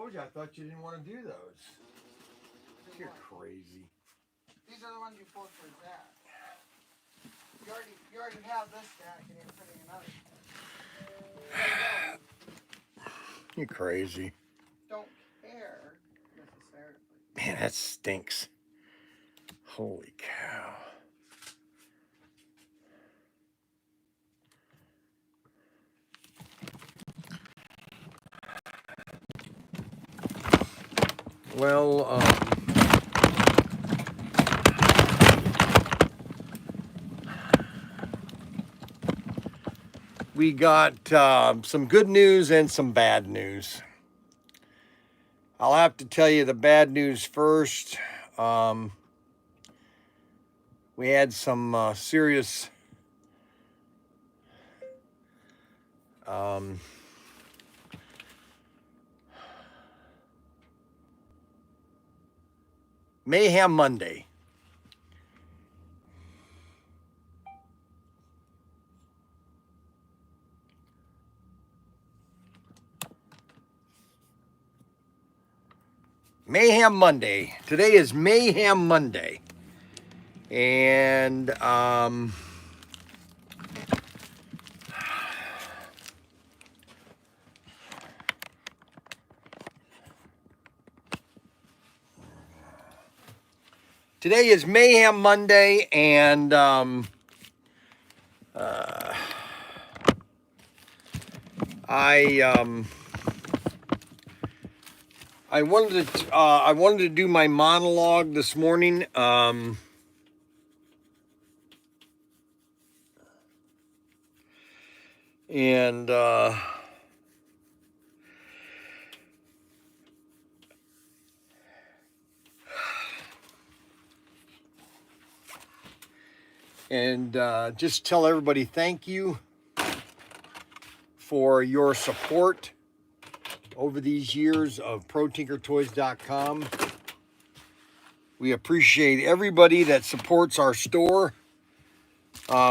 told you I thought you didn't want to do those. You're crazy. These are the ones you pulled for Zach. You already have this stack and you're putting another. You're crazy. Don't care necessarily. Man, that stinks. Holy cow. Well, we got some good news and some bad news. I'll have to tell you the bad news first. We had some serious Mayhem Monday. Mayhem Monday. Today is Mayhem Monday. And today is Mayhem Monday, and I wanted to do my monologue this morning. And just tell everybody thank you for your support over these years of ProtinkerToys.com. We appreciate everybody that supports our store.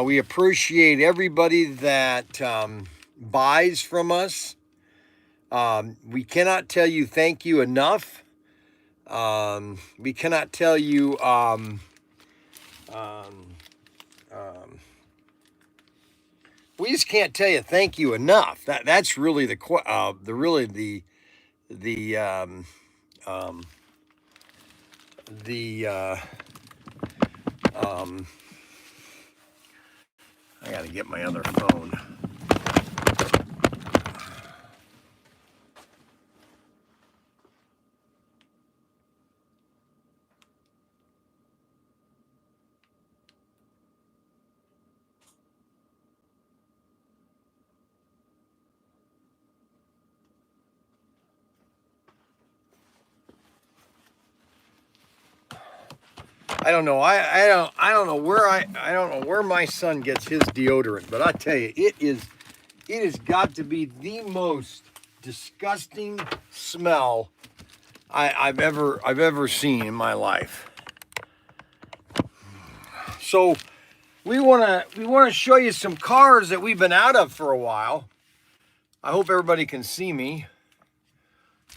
We appreciate everybody that buys from us. We cannot tell you thank you enough. We cannot tell you we just can't tell you thank you enough. That's really the I got to get my other phone. I don't know. I don't know where my son gets his deodorant, but I tell you, it has got to be the most disgusting smell I've ever seen in my life. So we want to show you some cars that we've been out of for a while. I hope everybody can see me.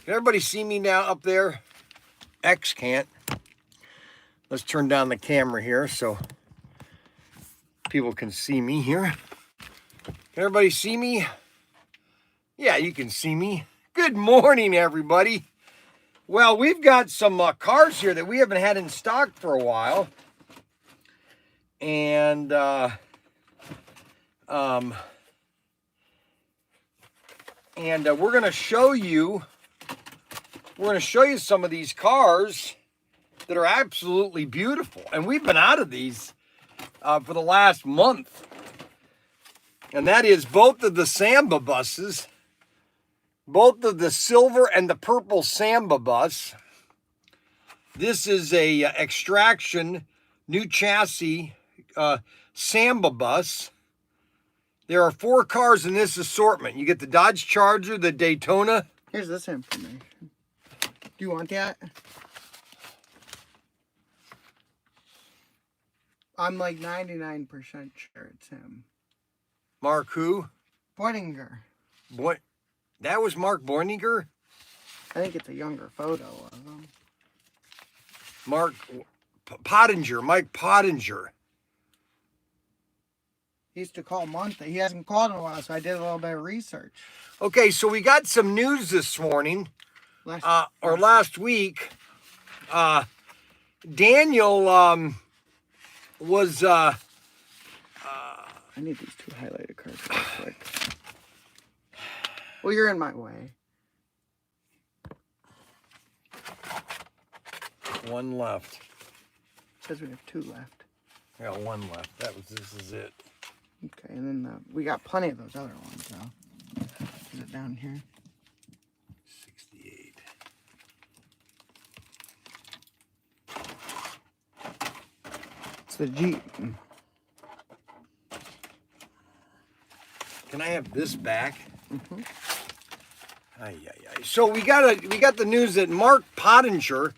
Can everybody see me now up there? X can't. Let's turn down the camera here so people can see me here. Can everybody see me? Yeah, you can see me. Good morning, everybody. Well, we've got some cars here that we haven't had in stock for a while. And we're going to show you some of these cars that are absolutely beautiful. And we've been out of these for the last month. And that is both of the Samba buses, both of the silver and the purple Samba bus. This is a extraction, new chassis Samba bus. There are 4 cars in this assortment. You get the Dodge Charger, the Daytona. Here's this information. Do you want that? I'm like 99% sure it's him. Mark who? Boininger. That was Mark Boininger? I think it's a younger photo of him. Mark Pottinger, Mike Pottinger. He used to call monthly. He hasn't called in a while, so I did a little bit of research. Okay, so we got some news this morning, last week. Daniel was. I need these 2 highlighted cards real quick. Well, you're in my way. One left. It says we have 2 left. I got 1 left. This is it. Okay, and then we got plenty of those other ones, though. Is it down here? 68. It's the Jeep. Can I have this back? Mm-hmm. So we got the news that Mark Pottinger,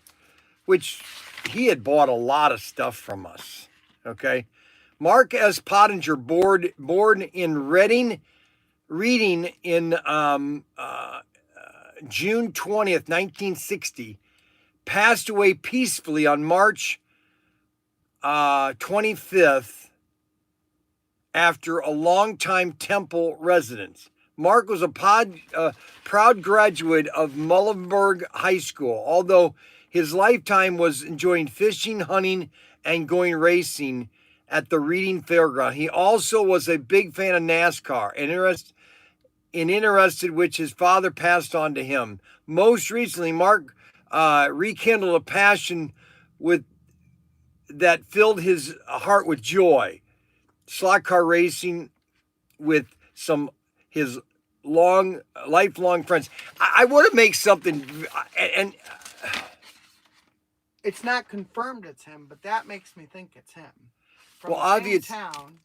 which he had bought a lot of stuff from us. Okay, Mark S. Pottinger, born in Reading in June 20th, 1960, passed away peacefully on March 25th after a longtime Temple residence. Mark was a proud graduate of Muhlenberg High School, although his lifetime was enjoying fishing, hunting, and going racing at the Reading Fairground. He also was a big fan of NASCAR and interested which his father passed on to him. Most recently, Mark rekindled a passion that filled his heart with joy. Slot car racing with his lifelong friends. I want to make something, and it's not confirmed it's him, but that makes me think it's him. From well, the obvious same town,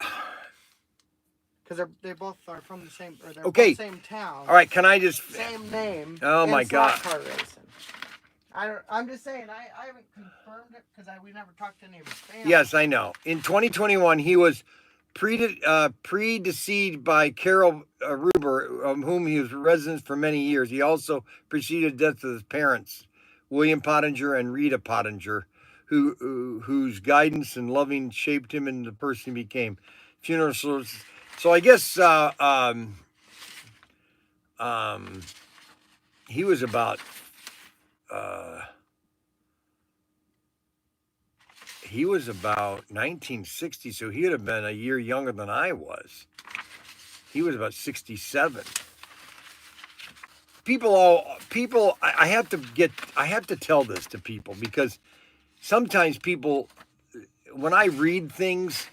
because they both are from the same. Or they're okay. Both same town. All right, can I just same name? Oh my God! Car racing. I'm just saying. I haven't confirmed it because we never talked to any of his family. Yes, I know. In 2021, he was predeceased by Carol Ruber, whom he was resident for many years. He also preceded the death of his parents, William Pottinger and Rita Pottinger, whose guidance and loving shaped him into the person he became. Funeral services. So I guess he was about he was about 1960, so he would have been a year younger than I was. He was about 67. I have to tell this to people because sometimes people, when I read things,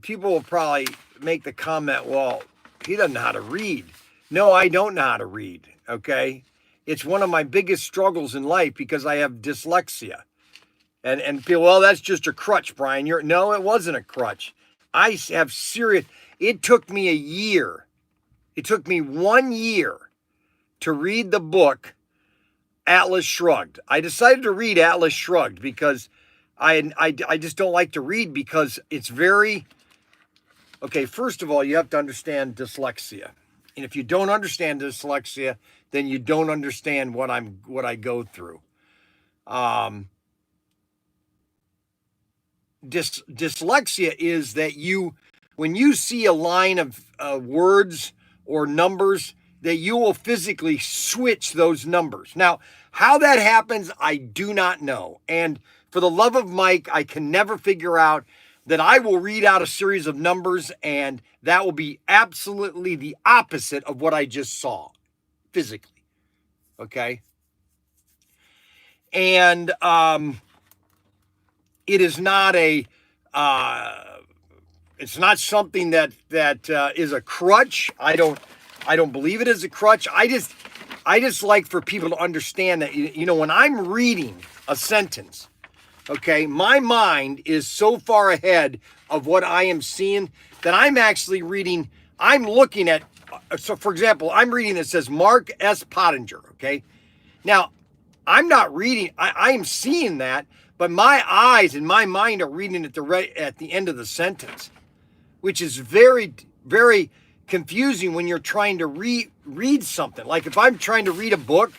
people will probably make the comment, well, he doesn't know how to read. No, I don't know how to read, okay? It's one of my biggest struggles in life because I have dyslexia. And people, well, that's just a crutch, Brian. No, it wasn't a crutch. I have serious, it took me a year. It took me 1 year to read the book Atlas Shrugged. I decided to read Atlas Shrugged because I just don't like to read because it's very, okay, first of all, you have to understand dyslexia. And if you don't understand dyslexia, then you don't understand what I go through. Dyslexia is that when you see a line of words or numbers, that you will physically switch those numbers. Now, how that happens, I do not know. And for the love of Mike, I can never figure out that I will read out a series of numbers and that will be absolutely the opposite of what I just saw physically. Okay? And it is not it's not something that is a crutch. I don't believe it is a crutch. I just like for people to understand that, when I'm reading a sentence, okay, my mind is so far ahead of what I am seeing that I'm actually reading, I'm looking at, so for example, I'm reading that says Mark S. Pottinger, okay? Now, I'm not reading, I am seeing that, but my eyes and my mind are reading at the end of the sentence, which is very, very confusing when you're trying to read something. Like if I'm trying to read a book,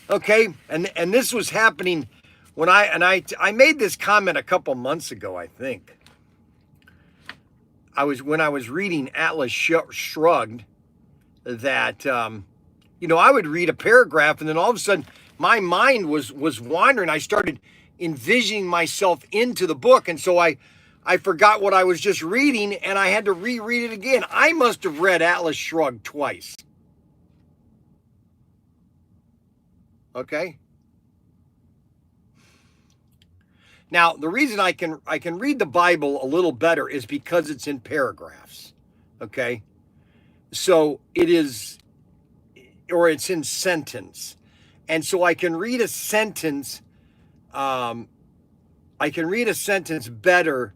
okay, and this was happening when I made this comment a couple months ago, I think. When I was reading Atlas Shrugged, that I would read a paragraph and then all of a sudden my mind was wandering. I started envisioning myself into the book, and so I forgot what I was just reading, and I had to reread it again. I must have read Atlas Shrugged twice. Okay? Now, the reason I can read the Bible a little better is because it's in paragraphs. Okay? So it is, or it's in sentence. And so I can read a sentence better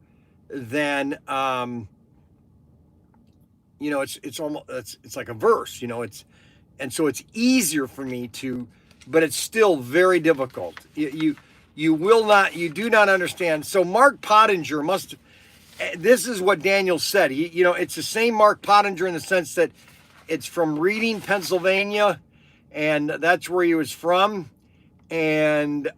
than it's almost it's like a verse, and so it's easier for me to, but it's still very difficult. You do not understand. So Mark Pottinger this is what Daniel said. It's the same Mark Pottinger in the sense that it's from Reading, Pennsylvania, and that's where he was from. And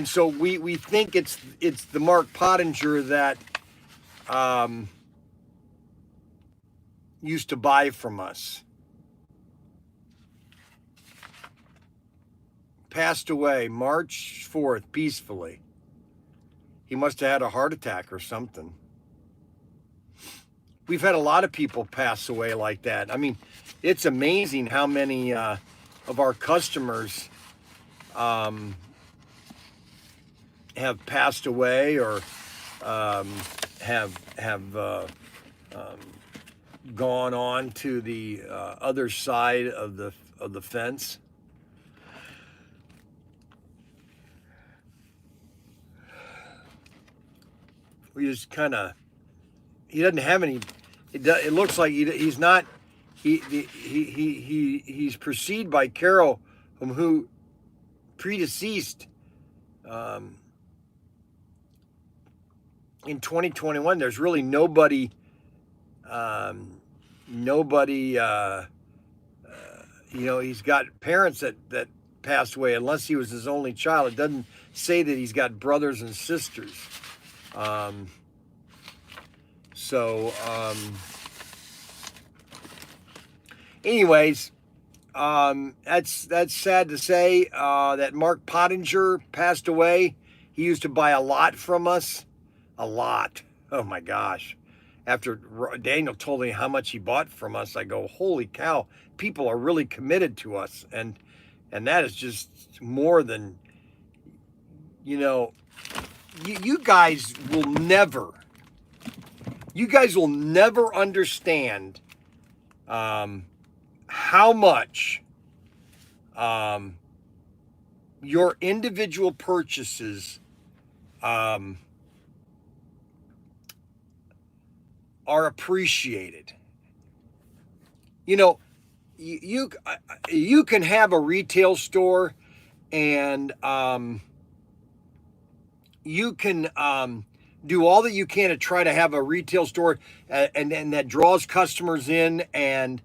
so we think it's the Mark Pottinger that used to buy from us. Passed away March 4th peacefully. He must have had a heart attack or something. We've had a lot of people pass away like that. I mean, it's amazing how many of our customers have passed away or have gone on to the other side of the fence. We just kind of, he doesn't have any. It looks like he's not. He's preceded by Carol, who predeceased in 2021. There's really nobody. He's got parents that passed away, unless he was his only child. It doesn't say that he's got brothers and sisters. Anyways, that's sad to say that Mark Pottinger passed away. He used to buy a lot from us. A lot. Oh my gosh. After Daniel told me how much he bought from us, I go, holy cow, people are really committed to us. And that is just more than, you guys will never understand how much your individual purchases are appreciated. You can have a retail store, and you can do all that you can to try to have a retail store and that draws customers in, and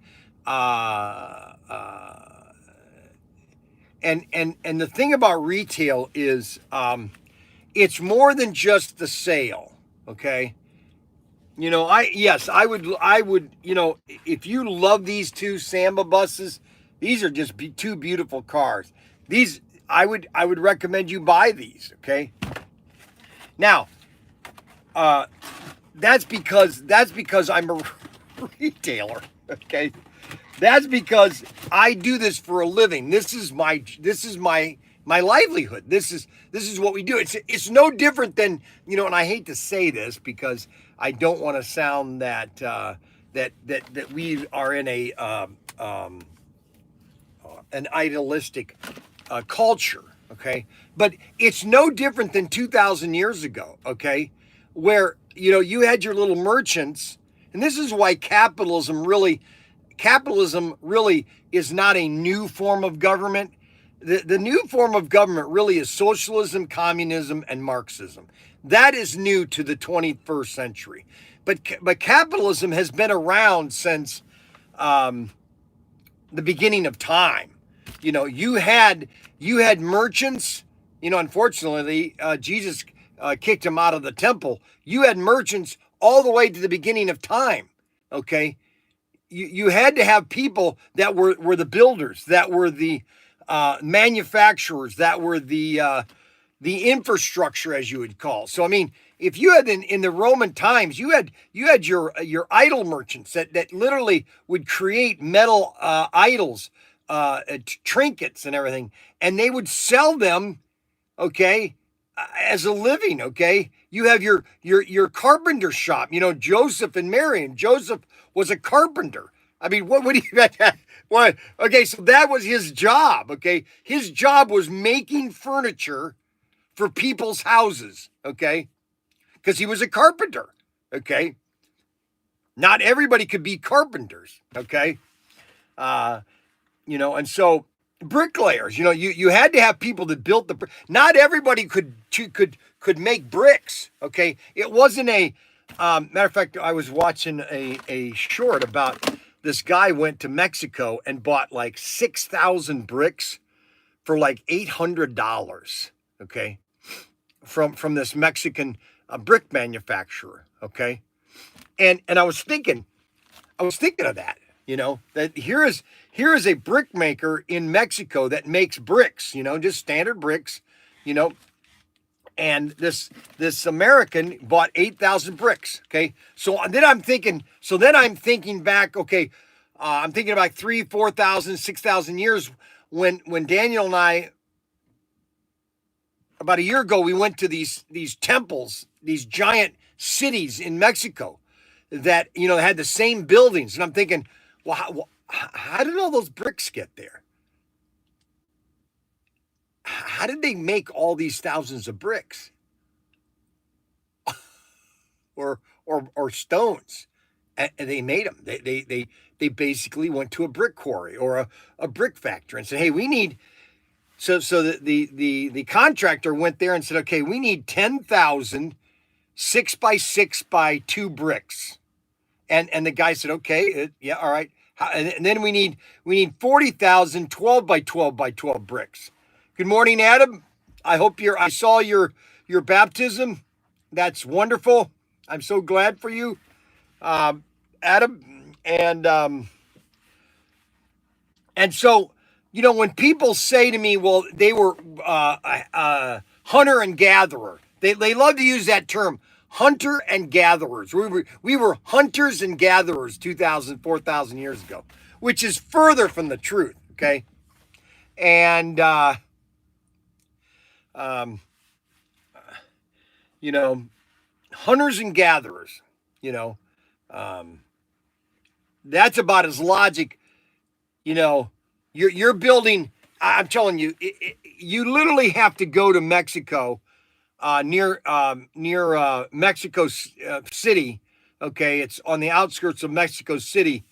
the thing about retail is it's more than just the sale. Okay. I would, if you love these two Samba buses, these are just two beautiful cars. These, I would recommend you buy these. Okay. Now, that's because I'm a retailer. Okay. That's because I do this for a living. This is my livelihood. This is what we do. It's no different than, and I hate to say this because I don't want to sound that we are in an idealistic culture, okay? But it's no different than 2,000 years ago, okay? Where, you had your little merchants, and this is why capitalism really is not a new form of government. The new form of government really is socialism, communism, and Marxism. That is new to the 21st century. But capitalism has been around since the beginning of time. You know, you had merchants. You know, unfortunately, Jesus kicked them out of the temple. You had merchants all the way to the beginning of time. Okay, you had to have people that were the builders, that were the manufacturers, that were the infrastructure, as you would call. So I mean, if you had in the Roman times, you had your idol merchants that literally would create metal idols, trinkets, and everything, and they would sell them, okay, as a living. Okay, you have your carpenter shop. You know, Joseph and Mary, and Joseph was a carpenter. I mean, what would he? What? Okay, so that was his job. Okay, his job was making furniture for people's houses. Okay, because he was a carpenter. Okay, not everybody could be carpenters. Okay, you know, and so bricklayers. You know, you had to have people that built the. Not everybody could make bricks. Okay, it wasn't a. Matter of fact, I was watching a short about this guy went to Mexico and bought like 6,000 bricks for like $800. Okay, from this Mexican brick manufacturer. Okay, and I was thinking of that. You know, that here is a brick maker in Mexico that makes bricks. You know, just standard bricks. You know, and this American bought 8,000 bricks. Okay, so then I'm thinking back. Okay, I'm thinking about 3,000, 4,000, 6,000 years when Daniel and I, about a year ago, we went to these temples, these giant cities in Mexico that, you know, had the same buildings, and I'm thinking, well, how did all those bricks get there? How did they make all these thousands of bricks or stones? And they made them. They basically went to a brick quarry or a brick factory and said, hey, we need. So the contractor went there and said, okay, we need 10,000 6x6x2 bricks. And the guy said, okay, yeah, all right. And then we need 40,000 12x12x12 bricks. Good morning, Adam. I saw your baptism. That's wonderful. I'm so glad for you, Adam. And so, you know, when people say to me, well, they were hunter and gatherer, they love to use that term, hunter and gatherers. We were hunters and gatherers 2,000, 4,000 years ago, which is further from the truth. Okay. And, you know, hunters and gatherers, you know, that's about as logic, you know, you're building, I'm telling you, you literally have to go to Mexico, near Mexico City. Okay. It's on the outskirts of Mexico City.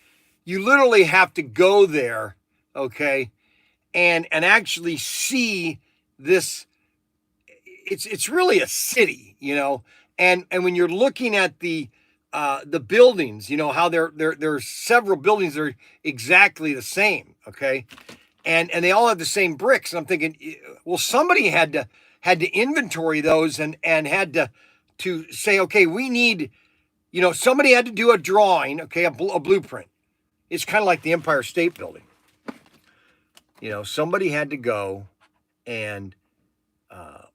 You literally have to go there. Okay. And actually see this. It's really a city, you know, and when you're looking at the buildings, you know, how there are several buildings that are exactly the same. Okay. And they all have the same bricks. And I'm thinking, well, somebody had to inventory those and had to say, okay, we need, you know, somebody had to do a drawing. Okay. A blueprint. It's kind of like the Empire State Building. You know, somebody had to go and,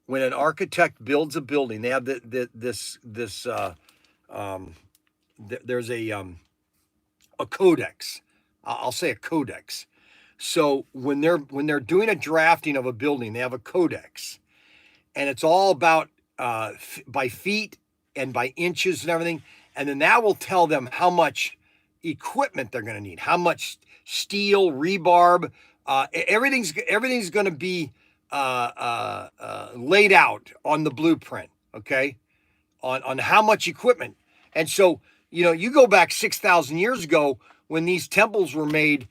when an architect builds a building, they have there's a codex. I'll say a codex. So when they're doing a drafting of a building, they have a codex, and it's all about by feet and by inches and everything, and then that will tell them how much equipment they're going to need, how much steel, rebarb, everything's going to be laid out on the blueprint, okay, on how much equipment. And so, you know, you go back 6,000 years ago when these temples were made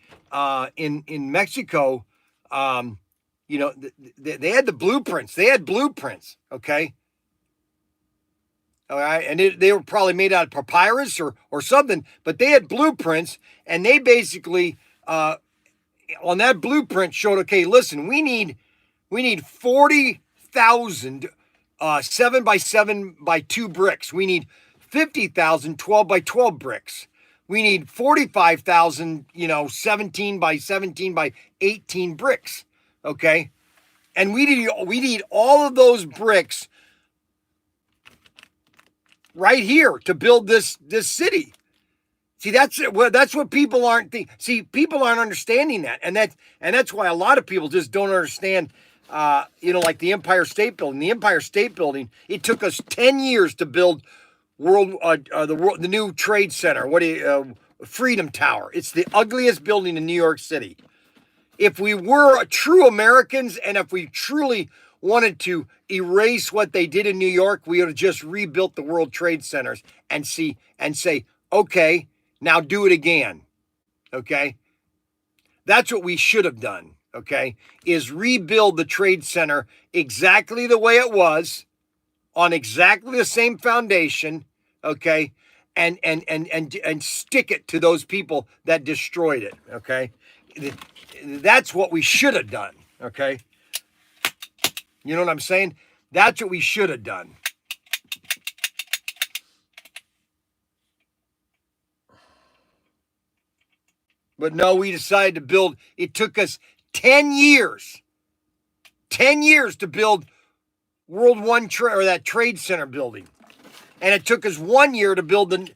in Mexico, You know, they had the blueprints. They had blueprints, okay? All right, and they were probably made out of papyrus or something, but they had blueprints, and they basically on that blueprint showed, okay, listen, we need 40,000 7 by 7 by 2 bricks. We need 50,000 12 by 12 bricks. We need 45,000, 17 by 17 by 18 bricks. Okay, and we need all of those bricks right here to build this city. See, that's what people aren't thinking. See, people aren't understanding that, and that's why a lot of people just don't understand. Like the Empire State Building. The Empire State Building. It took us 10 years to build the new Trade Center. Freedom Tower. It's the ugliest building in New York City. If we were true Americans, and if we truly wanted to erase what they did in New York, we would have just rebuilt the World Trade Centers and say, okay, now do it again. Okay? That's what we should have done, okay? Is rebuild the Trade Center exactly the way it was, on exactly the same foundation, okay? And stick it to those people that destroyed it, okay? That's what we should have done, okay? You know what I'm saying? That's what we should have done. But no, we decided to build. It took us 10 years. 10 years to build World One or that Trade Center building. And it took us 1 year to build the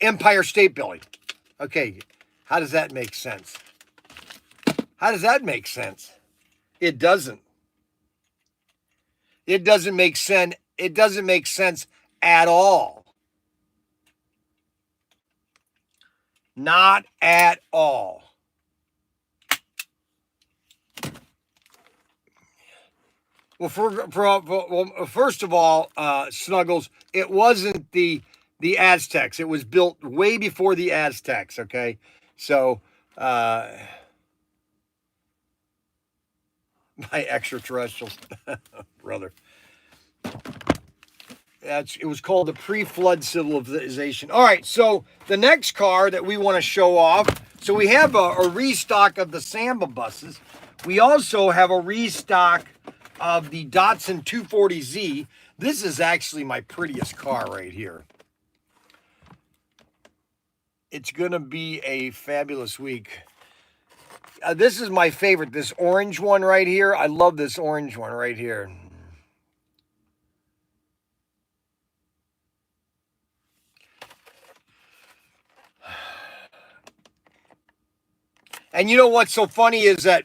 Empire State Building. Okay, how does that make sense? How does that make sense? It doesn't. It doesn't make sense. It doesn't make sense at all. Not at all. Well, first of all, Snuggles, it wasn't the Aztecs. It was built way before the Aztecs. Okay, so by extraterrestrials, brother. It was called the pre-flood civilization. All right, so the next car that we want to show off. So we have a restock of the Samba buses. We also have a restock of the Datsun 240Z. This is actually my prettiest car right here. It's going to be a fabulous week. This is my favorite, this orange one right here. I love this orange one right here. And you know what's so funny is that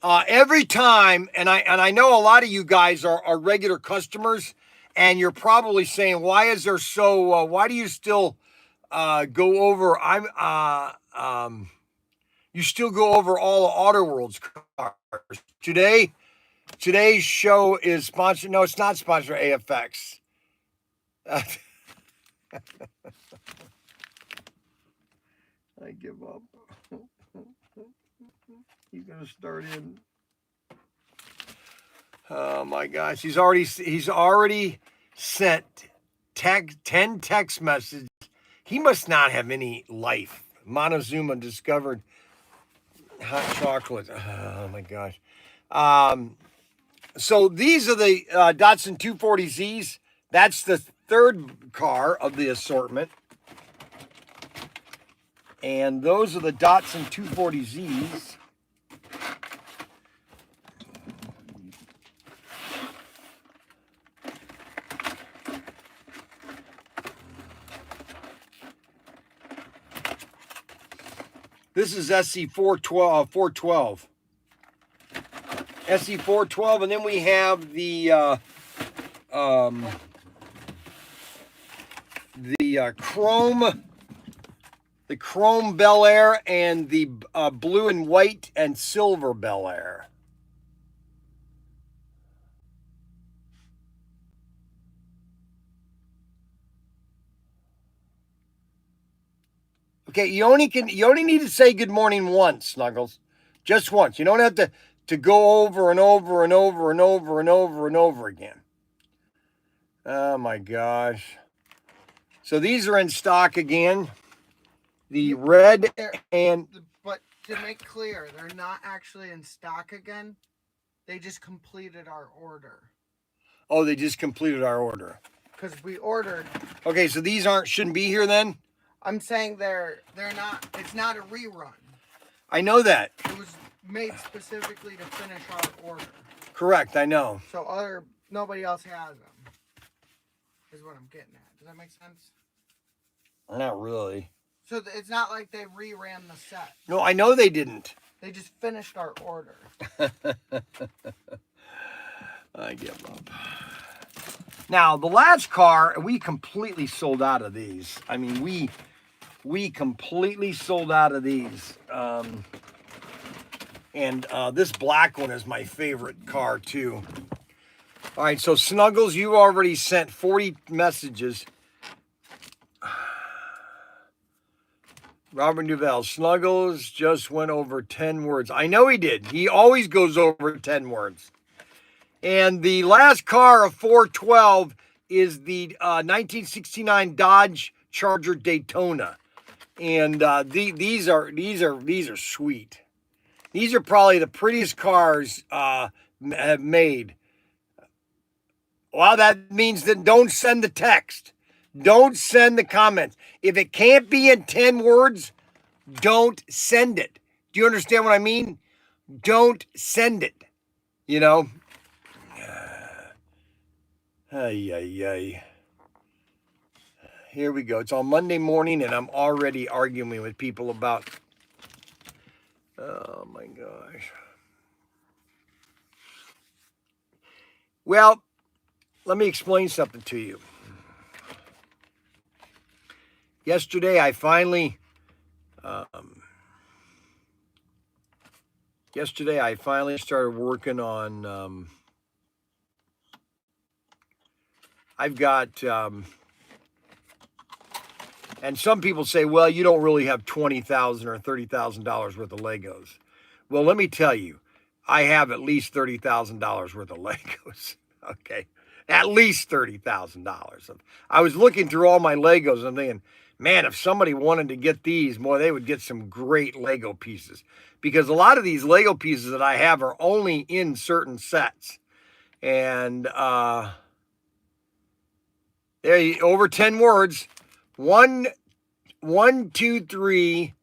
every time, and I know a lot of you guys are regular customers, and you're probably saying, why is there so? Why do you still go over? You still go over all of Auto World's cars. Today's show is sponsored. No, it's not sponsored by AFX. I give up. He's gonna start in. Oh my gosh, he's already sent 10 text messages. He must not have any life. Montezuma discovered hot chocolate. Oh my gosh. So these are the Datsun 240Zs. That's the third car of the assortment. And those are the Datsun 240Zs. This is SC412. SC412, and then we have the chrome Bel Air and the blue and white and silver Bel Air. Okay, you only need to say good morning once, Snuggles. Just once. You don't have to go over and over and over and over and over and over again. Oh my gosh. So these are in stock again. The red and... But to make clear, they're not actually in stock again. They just completed our order. Oh, they just completed our order. Because we ordered... Okay, so these shouldn't be here then? I'm saying they're not... It's not a rerun. I know that. It was made specifically to finish our order. Correct, I know. So nobody else has them. Is what I'm getting at. Does that make sense? Not really. So it's not like they reran the set. No, I know they didn't. They just finished our order. I give up. Now, the last car, we completely sold out of these. I mean, we completely sold out of these. And this black one is my favorite car, too. All right, so Snuggles, you already sent 40 messages. Robert Duvall, Snuggles just went over 10 words. I know he did. He always goes over 10 words. And the last car of 412 is the 1969 Dodge Charger Daytona. And these are sweet. These are probably the prettiest cars have made. Well, that means that don't send the text. Don't send the comments. If it can't be in 10 words, don't send it. Do you understand what I mean? Don't send it. You know? Ay, ay, ay. Here we go. It's on Monday morning, and I'm already arguing with people about... Oh, my gosh. Well, let me explain something to you. Yesterday, I finally started working on, I've got, and some people say, well, you don't really have $20,000 or $30,000 worth of Legos. Well, let me tell you, I have at least $30,000 worth of Legos, okay? At least $30,000. I was looking through all my Legos and I'm thinking, man, if somebody wanted to get these, boy, they would get some great Lego pieces. Because a lot of these Lego pieces that I have are only in certain sets. And there you over 10 words. 1, 2, 3,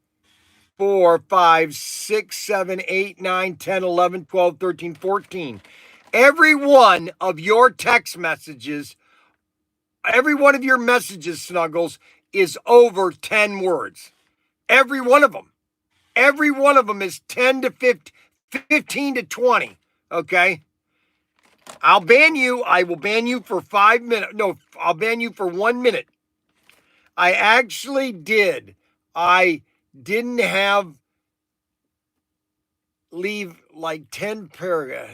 4, 5, 6, 7, 8, 9, 10, 11, 12, 13, 14. Every one of your text messages, every one of your messages, Snuggles, is over 10 words. Every one of them. Every one of them is 10 to 15 to 20. Okay? I'll ban you. I will ban you for 5 minutes. No, I'll ban you for 1 minute. I actually did. I didn't leave like 10 paragraphs.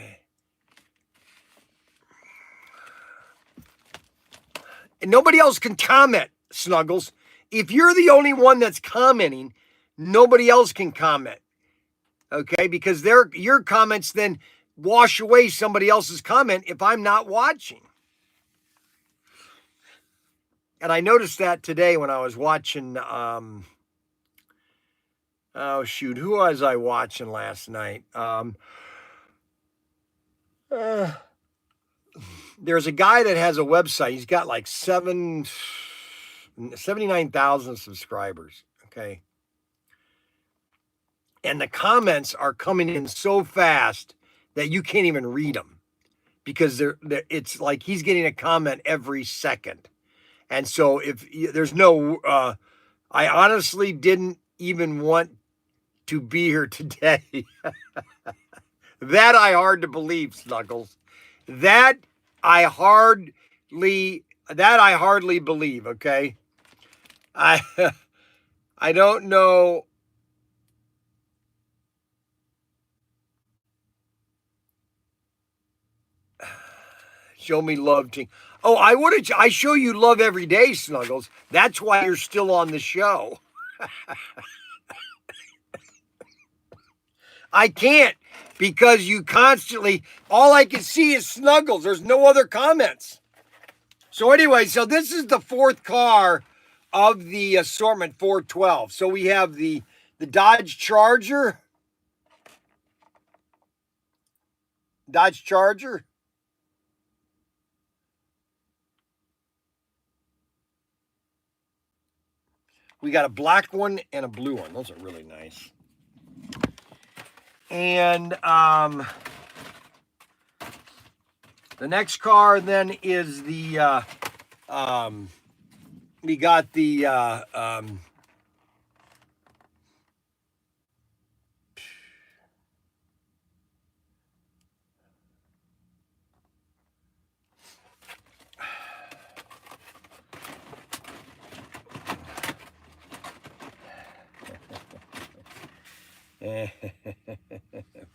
And nobody else can comment, Snuggles. If you're the only one that's commenting, nobody else can comment. Okay? Because your comments then wash away somebody else's comment if I'm not watching. And I noticed that today when I was watching, oh shoot, who was I watching last night? There's a guy that has a website. He's got like 79,000 subscribers. Okay. And the comments are coming in so fast that you can't even read them because it's like he's getting a comment every second. And so if there's no, I honestly didn't even want to be here today. That I hard to believe, Snuggles. That I hardly believe, okay? I don't know. Show me love, Ting. Oh, I show you love every day, Snuggles. That's why you're still on the show. I can't because you constantly, all I can see is Snuggles. There's no other comments. So anyway, so this is the fourth car of the Assortment 412. So we have the Dodge Charger. Dodge Charger. We got a black one and a blue one. Those are really nice. And the next car then is the we got the I'm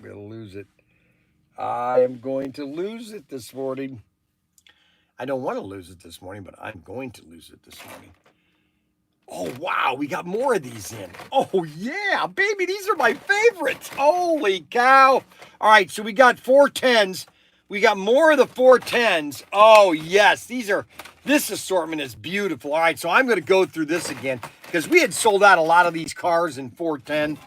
gonna lose it. I am going to lose it this morning. I don't want to lose it this morning, but I'm going to lose it this morning. Oh, wow, we got more of these in. Oh, yeah, baby, these are my favorites. Holy cow. All right, so we got 410s. We got more of the 410s. Oh, yes, this assortment is beautiful. All right, so I'm going to go through this again because we had sold out a lot of these cars in 410.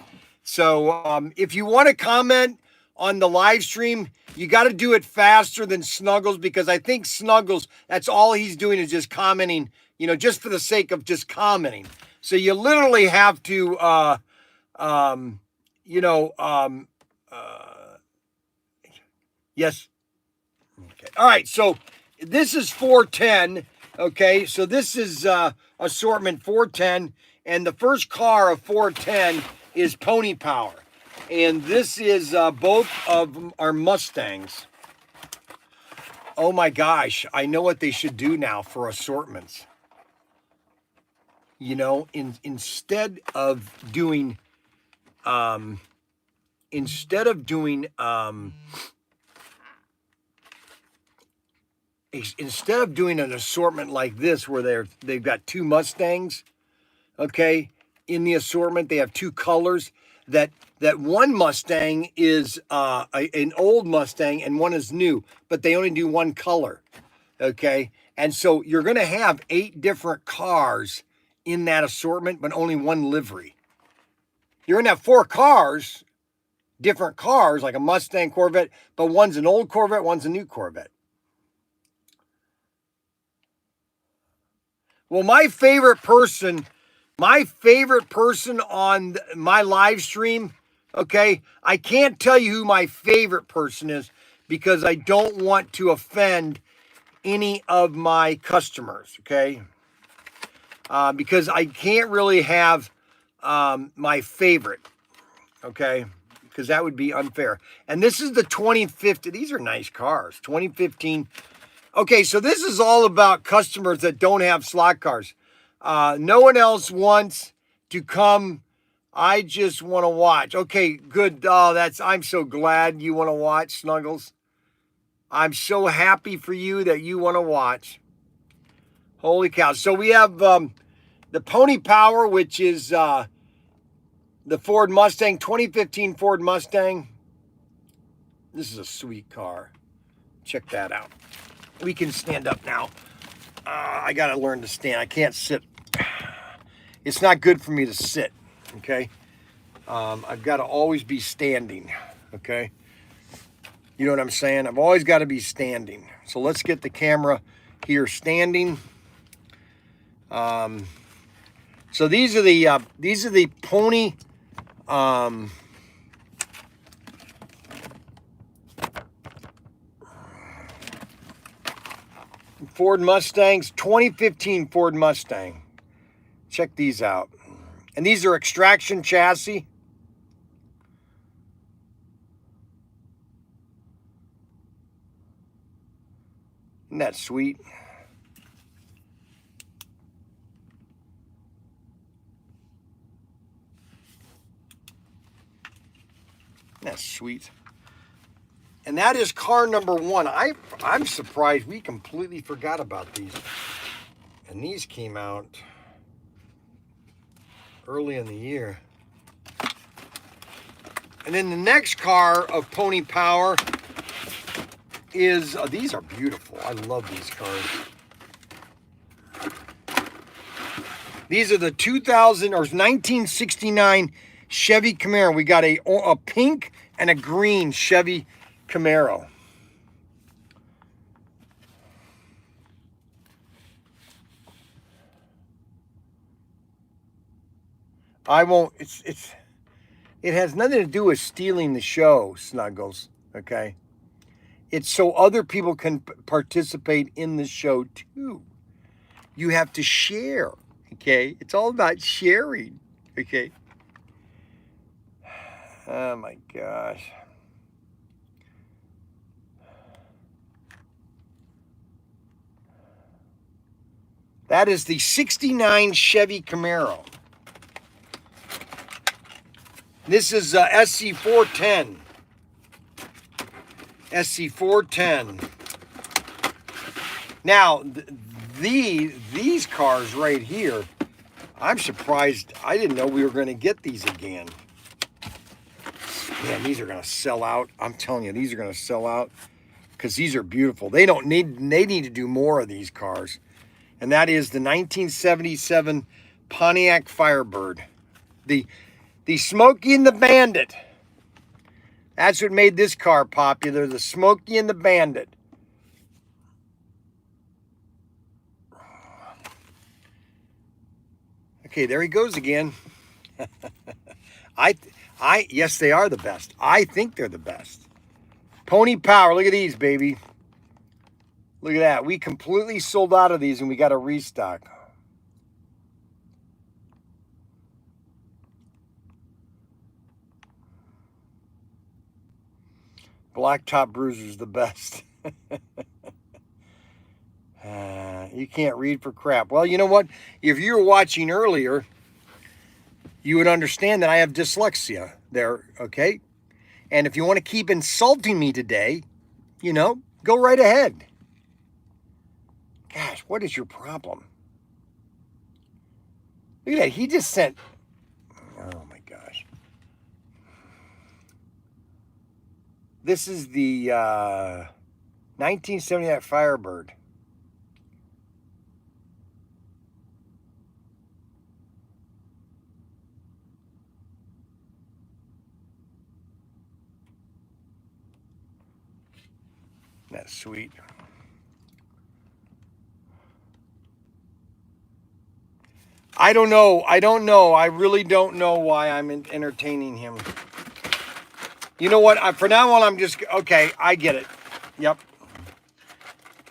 So if you want to comment on the live stream, you got to do it faster than Snuggles because I think Snuggles, that's all he's doing is just commenting, you know, just for the sake of just commenting. So you literally have to, yes. Okay. All right. So this is 410. Okay. So this is assortment 410. And the first car of 410 is Pony Power. And this is both of them are Mustangs. Oh my gosh, I know what they should do now for assortments. You know, instead of doing an assortment like this where they've got two Mustangs, okay, in the assortment, they have two colors. That one Mustang is an old Mustang and one is new, but they only do one color, okay? And so you're going to have 8 different cars in that assortment, but only one livery. You're going to have 4 cars, different cars, like a Mustang, Corvette, but one's an old Corvette, one's a new Corvette. Well, my favorite person on my live stream, okay, I can't tell you who my favorite person is because I don't want to offend any of my customers, okay? Because I can't really have my favorite, okay? Because that would be unfair. And this is the 2015. These are nice cars. 2015. Okay, so this is all about customers that don't have slot cars. No one else wants to come. I just want to watch. Okay, good. Oh, I'm so glad you want to watch, Snuggles. I'm so happy for you that you want to watch. Holy cow. So we have the Pony Power, which is the Ford Mustang, 2015 Ford Mustang. This is a sweet car. Check that out. We can stand up now. I got to learn to stand. I can't sit. It's not good for me to sit, okay? I've got to always be standing, okay? You know what I'm saying? I've always got to be standing. So let's get the camera here standing. So these are the Pony Ford Mustangs, 2015 Ford Mustang. Check these out. And these are extraction chassis. Isn't that sweet? That's sweet. And that is car number 1. I'm surprised we completely forgot about these. And these came out early in the year. And then the next car of Pony Power is, these are beautiful. I love these cars. These are the 2000 or 1969 Chevy Camaro. We got a pink and a green Chevy Camaro. I won't, it has nothing to do with stealing the show, Snuggles, okay? It's so other people can participate in the show too. You have to share, okay? It's all about sharing, okay? Oh my gosh. That is the 69 Chevy Camaro. This is SC410. SC410. Now, these cars right here, I'm surprised. I didn't know we were going to get these again. Man, these are going to sell out. I'm telling you, these are going to sell out because these are beautiful. They need to do more of these cars. And that is the 1977 Pontiac Firebird. The Smokey and the Bandit. That's what made this car popular, the Smokey and the Bandit. Okay, there he goes again. Yes, they are the best. I think they're the best. Pony Power, look at these, baby. Look at that. We completely sold out of these and we got a restock. Blacktop Bruiser's the best. You can't read for crap. Well, you know what? If you were watching earlier, you would understand that I have dyslexia there, okay? And if you want to keep insulting me today, you know, go right ahead. Gosh, what is your problem? Look at that. He just sent... Oh, my gosh. This is the 1979 Firebird. That's sweet. I don't know. I really don't know why I'm entertaining him. You know what? For now on, I'm just... Okay, I get it. Yep.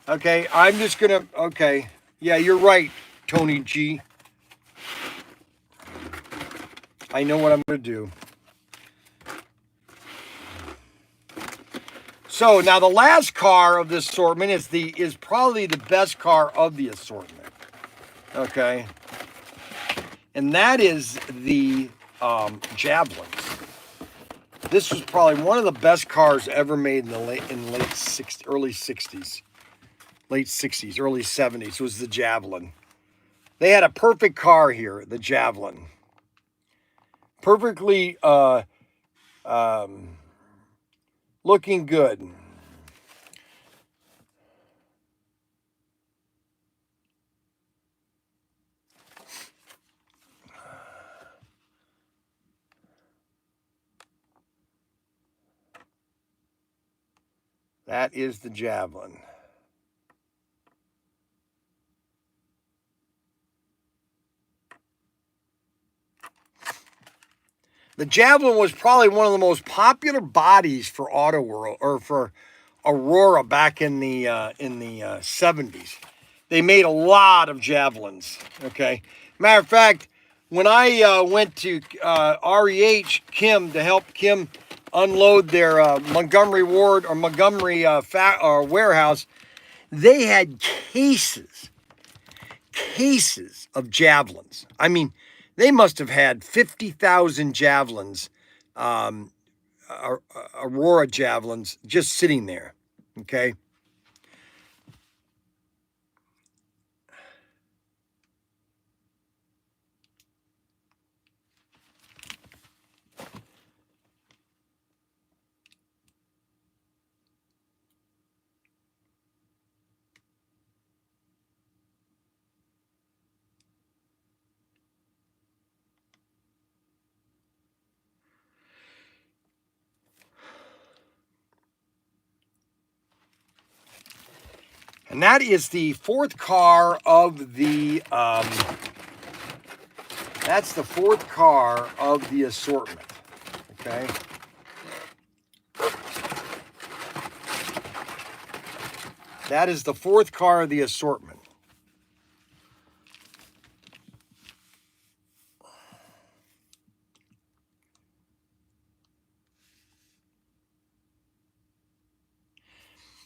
Okay, I'm just gonna... Okay. Yeah, you're right, Tony G. I know what I'm gonna do. So now the last car of this assortment is probably the best car of the assortment. Okay. And that is the Javelin. This was probably one of the best cars ever made in the early 60s. Late 60s, early 70s was the Javelin. They had a perfect car here, the Javelin. Perfectly looking good. That is the Javelin. The Javelin was probably one of the most popular bodies for Auto World or for Aurora back in the 70s. They made a lot of Javelins. Okay, matter of fact, when I went to REH Kim to help Kim unload their Montgomery Ward or Montgomery warehouse, they had cases of Javelins. I mean, they must have had 50,000 Javelins, Aurora Javelins, just sitting there, okay? And that is the fourth car of the, that's the fourth car of the assortment, okay? That is the fourth car of the assortment.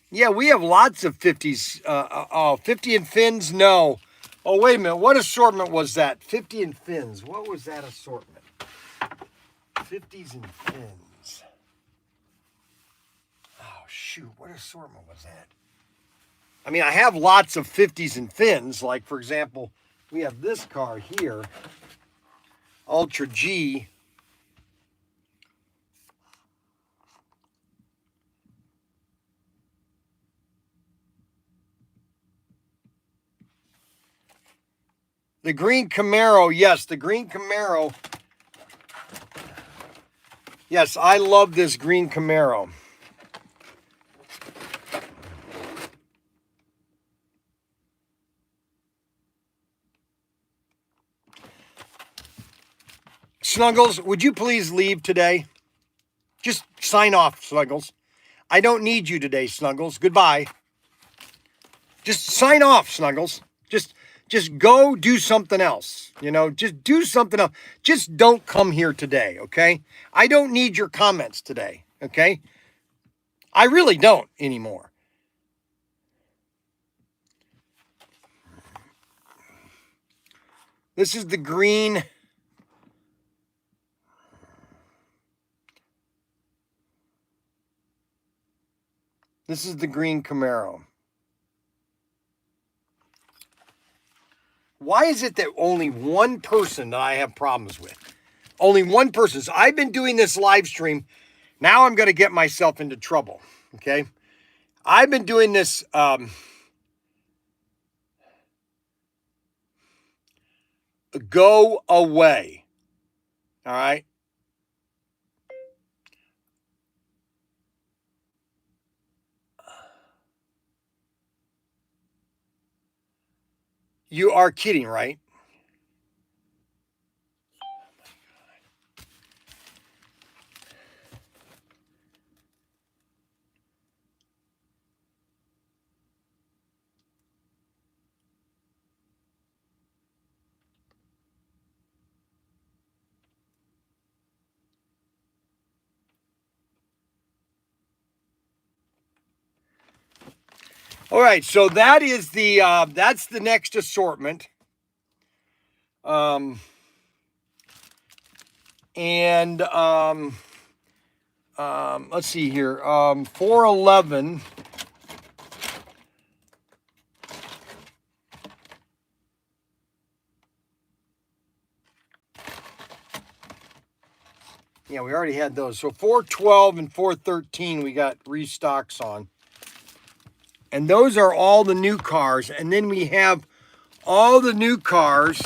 Yeah, we have lots of 50s. 50 and fins, no. Oh, wait a minute. What assortment was that? 50 and fins. What was that assortment? 50s and fins. Oh, shoot. What assortment was that? I mean, I have lots of 50s and fins. Like, for example, we have this car here, Ultra G. The green Camaro, yes, the green Camaro. Yes, I love this green Camaro. Snuggles, would you please leave today? Just sign off, Snuggles. I don't need you today, Snuggles. Goodbye. Just sign off, Snuggles. Just go do something else. You know, just do something else. Just don't come here today, okay? I don't need your comments today, okay? I really don't anymore. This is the green. This is the green Camaro. Why is it that only one person that I have problems with? Only one person. So I've been doing this live stream. Now I'm going to get myself into trouble, okay? I've been doing this go away. All right? You are kidding, right? All right, so that is the that's the next assortment. Let's see here. 411. Yeah, we already had those. So 412 and 413 we got restocks on. And those are all the new cars. And then we have all the new cars.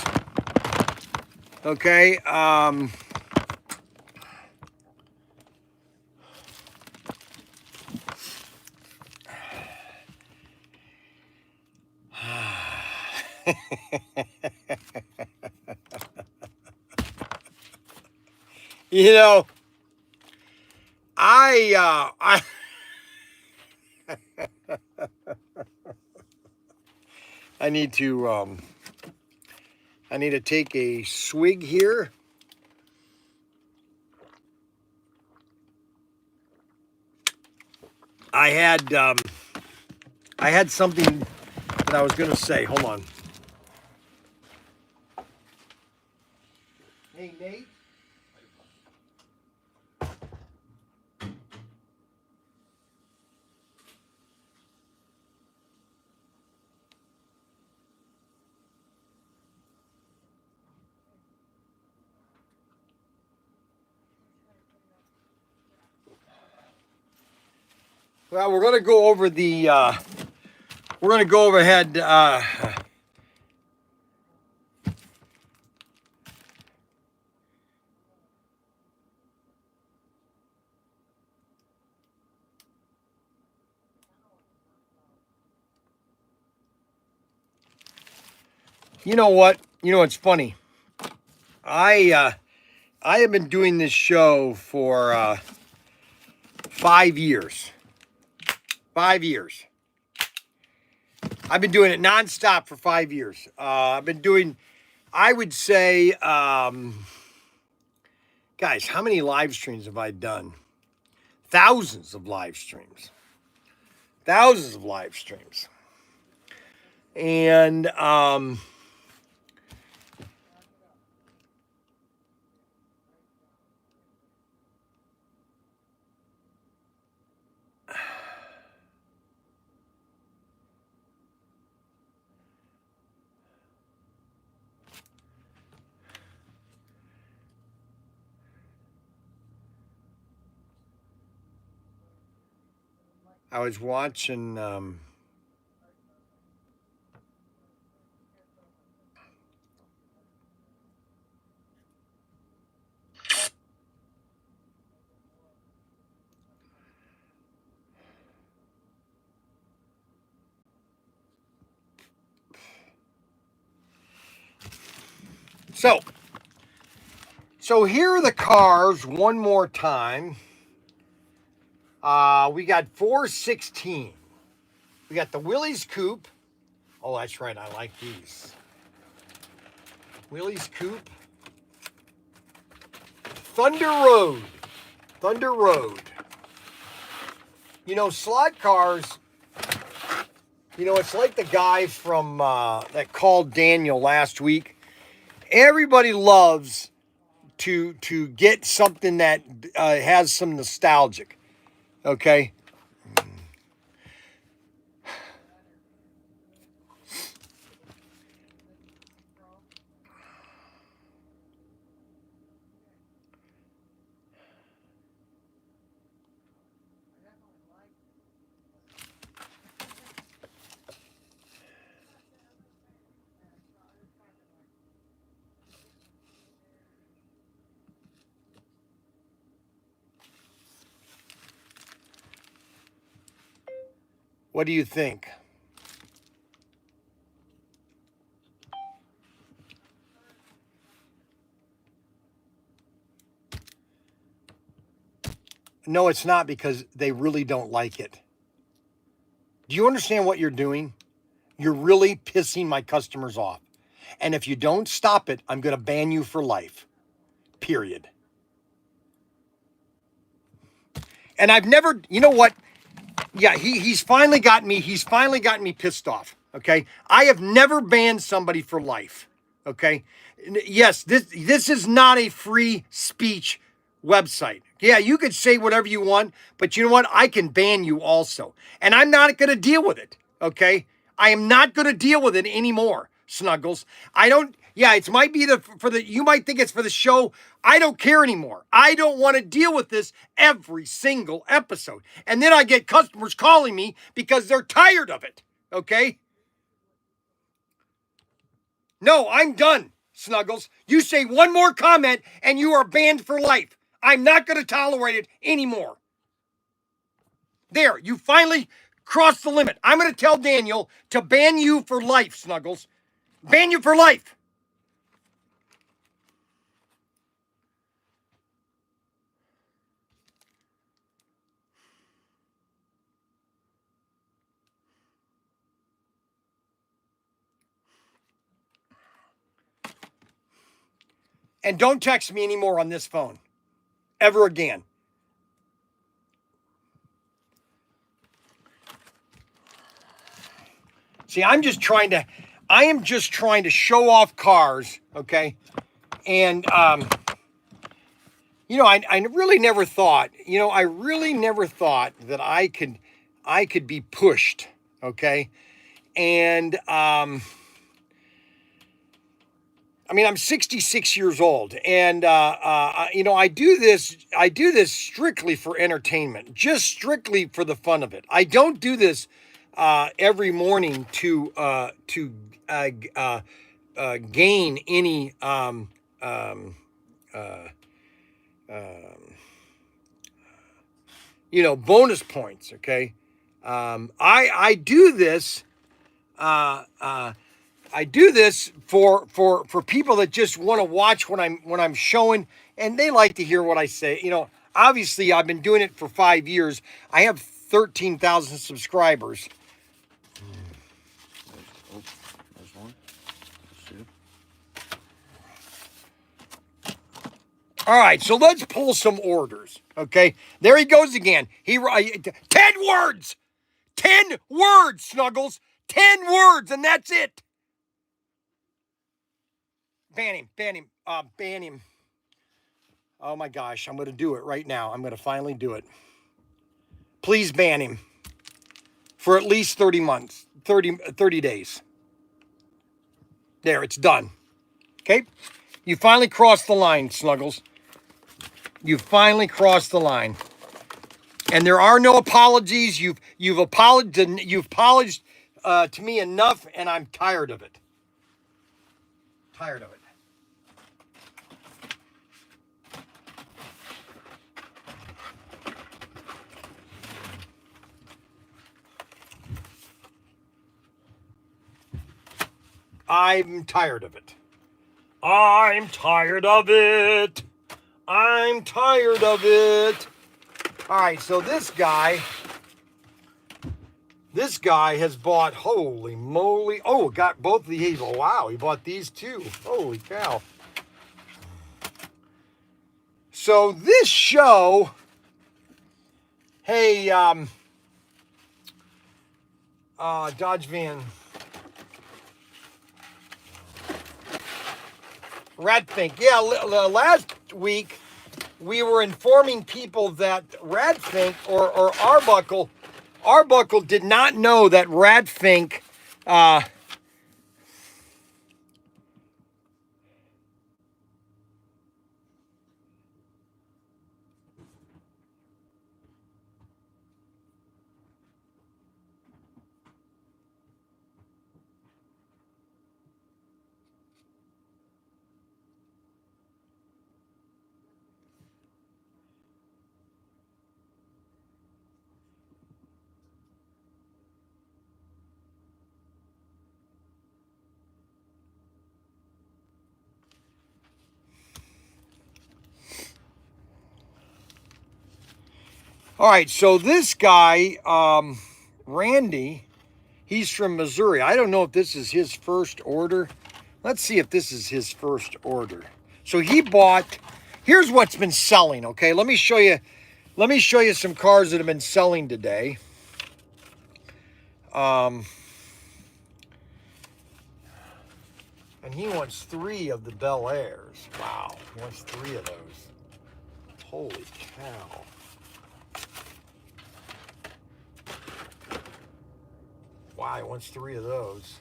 Okay. You know, I I need to take a swig here. I had something that I was going to say. Hold on. Hey, Nate. Well, we're going to go over the, we're going to go overhead, You know what? You know, it's funny. I have been doing this show for 5 years. 5 years. I've been doing it nonstop for 5 years. I've been doing, I would say, guys, how many live streams have I done? Thousands of live streams. Thousands of live streams. And I was watching so here are the cars one more time. We got 416. We got the Willys Coupe. Oh, that's right. I like these. Willys Coupe. Thunder Road. Thunder Road. You know, slot cars, you know, it's like the guy from that called Daniel last week. Everybody loves to get something that has some nostalgic. Okay? What do you think? No, it's not, because they really don't like it. Do you understand what you're doing? You're really pissing my customers off. And if you don't stop it, I'm going to ban you for life. Period. And I've never, you know what? Yeah, he's finally got me. He's finally gotten me pissed off. Okay, I have never banned somebody for life. Okay, yes, this is not a free speech website. Yeah, you could say whatever you want, but you know what? I can ban you also, and I'm not going to deal with it. Okay, I am not going to deal with it anymore, Snuggles. I don't. Yeah, it might be you might think it's for the show. I don't care anymore. I don't want to deal with this every single episode. And then I get customers calling me because they're tired of it. Okay? No, I'm done, Snuggles. You say one more comment and you are banned for life. I'm not going to tolerate it anymore. There, you finally crossed the limit. I'm going to tell Daniel to ban you for life, Snuggles. Ban you for life. And don't text me anymore on this phone. Ever again. See, I am just trying to show off cars, okay? And, you know, I really never thought, that I could be pushed, okay? And, I mean, I'm 66 years old, and you know, I do this strictly for entertainment, just strictly for the fun of it. I don't do this every morning to gain any you know, bonus points. Okay, I do this I do this for people that just want to watch when I'm showing, and they like to hear what I say. You know, obviously I've been doing it for 5 years. I have 13,000 subscribers. There's one. There's two. All right, so let's pull some orders. Okay, there he goes again. 10 words, 10 words, Snuggles, 10 words, and that's it. Ban him, ban him, ban him. Oh my gosh, I'm going to do it right now. I'm going to finally do it. Please ban him for at least 30 months, 30 days. There, it's done. Okay? You finally crossed the line, Snuggles. You finally crossed the line. And there are no apologies. You've apologized to me enough, and I'm tired of it. Tired of it. I'm tired of it. I'm tired of it. I'm tired of it. All right, so this guy has bought, holy moly. Oh, got both of these. Oh, wow, he bought these too. Holy cow. So this show, hey, Dodge van. Ratfink. Yeah, last week we were informing people that Ratfink or Arbuckle did not know that Ratfink all right, so this guy, Randy, he's from Missouri. I don't know if this is his first order. Let's see if this is his first order. So he bought, here's what's been selling, okay? Let me show you some cars that have been selling today. And he wants 3 of the Bel Airs. Wow, he wants 3 of those. Holy cow. Wow, he wants 3 of those.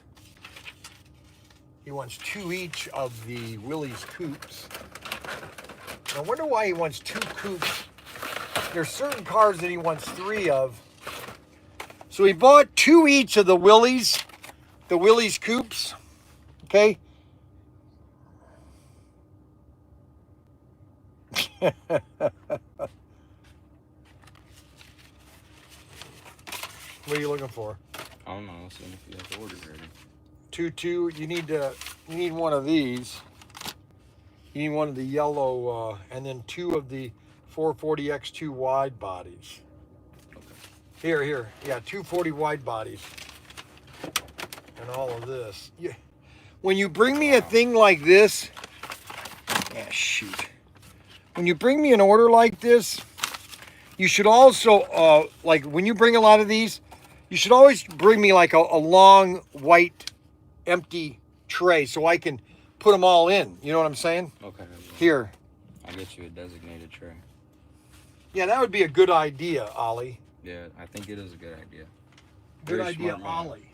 He wants 2 each of the Willys coupes. I wonder why he wants 2 coupes. There's certain cars that he wants 3 of. So he bought 2 each of the Willys coupes. Okay. What are you looking for? I don't know. Seeing if you have the order ready. 2. You need one of these. You need one of the yellow, and then 2 of the 440X2 wide bodies. Okay. Here. Yeah, 240 wide bodies. And all of this. Yeah. When you bring me a thing like this, shoot. When you bring me an order like this, you should also, like when you bring a lot of these, you should always bring me like a long white empty tray so I can put them all in. You know what I'm saying? Okay. Here. I'll get you a designated tray. Yeah, that would be a good idea, Ollie. Yeah, I think it is a good idea. Good idea, Ollie.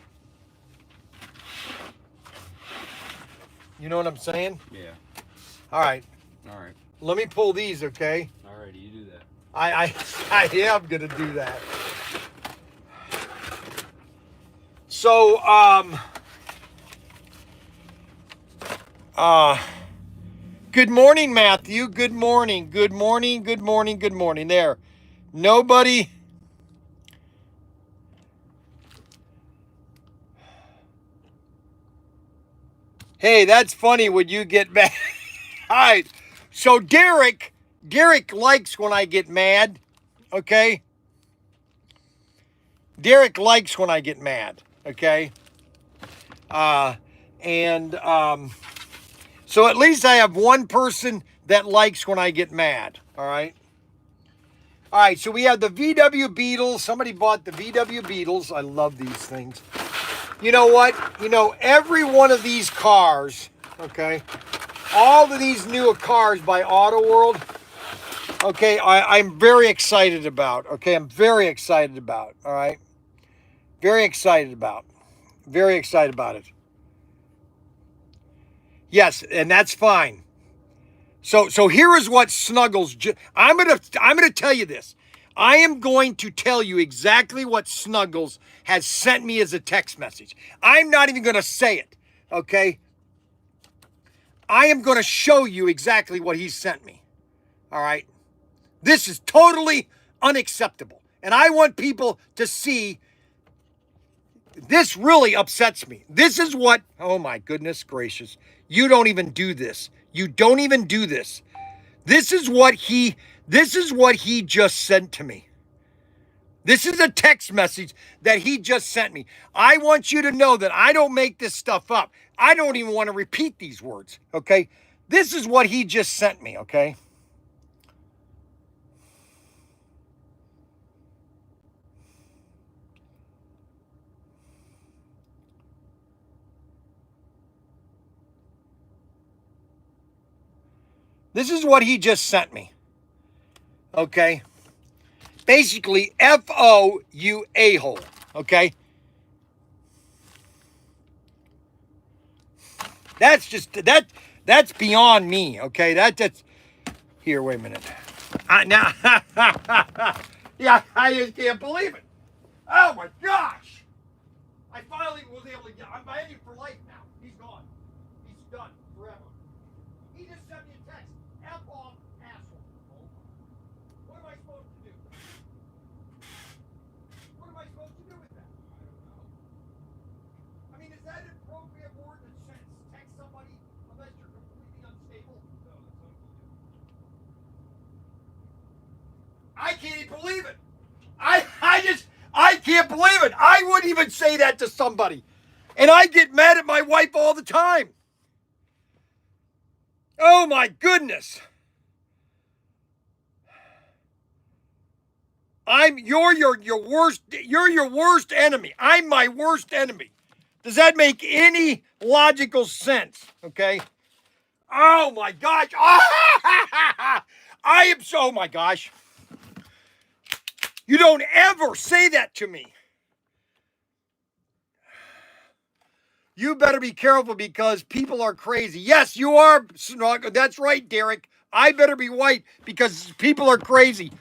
You know what I'm saying? Yeah. All right. All right. Let me pull these, okay? All right, you do that. I am gonna do that. So, good morning, Matthew. Good morning. Good morning. Good morning. Good morning. There. Nobody. Hey, that's funny when you get mad. All right. So Derek likes when I get mad. Okay. Derek likes when I get mad. Okay. And so at least I have one person that likes when I get mad. All right. All right. So we have the VW Beetles. Somebody bought the VW Beetles. I love these things. You know what? You know, every one of these cars, okay, all of these new cars by Auto World, okay, I'm very excited about. Okay, I'm very excited about. All right. Very excited about. Very excited about it. Yes, and that's fine. So here is what Snuggles. I'm gonna tell you this. I am going to tell you exactly what Snuggles has sent me as a text message. I'm not even gonna say it. Okay. I am gonna show you exactly what he sent me. All right. This is totally unacceptable, and I want people to see. This really upsets me. This is what. Oh my goodness gracious! You don't even do this. You don't even do this. This is what he just sent to me. This is a text message that he just sent me. I want you to know that I don't make this stuff up. I don't even want to repeat these words, okay? This is what he just sent me, okay? This is what he just sent me, okay? Basically, F-O, you a-hole, okay? That's just, that's beyond me, okay? That's, here, wait a minute. Now, yeah, I just can't believe it. Oh my gosh! I finally was able to get, I'm banned for life now. He's gone. He's done forever. He just sent me a text. F off, asshole. What am I supposed to do? What am I supposed to do with that? I mean, is that an appropriate word to text somebody unless you're completely unstable? I can't even believe it. I can't believe it. I wouldn't even say that to somebody. And I get mad at my wife all the time. Oh my goodness. You're your worst enemy. I'm my worst enemy. Does that make any logical sense? Okay. Oh my gosh. I am so, oh my gosh. You don't ever say that to me. You better be careful because people are crazy. Yes, you are, Snug. That's right, Derek. I better be white because people are crazy.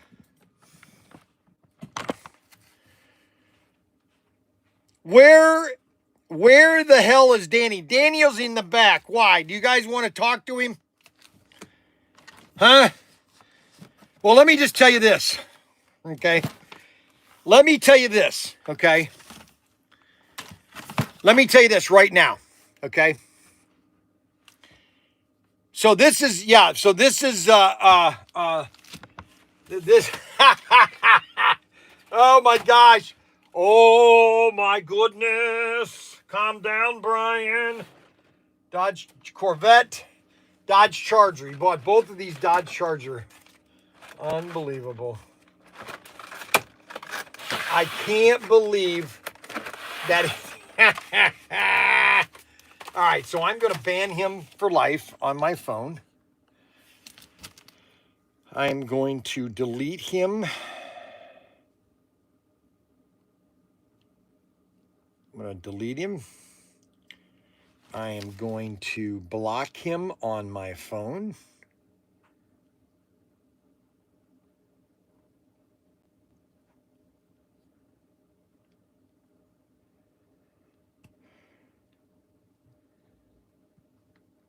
Where the hell is Danny? Daniel's in the back. Why? Do you guys want to talk to him? Huh? Well, let me just tell you this. Okay? Let me tell you this. Okay? Let me tell you this right now. Okay? So this is, yeah, so this is, this, oh my gosh. Oh my goodness. Calm down, Bryan. Dodge Corvette, Dodge Charger. He bought both of these Dodge Charger. Unbelievable. I can't believe that. All right, so I'm going to ban him for life on my phone. I'm going to delete him. I'm going to delete him. I am going to block him on my phone.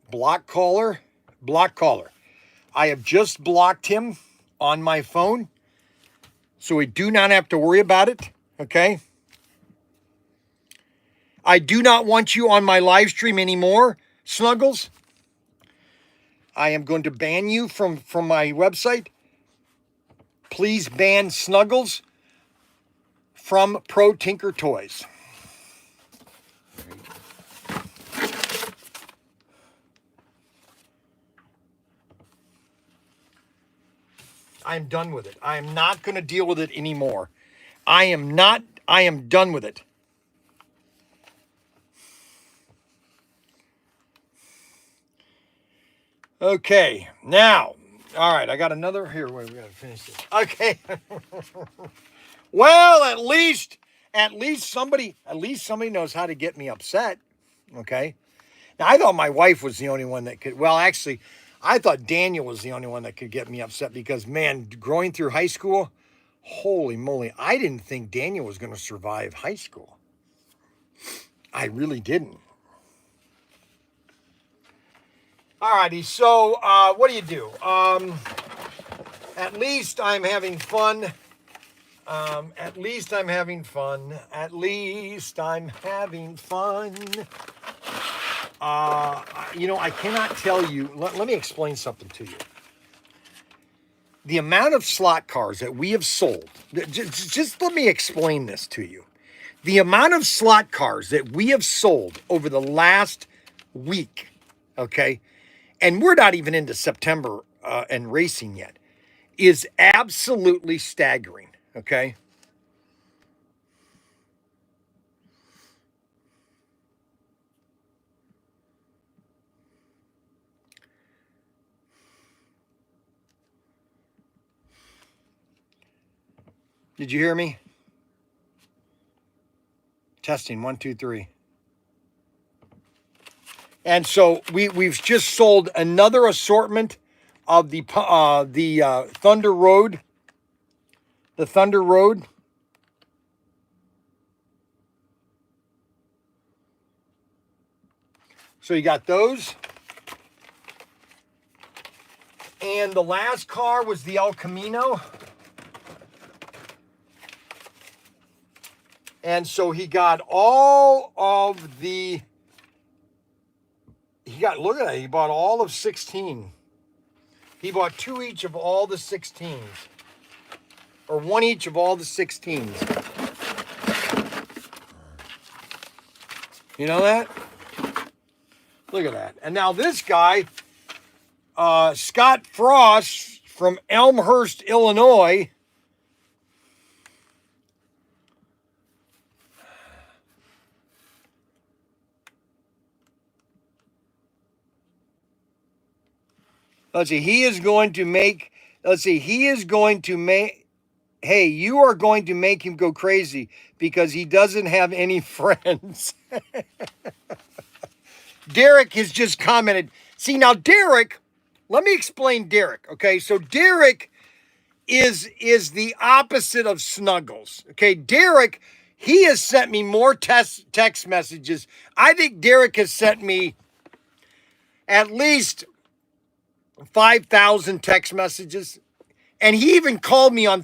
Block caller. I have just blocked him on my phone, so we do not have to worry about it, okay? I do not want you on my live stream anymore, Snuggles, I am going to ban you from my website. Please ban Snuggles from ProtinkerToys. I am done with it. I am not going to deal with it anymore. I am done with it. Okay, now, all right, I got another here. Wait, we got to finish this. Okay. Well, at least somebody knows how to get me upset. Okay. Now, I thought my wife was the only one that could. Well, actually, I thought Daniel was the only one that could get me upset because, man, growing through high school, holy moly, I didn't think Daniel was going to survive high school. I really didn't. Alrighty, so what do? At least I'm having fun. At least I'm having fun. At least I'm having fun. I cannot tell you. Let me explain something to you. The amount of slot cars that we have sold. Just let me explain this to you. The amount of slot cars that we have sold over the last week, okay, and we're not even into September and racing yet, is absolutely staggering, okay? Did you hear me? Testing, 1, 2, 3. And so we've just sold another assortment of the Thunder Road. The Thunder Road. So you got those. And the last car was the El Camino. And so he got all of the, look at that, he bought all of 16. He bought 2 each of all the 16s. Or 1 each of all the 16s. You know that? Look at that. And now this guy, Scott Frost from Elmhurst, Illinois, let's see, he is going to make, hey, you are going to make him go crazy because he doesn't have any friends. Derek has just commented. See, now Derek, let me explain Derek, okay? So Derek is the opposite of Snuggles, okay? Derek, he has sent me more text messages. I think Derek has sent me at least 5,000 text messages. And he even called me on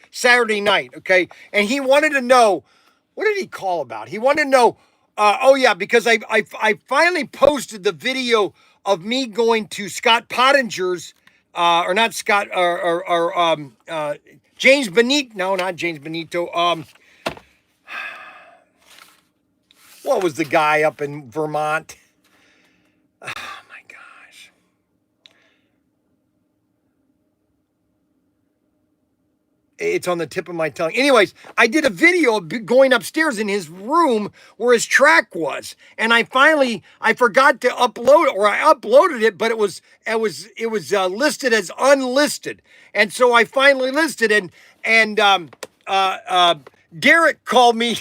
Saturday night, okay? And he wanted to know, what did he call about? He wanted to know, because I finally posted the video of me going to Scott Pottinger's, or not Scott, James Benito. No, not James Benito. What was the guy up in Vermont? It's on the tip of my tongue. Anyways, I did a video of going upstairs in his room where his track was. And I forgot to upload it, or I uploaded it, but it was listed as unlisted. And so I finally listed it. And Derek called me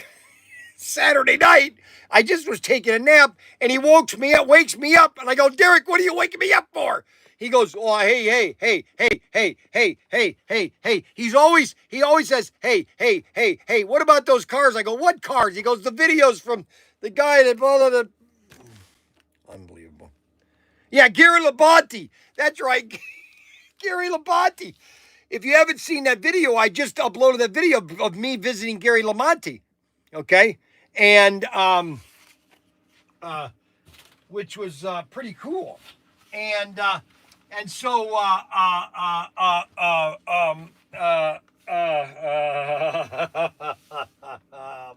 Saturday night. I just was taking a nap and he wakes me up. And I go, Derek, what are you waking me up for? He goes, oh, hey. He always says, hey, what about those cars? I go, what cars? He goes, the videos from the guy that blah, blah. Unbelievable. Yeah, Gary Labonte. That's right. Gary Labonte. If you haven't seen that video, I just uploaded that video of me visiting Gary Labonte. Okay? And which was pretty cool. And so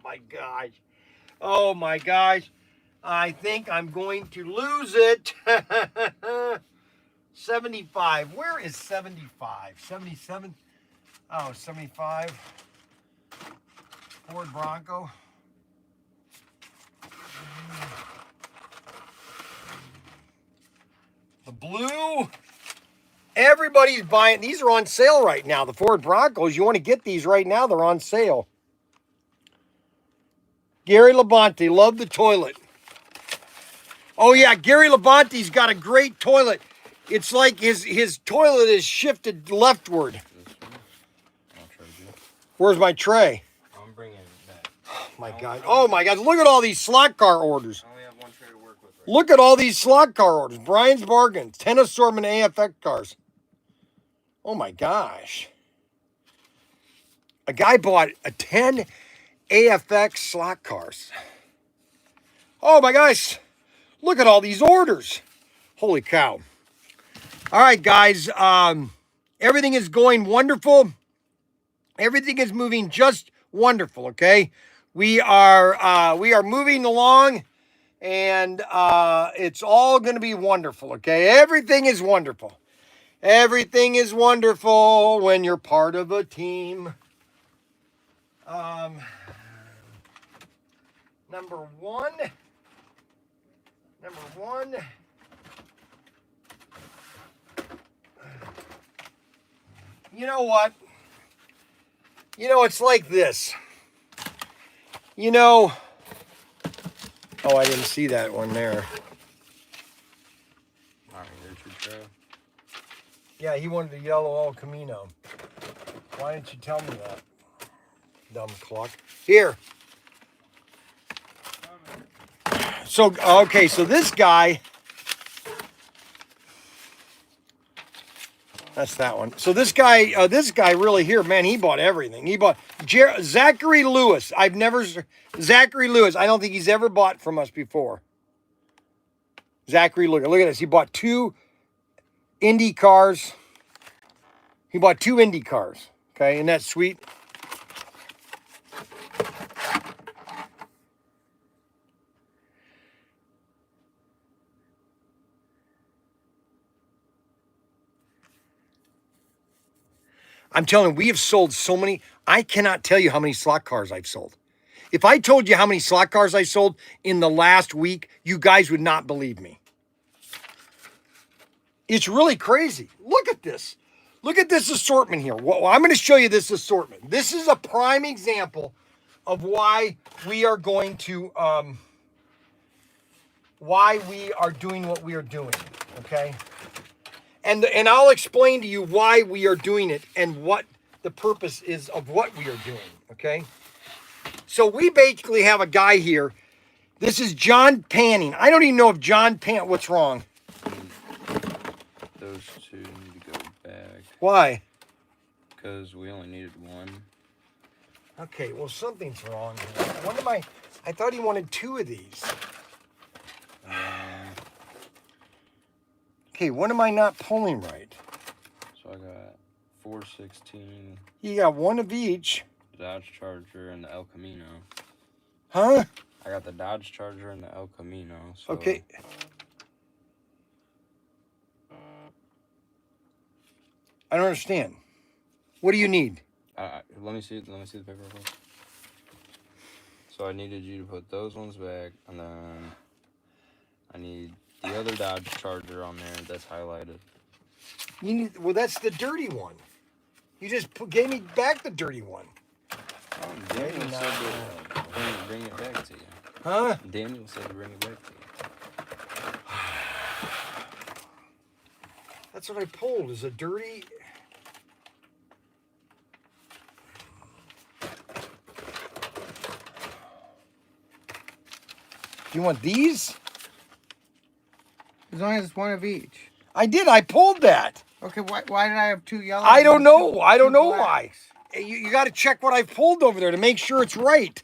my gosh. Oh my gosh. I think I'm going to lose it. 75. Where is 75? 77? Oh, 75. Ford Bronco. The blue. Everybody's buying. These are on sale right now. The Ford Broncos. You want to get these right now. They're on sale. Gary Labonte. Love the toilet. Oh, yeah. Gary Labonte's got a great toilet. It's like his toilet is shifted leftward. This one. I'll try to do. Where's my tray? I'm bringing it back. My God. Oh, my God. Look at all these slot car orders. I only have one tray to work with. Look at all these slot car orders. Bryan's Bargains. 10 Assortment AFX cars. Oh, my gosh. A guy bought a 10 AFX slot cars. Oh, my gosh. Look at all these orders. Holy cow. All right, guys. Everything is going wonderful. Everything is moving just wonderful, okay? We are moving along, and it's all going to be wonderful, okay? Everything is wonderful. Everything is wonderful when you're part of a team. Number one. You know what? You know, it's like this. You know, oh, I didn't see that one there. All right, here's your tray. Yeah, he wanted the yellow El Camino. Why didn't you tell me that? Dumb cluck. Here. So, okay, so this guy, that's that one. So this guy really here, man, he bought everything. He bought Zachary Lewis. Zachary Lewis. I don't think he's ever bought from us before. Zachary, look at this. He bought 2 Indy cars. He bought 2 Indy cars. Okay, isn't that sweet? I'm telling you, we have sold so many. I cannot tell you how many slot cars I've sold. If I told you how many slot cars I sold in the last week, you guys would not believe me. It's really crazy. Look at this. Look at this assortment here. Well, I'm going to show you this assortment. This is a prime example of why we are going to, why we are doing what we are doing, okay? And I'll explain to you why we are doing it and what the purpose is of what we are doing, okay? So we basically have a guy here. This is John Panning. I don't even know if John Pan. What's wrong? Those 2 need to go back. Why? Because we only needed 1. Okay, well, something's wrong here. What am I thought he wanted 2 of these. Okay, what am I not pulling right? So I got 416. You got 1 of each. Dodge Charger and the El Camino. Huh? I got the Dodge Charger and the El Camino. So Okay. I don't understand. What do you need? Let me see the paper real quick. So I needed you to put those ones back, and then I need the other Dodge Charger on there that's highlighted. You need. Well, that's the dirty one. You just gave me back the dirty one. Daniel said to bring it back to you. Huh? Daniel said to bring it back to you. That's what I pulled. Is a dirty. You want these? As long as it's 1 of each. I did. I pulled that. Okay, why did I have 2 yellows? I don't know. I don't know blacks? why. You got to check what I've pulled over there to make sure it's right.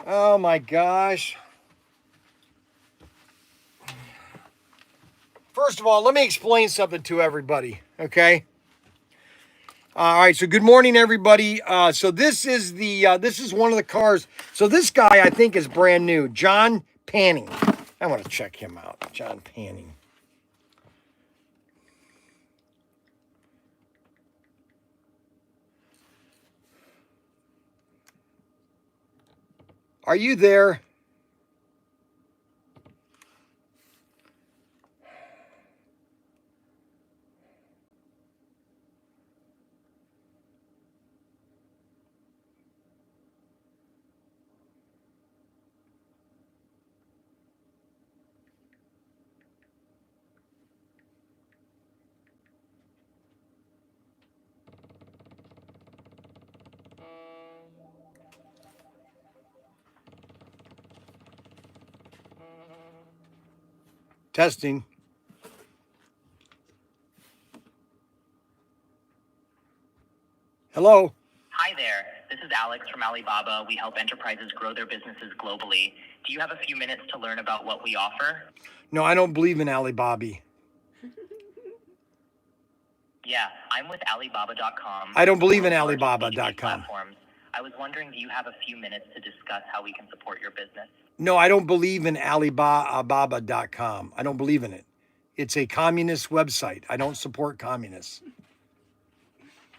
Oh my gosh. First of all, let me explain something to everybody, okay? All right, so good morning, everybody. So this is one of the cars. So this guy, I think, is brand new. John Panning. I want to check him out. John Panning. Are you there? Testing. Hello. Hi there. This is Alex from Alibaba. We help enterprises grow their businesses globally. Do you have a few minutes to learn about what we offer? No, I don't believe in Alibaba. Yeah, I'm with Alibaba.com. I don't believe in Largest Alibaba.com. B2B platforms. I was wondering, do you have a few minutes to discuss how we can support your business? No, I don't believe in Alibaba.com. I don't believe in it. It's a communist website. I don't support communists. Do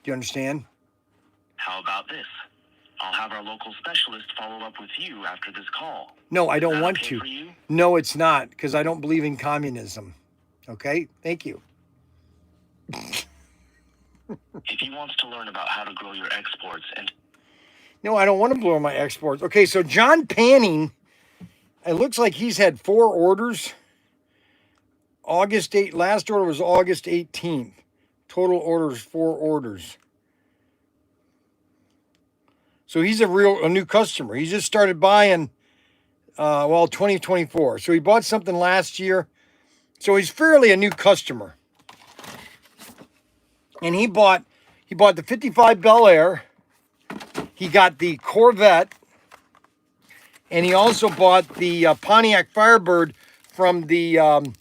you understand? How about this? I'll have our local specialist follow up with you after this call. No, I Is don't that want okay to. for you? No, it's not, because I don't believe in communism. Okay? Thank you. If he wants to learn about how to grow your exports and No, I don't want to blow my exports. Okay, so John Panning, it looks like he's had 4 orders. Last order was August 18th. Total orders, 4 orders. So he's a new customer. He just started buying, 2024. So he bought something last year. So he's fairly a new customer. And he bought the 55 Bel Air. He got the Corvette. And he also bought the Pontiac Firebird from the Rally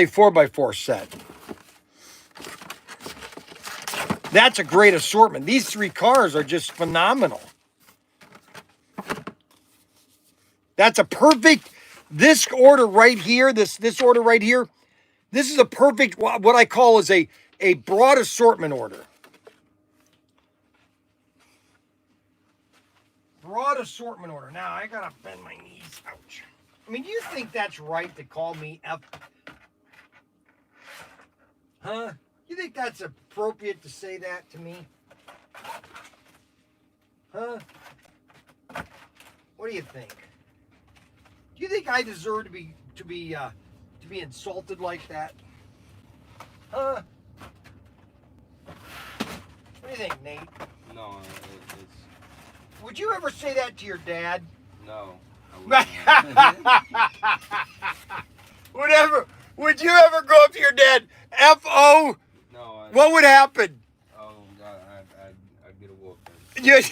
4x4 set. That's a great assortment. These 3 cars are just phenomenal. That's a perfect, this order right here, this order right here, this is a perfect, what I call is a broad assortment order. Broad assortment order. Now, I gotta bend my knees. Ouch. I mean, do you think that's right to call me F? Huh? You think that's appropriate to say that to me? Huh? What do you think? Do you think I deserve to be insulted like that? Huh? What do you think, Nate? No, it's Would you ever say that to your dad? no. Would you ever go up to your dad, F-O? No. What would happen? Oh God, I'd get a whooping. Yes.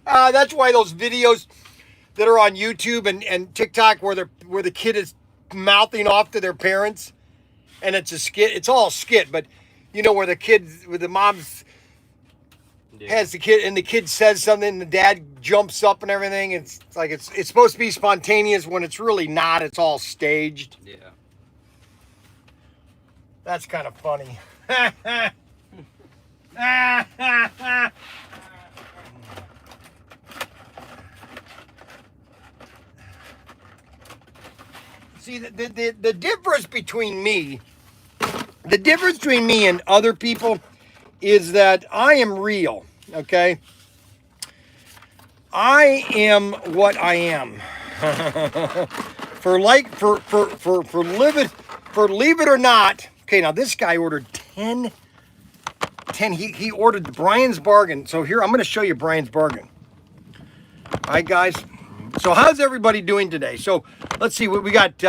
That's why those videos that are on YouTube and TikTok where the kid is mouthing off to their parents, and it's a skit. It's all skit, but you know where the mom's has the kid and the kid says something and the dad jumps up and everything. It's like it's supposed to be spontaneous when it's really not. It's all staged. Yeah. That's kind of funny. See, the difference between me and other people is that I am real, okay? I am what I am. For leave it or not. Okay, now this guy ordered 10. He ordered Bryan's bargain. So here, I'm going to show you Bryan's bargain. All right, guys. So how's everybody doing today? So let's see what we got.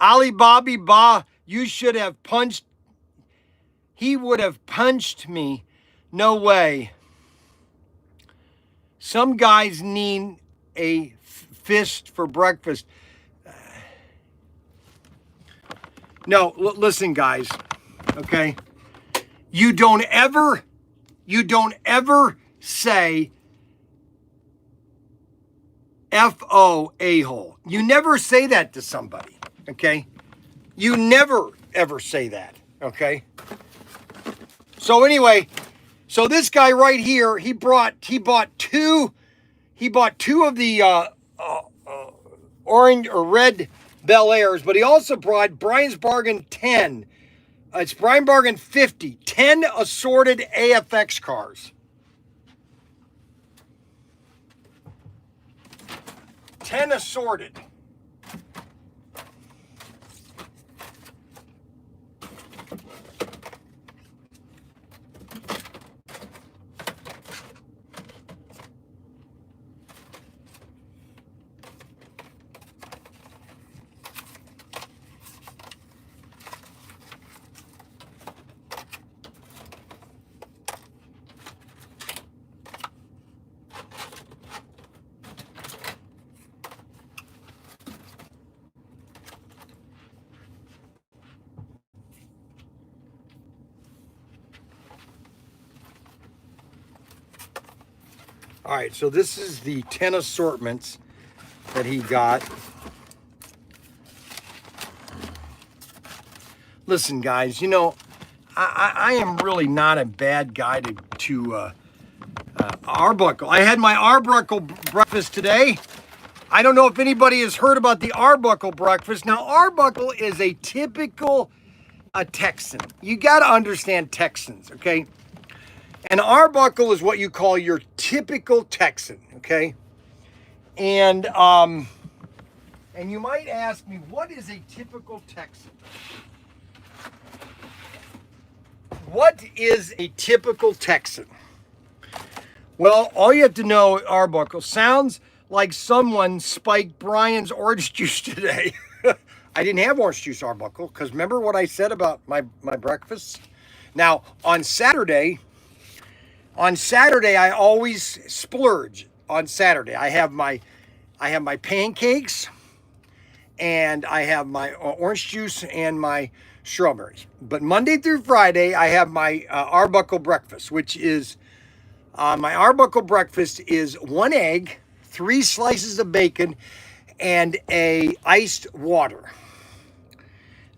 Alibaba Ba, you should have punched. He would have punched me. No way. Some guys need a fist for breakfast. No, listen, guys, okay? You don't ever say F-O, a-hole. You never say that to somebody, okay? You never, ever say that, okay? So anyway, so this guy right here, he bought two of the orange or red Bel Airs, but he also brought Bryan's Bargain 10. It's Bryan Bargain 50, 10 assorted AFX cars. 10 assorted. All right, so this is the 10 assortments that he got. Listen, guys, you know, I am really not a bad guy to Arbuckle. I had my Arbuckle breakfast today. I don't know if anybody has heard about the Arbuckle breakfast. Now, Arbuckle is a typical Texan. You got to understand Texans, okay? An Arbuckle is what you call your typical Texan, okay? And you might ask me, what is a typical Texan? What is a typical Texan? Well, all you have to know, Arbuckle sounds like someone spiked Bryan's orange juice today. I didn't have orange juice, Arbuckle, because remember what I said about my breakfast? Now, on Saturday, I always splurge. On Saturday, I have my pancakes, and I have my orange juice and my strawberries. But Monday through Friday, I have my Arbuckle breakfast, which is my Arbuckle breakfast is 1 egg, 3 slices of bacon, and a iced water.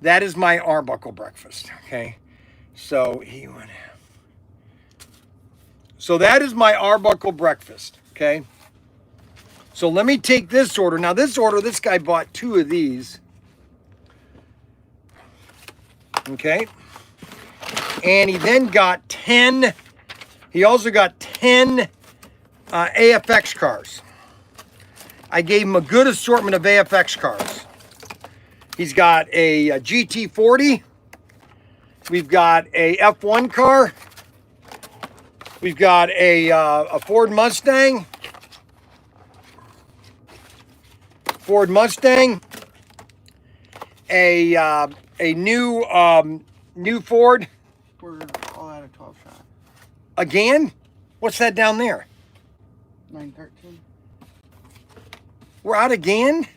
That is my Arbuckle breakfast. Okay, so that is my Arbuckle breakfast. Okay. So let me take this order. Now this guy bought 2 of these. Okay. And he then got 10. He also got 10 AFX cars. I gave him a good assortment of AFX cars. He's got a GT40. We've got a F1 car. We've got a Ford Mustang. A new Ford. We're all at a 12 shot. Again? What's that down there? 913. We're out again?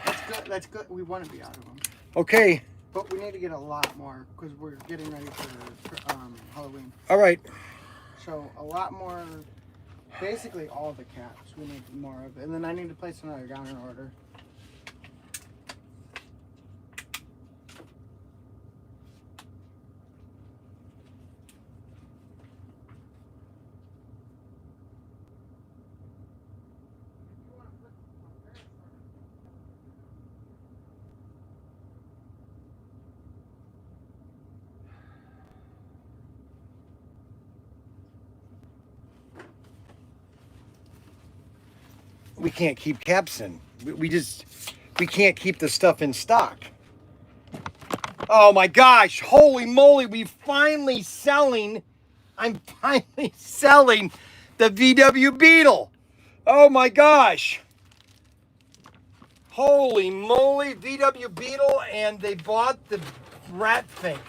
That's good. That's good. We want to be out of them. Okay. But we need to get a lot more because we're getting ready for Halloween. All right. So a lot more. Basically all the caps we need more of. And then I need to place another counter order. We can't keep caps in. We can't keep the stuff in stock. Oh my gosh, holy moly, I'm finally selling the VW Beetle. Oh my gosh. Holy moly, VW Beetle, and they bought the rat thing.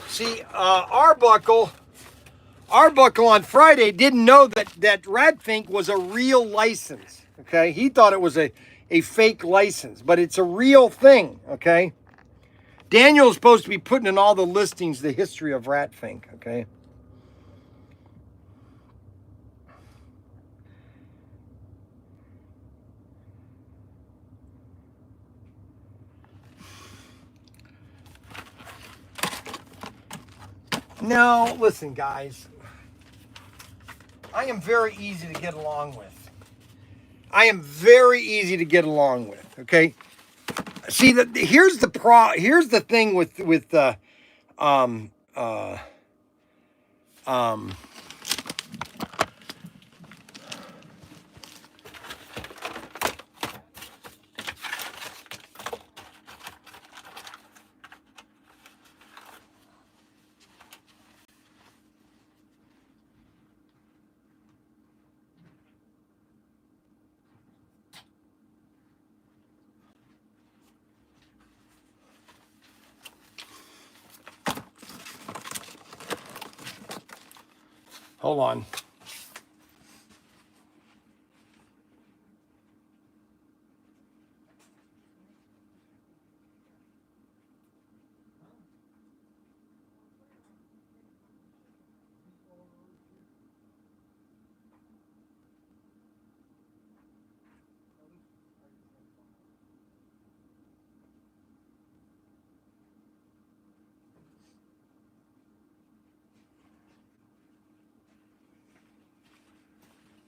See, Arbuckle Arbuckle on Friday didn't know that Radfink was a real license. Okay, he thought it was a fake license, but it's a real thing. Okay, Daniel's supposed to be putting in all the listings the history of Radfink. Okay. Now, listen, guys. I am very easy to get along with. I am very easy to get along with. Okay. See, here's the thing with um um. Hold on.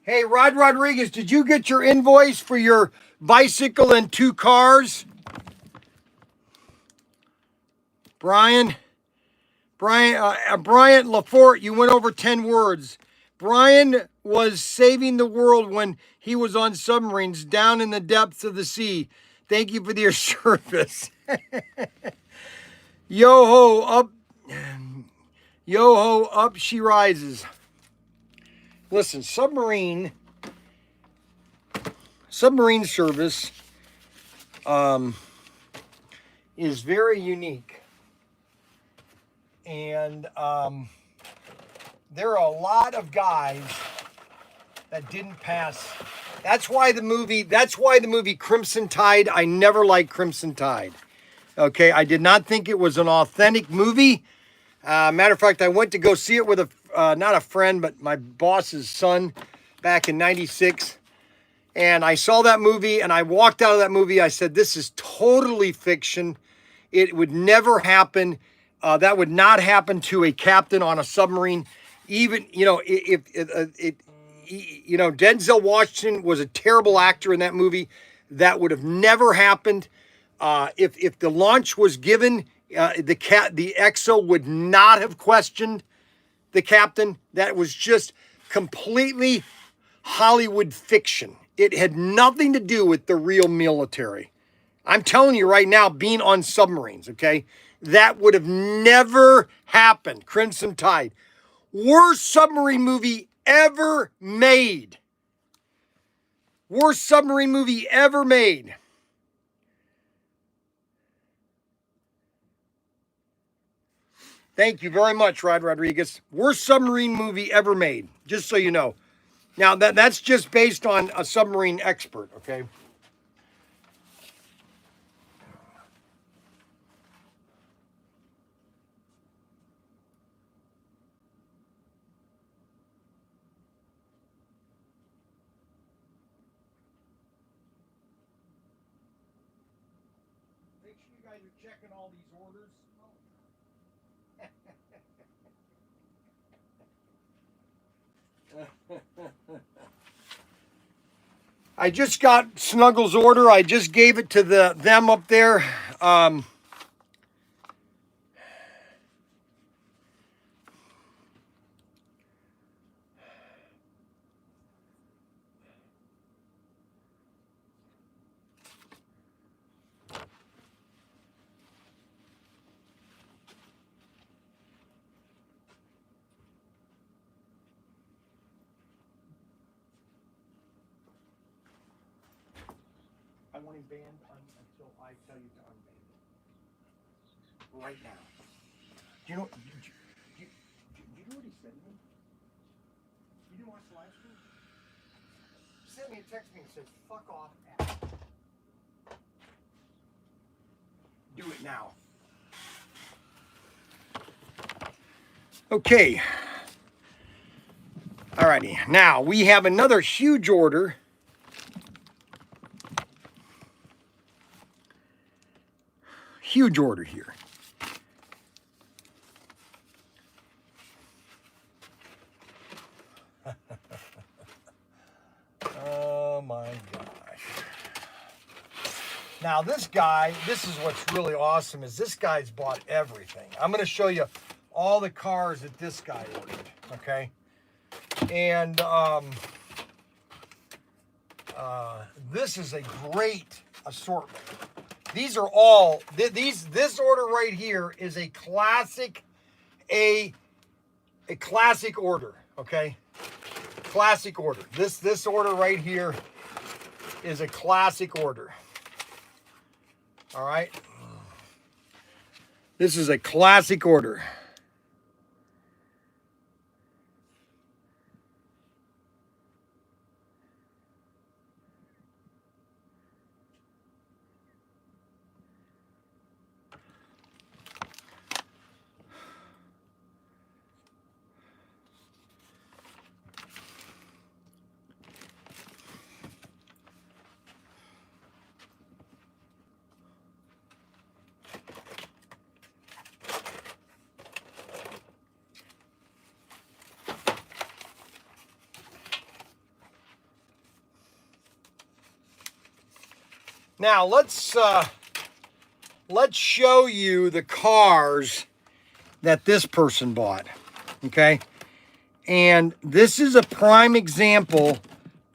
Hey, Rod Rodriguez, did you get your invoice for your bicycle and 2 cars? Bryan Lafort, you went over 10 words. Bryan was saving the world when he was on submarines down in the depths of the sea. Thank you for your service. Yo ho, up she rises. Listen, submarine service is very unique. And there are a lot of guys that didn't pass. That's why the movie Crimson Tide, I never liked Crimson Tide. Okay, I did not think it was an authentic movie. Matter of fact, I went to go see it with not a friend, but my boss's son back in '96. And I saw that movie and I walked out of that movie. I said, this is totally fiction. It would never happen. That would not happen to a captain on a submarine. Even, if Denzel Washington was a terrible actor in that movie, that would have never happened. If the launch was given, the XO would not have questioned the captain. That was just completely Hollywood fiction. It had nothing to do with the real military. I'm telling you right now, being on submarines, okay, that would have never happened. Crimson Tide. Worst submarine movie ever made. Worst submarine movie ever made. Thank you very much, Rod Rodriguez. Worst submarine movie ever made, just so you know. Now, that's just based on a submarine expert, okay? Make sure you guys are checking all these orders. I just got Snuggles' order. I just gave it to them up there. I want him banned until I tell you to unban him. Right now. Do you know what he said to me? You watch the live stream? Send me a text me and say, fuck off. Do it now. Okay. Alrighty. Now we have another huge order. Huge order here. Oh my gosh. Now this guy, this is what's really awesome, is this guy's bought everything. I'm going to show you all the cars that this guy ordered, okay? And this is a great assortment. These are all, this order right here is a classic, a classic order, okay? Classic order. This order right here is a classic order. All right. This is a classic order. Now let's show you the cars that this person bought, okay? And this is a prime example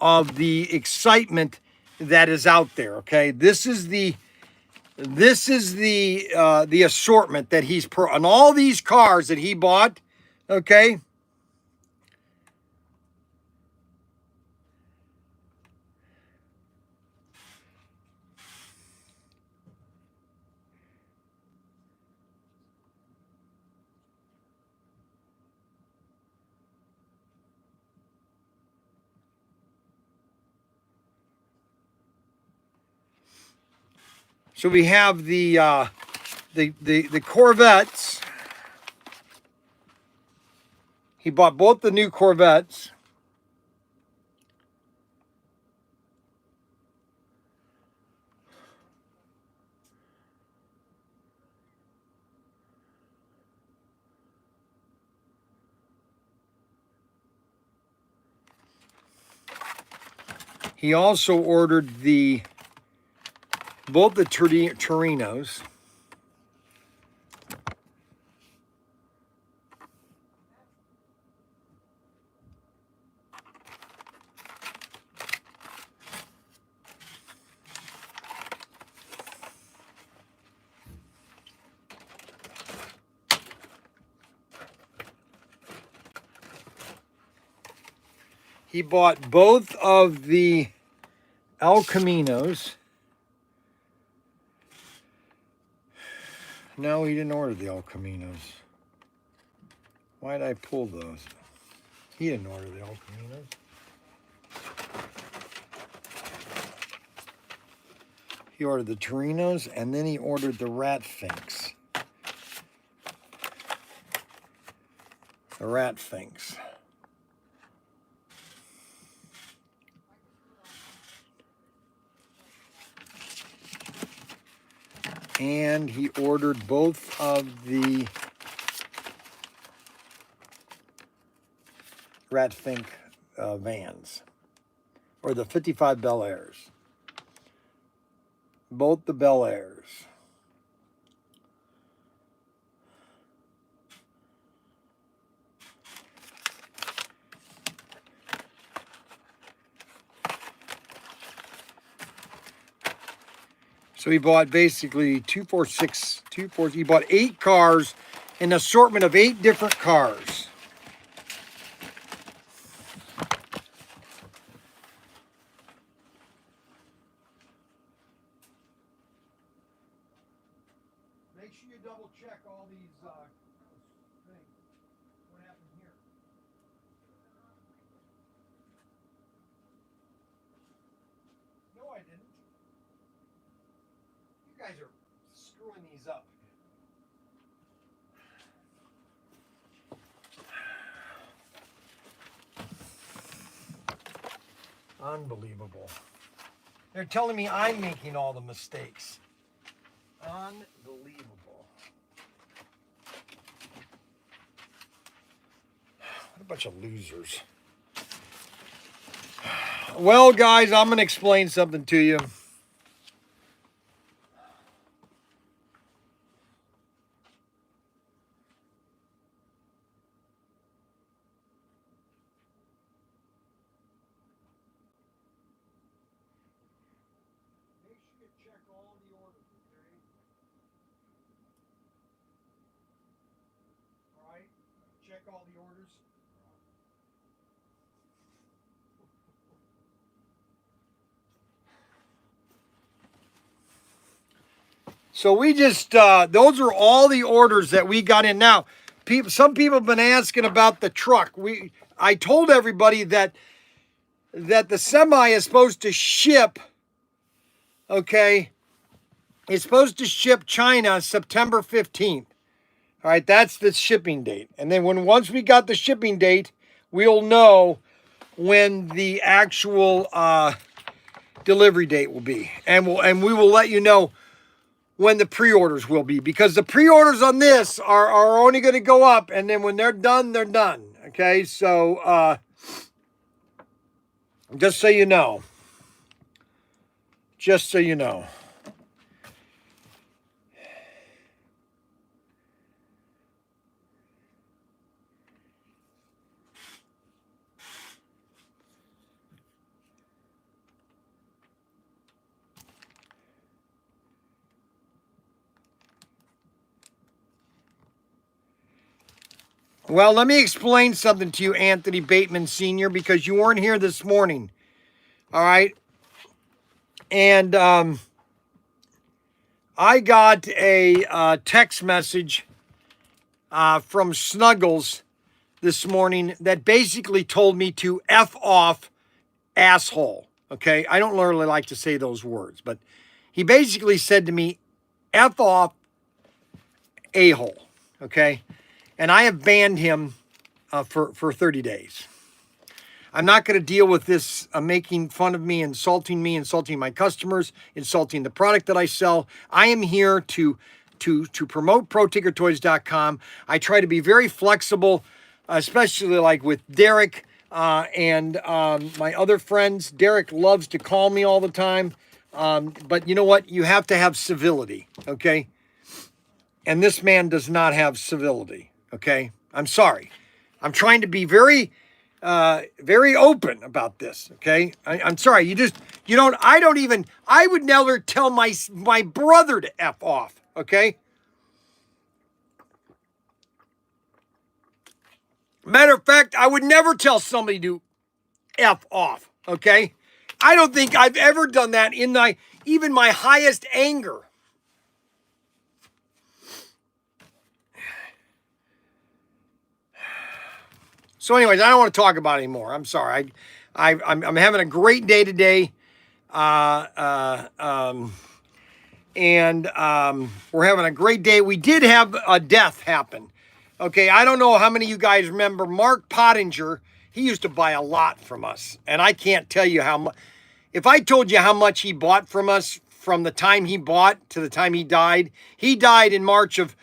of the excitement that is out there, okay? This is the assortment that he's on all these cars that he bought, okay? So we have the Corvettes. He bought both the new Corvettes. He also ordered both the Torinos. He bought both of the El Caminos. No, he didn't order the El Caminos. Why did I pull those? He didn't order the El Caminos. He ordered the Torinos, and then he ordered the Rat Finks. The Rat Finks. And he ordered both of the Rat Fink vans, or the 55 Bel Airs. Both the Bel Airs. So he bought basically he bought 8 cars, an assortment of 8 different cars. Make sure you double check all these things. What happened here? I didn't. You guys are screwing these up. Unbelievable. They're telling me I'm making all the mistakes. Unbelievable. What a bunch of losers. Well, guys, I'm going to explain something to you. Make sure you check all the orders, okay? All right? Check all the orders. So we just, those are all the orders that we got in. Now, some people have been asking about the truck. I told everybody that the semi is supposed to ship, okay? It's supposed to ship China September 15th. All right, that's the shipping date. And then once we got the shipping date, we'll know when the actual delivery date will be. And we will let you know when the pre-orders will be, because the pre-orders on this are only going to go up, and then when they're done, they're done. Okay, so just so you know. Just so you know. Well, let me explain something to you, Anthony Bateman Sr., because you weren't here this morning. All right? And I got a text message from Snuggles this morning that basically told me to F off asshole. Okay? I don't really like to say those words, but he basically said to me, F off a-hole. Okay? And I have banned him for 30 days. I'm not going to deal with this making fun of me, insulting my customers, insulting the product that I sell. I am here to promote ProtinkerToys.com. I try to be very flexible, especially like with Derek and my other friends. Derek loves to call me all the time. But you know what? You have to have civility, okay? And this man does not have civility. Okay, I'm sorry. I'm trying to be very, very open about this. Okay, I'm sorry. I would never tell my brother to F off. Okay. Matter of fact, I would never tell somebody to F off. Okay. I don't think I've ever done that in even my highest anger. So anyways, I don't want to talk about it anymore. I'm sorry. I'm having a great day today. And we're having a great day. We did have a death happen. Okay, I don't know how many of you guys remember Mark Pottinger. He used to buy a lot from us. And I can't tell you how much. If I told you how much he bought from us from the time he bought to the time he died in March of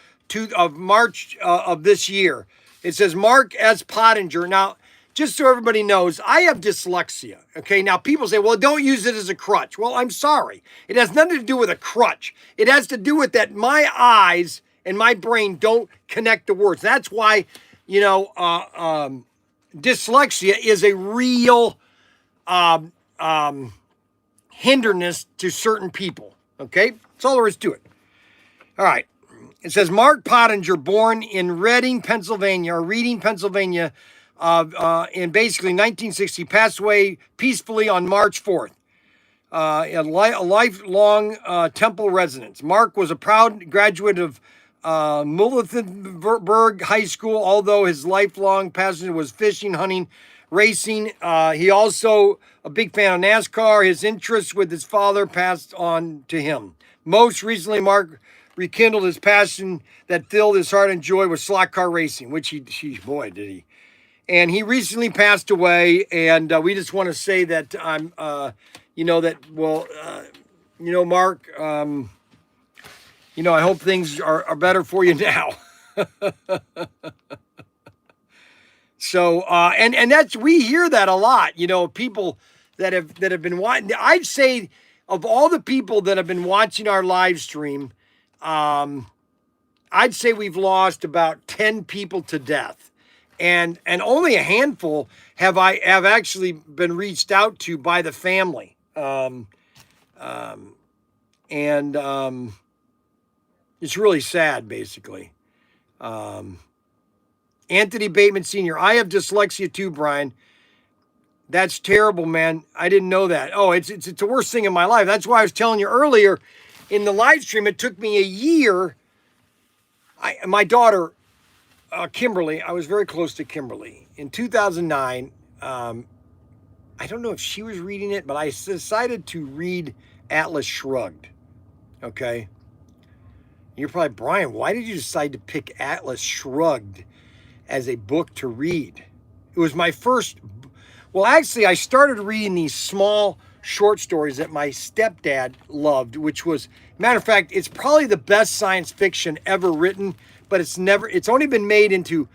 this year. It says Mark S. Pottinger. Now, just so everybody knows, I have dyslexia. Okay, now people say, well, don't use it as a crutch. Well, I'm sorry. It has nothing to do with a crutch. It has to do with that my eyes and my brain don't connect the words. That's why, dyslexia is a real hindrance to certain people. Okay, that's all there is to it. All right. It says Mark Pottinger, born in Reading, Pennsylvania, in basically 1960, passed away peacefully on March 4th. A lifelong Temple resident. Mark was a proud graduate of Muhlenberg High School, although his lifelong passion was fishing, hunting, racing. He also a big fan of NASCAR. His interest with his father passed on to him. Most recently, Mark rekindled his passion that filled his heart and joy with slot car racing, which boy, did he. And he recently passed away, and we just want to say that I'm, Mark, I hope things are better for you now. So, and that's, we hear that a lot, people that have been watching. I'd say of all the people that have been watching our live stream, I'd say we've lost about 10 people to death. And only a handful have actually been reached out to by the family. It's really sad, basically. Anthony Bateman Sr. I have dyslexia too, Brian. That's terrible, man. I didn't know that. Oh, it's the worst thing in my life. That's why I was telling you earlier in the live stream, it took me a year. My daughter, Kimberly, I was very close to Kimberly. In 2009, I don't know if she was reading it, but I decided to read Atlas Shrugged. Okay? You're probably, Brian, why did you decide to pick Atlas Shrugged as a book to read? It was my first. Well, actually, I started reading these small short stories that my stepdad loved, which was, matter of fact, it's probably the best science fiction ever written, but it's only been made into,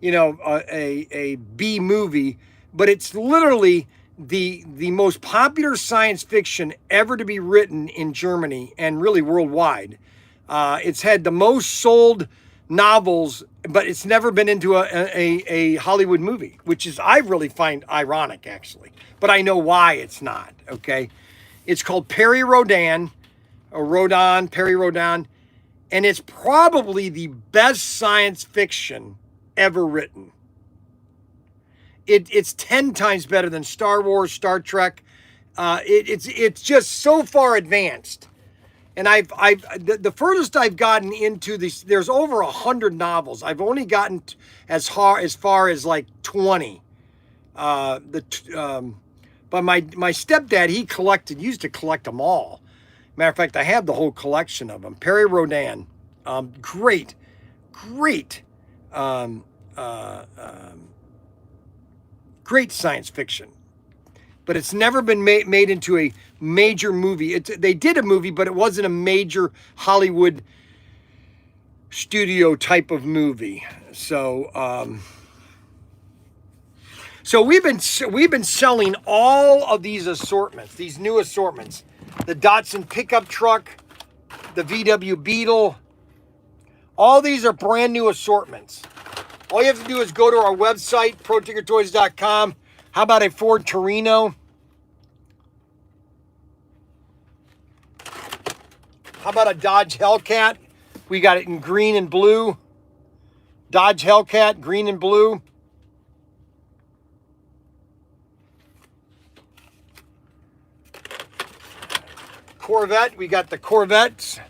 a B movie, but it's literally the most popular science fiction ever to be written in Germany and really worldwide. It's had the most sold novels, but it's never been into a Hollywood movie, which is, I really find ironic, actually. But I know why it's not, okay? It's called Perry Rhodan, Perry Rhodan, and it's probably the best science fiction ever written. It's 10 times better than Star Wars, Star Trek. It's just so far advanced. And the furthest I've gotten into this, there's over 100 novels. I've only gotten as far as like 20. But my stepdad, he used to collect them all. Matter of fact, I have the whole collection of them. Perry Rhodan, great science fiction. But it's never been made into a major movie. They did a movie, but it wasn't a major Hollywood studio type of movie. So, we've been selling all of these assortments, these new assortments, the Datsun pickup truck, the VW Beetle. All these are brand new assortments. All you have to do is go to our website, ProtinkerToys.com. How about a Ford Torino? How about a Dodge Hellcat? We got it in green and blue. Dodge Hellcat, green and blue. Corvette, we got the Corvettes.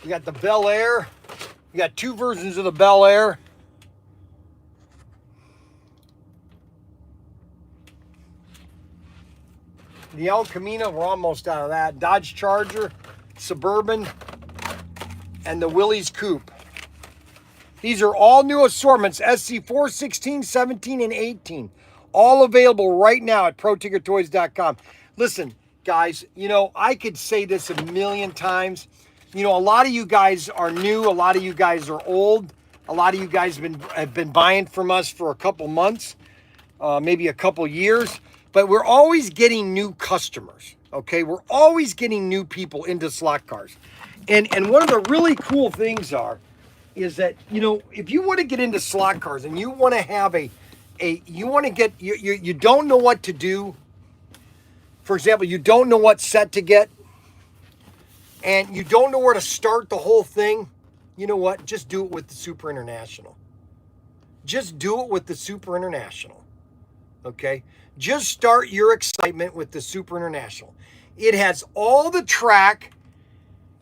We got the Bel Air. We got two versions of the Bel Air. The El Camino, we're almost out of that. Dodge Charger, Suburban, and the Willys Coupe. These are all new assortments, SC4, 16, 17, and 18. All available right now at ProtinkerToys.com. Listen, guys, I could say this a million times. A lot of you guys are new. A lot of you guys are old. A lot of you guys have been buying from us for a couple months, maybe a couple years. But we're always getting new customers, okay? We're always getting new people into slot cars. And one of the really cool things is that, if you want to get into slot cars and you want to have you don't know what to do. For example, you don't know what set to get, and you don't know where to start the whole thing, you know what? Just do it with the Super International. just do it with the Super International. Okay? Just start your excitement with the Super International. It has all the track.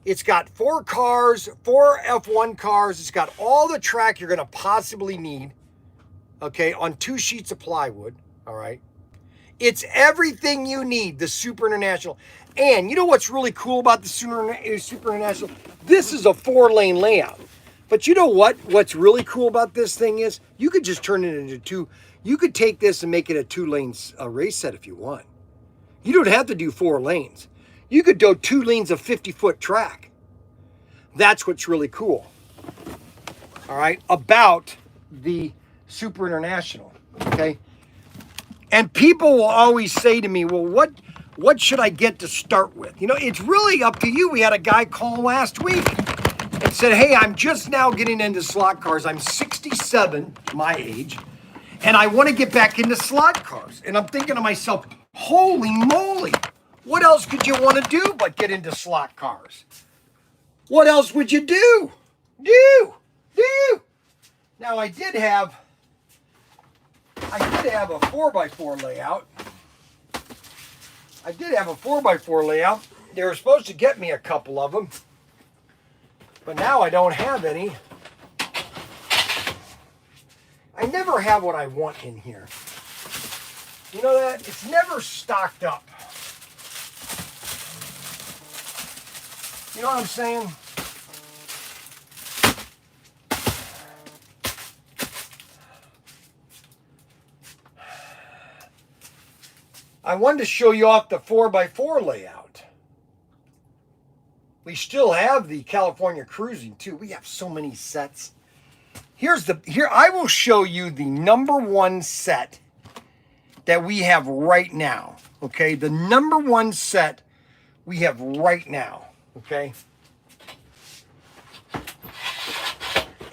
It's got 4 cars, 4 F1 cars. It's got all the track you're going to possibly need, okay, on 2 sheets of plywood, all right? It's everything you need, the Super International. And you know what's really cool about the Super International? This is a 4-lane layout. But you know what? What's really cool about this thing is you could just turn it into 2. You could take this and make it a 2-lane race set if you want. You don't have to do 4 lanes. You could do 2 lanes of 50-foot track. That's what's really cool. All right, about the Super International, okay? And people will always say to me, well, what should I get to start with? You know, it's really up to you. We had a guy call last week and said, hey, I'm just now getting into slot cars. I'm 67, my age, and I want to get back into slot cars. And I'm thinking to myself, holy moly, what else could you want to do but get into slot cars? What else would you do? Do. Now I did have a 4x4 layout. They were supposed to get me a couple of them, but now I don't have any. I never have what I want in here. You know that? It's never stocked up. You know what I'm saying? I wanted to show you off the 4x4 layout. We still have the California Cruising too. We have so many sets. Here I will show you the number 1 set that we have right now. Okay, the number 1 set we have right now. Okay.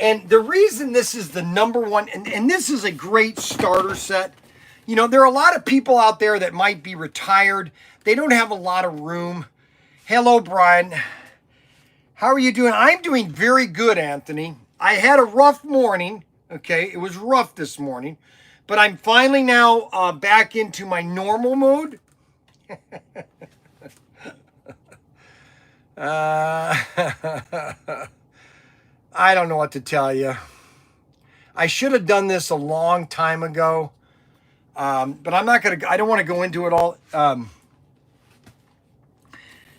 And the reason this is the number 1, and this is a great starter set. You know, there are a lot of people out there that might be retired. They don't have a lot of room. Hello, Bryan. How are you doing? I'm doing very good, Anthony. I had a rough morning. Okay, it was rough this morning. But I'm finally now back into my normal mode. I don't know what to tell you. I should have done this a long time ago, but I'm not I don't want to go into it all.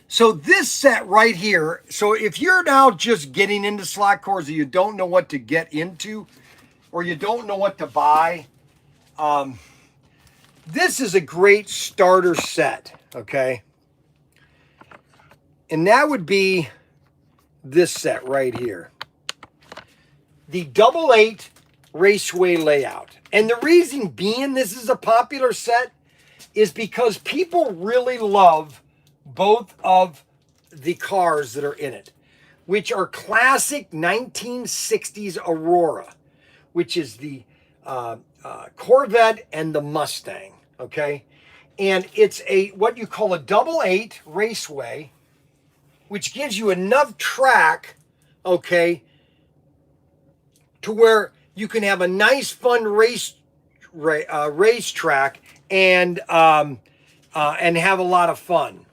So this set right here, so if you're now just getting into slot cars or you don't know what to get into or you don't know what to buy, this is a great starter set, okay? And that would be this set right here. The 888 Raceway layout. And the reason being this is a popular set is because people really love both of the cars that are in it, which are classic 1960s Aurora, which is the Corvette and the Mustang, okay? And it's what you call a 888 Raceway, which gives you enough track, okay, to where you can have a nice, fun racetrack and have a lot of fun.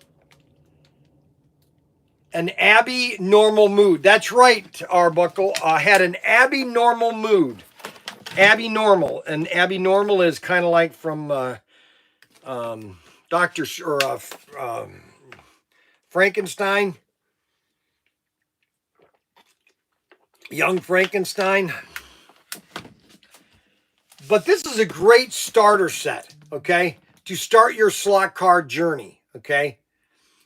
An Abbey normal mood. That's right, Arbuckle. Had an Abbey normal mood. Abbey normal. And Abbey normal is kind of like from Frankenstein. Young Frankenstein. But this is a great starter set, okay, to start your slot car journey, okay?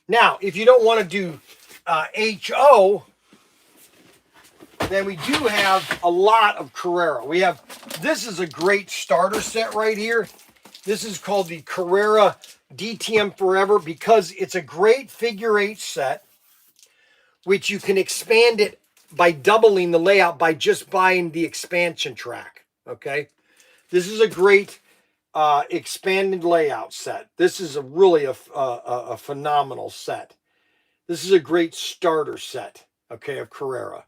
Now, if you don't want to do HO, then we do have a lot of Carrera. This is a great starter set right here. This is called the Carrera DTM Forever because it's a great figure 8 set, which you can expand it by doubling the layout by just buying the expansion track, okay? This is a great expanded layout set. This is really a phenomenal set. This is a great starter set, okay, of Carrera.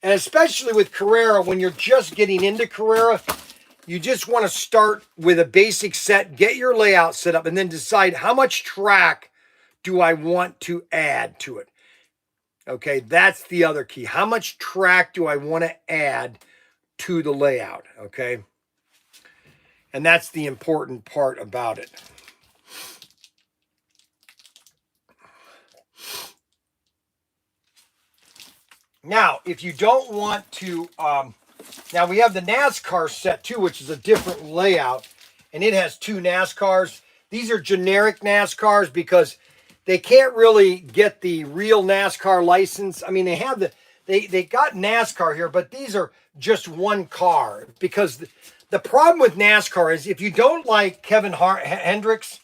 And especially with Carrera, when you're just getting into Carrera, you just want to start with a basic set, get your layout set up, and then decide how much track do I want to add to it. Okay, that's the other key. How much track do I want to add to the layout? Okay, and that's the important part about it. Now, if you don't want to, now we have the NASCAR set too, which is a different layout, and it has 2 NASCARs. These are generic NASCARs because they can't really get the real NASCAR license. I mean, they have they got NASCAR here, but these are just one car because the problem with NASCAR is if you don't like Hendricks,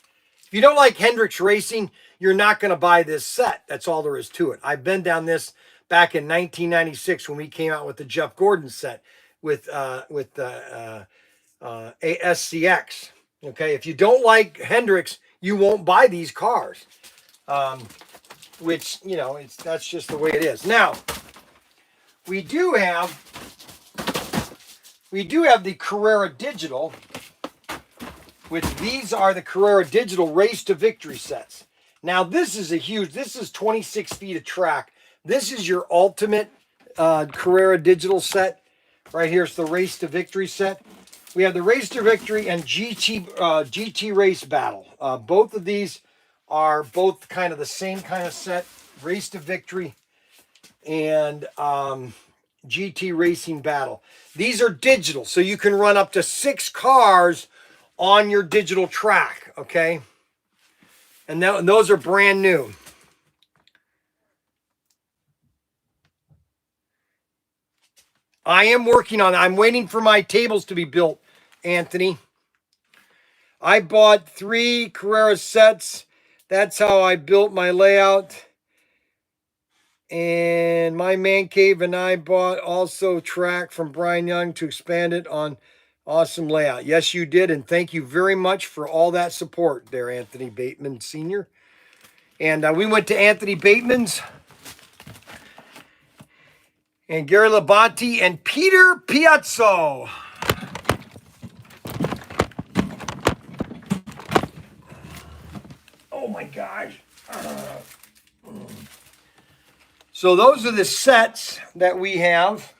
if you don't like Hendricks Racing, you're not going to buy this set. That's all there is to it. I've been down this back in 1996 when we came out with the Jeff Gordon set with SCX. Okay, if you don't like Hendricks, you won't buy these cars. Which, you know, that's just the way it is. Now, we do have the Carrera Digital, which these are the Carrera Digital Race to Victory sets. Now, this is this is 26 feet of track. This is your ultimate Carrera Digital set. Right here is the Race to Victory set. We have the Race to Victory and GT Race Battle. Both of these are both kind of the same kind of set. Race to Victory and GT Racing Battle. These are digital, so you can run up to 6 cars on your digital track, okay? And those are brand new. I am working on it. I'm waiting for my tables to be built, Anthony. I bought 3 Carrera sets. That's how I built my layout. And my man cave and I bought also track from Bryan Young to expand it on awesome layout. Yes, you did. And thank you very much for all that support there, Anthony Bateman Sr. And we went to Anthony Bateman's and Gary Labonte and Peter Piazzo. Oh my gosh. So those are the sets that we have.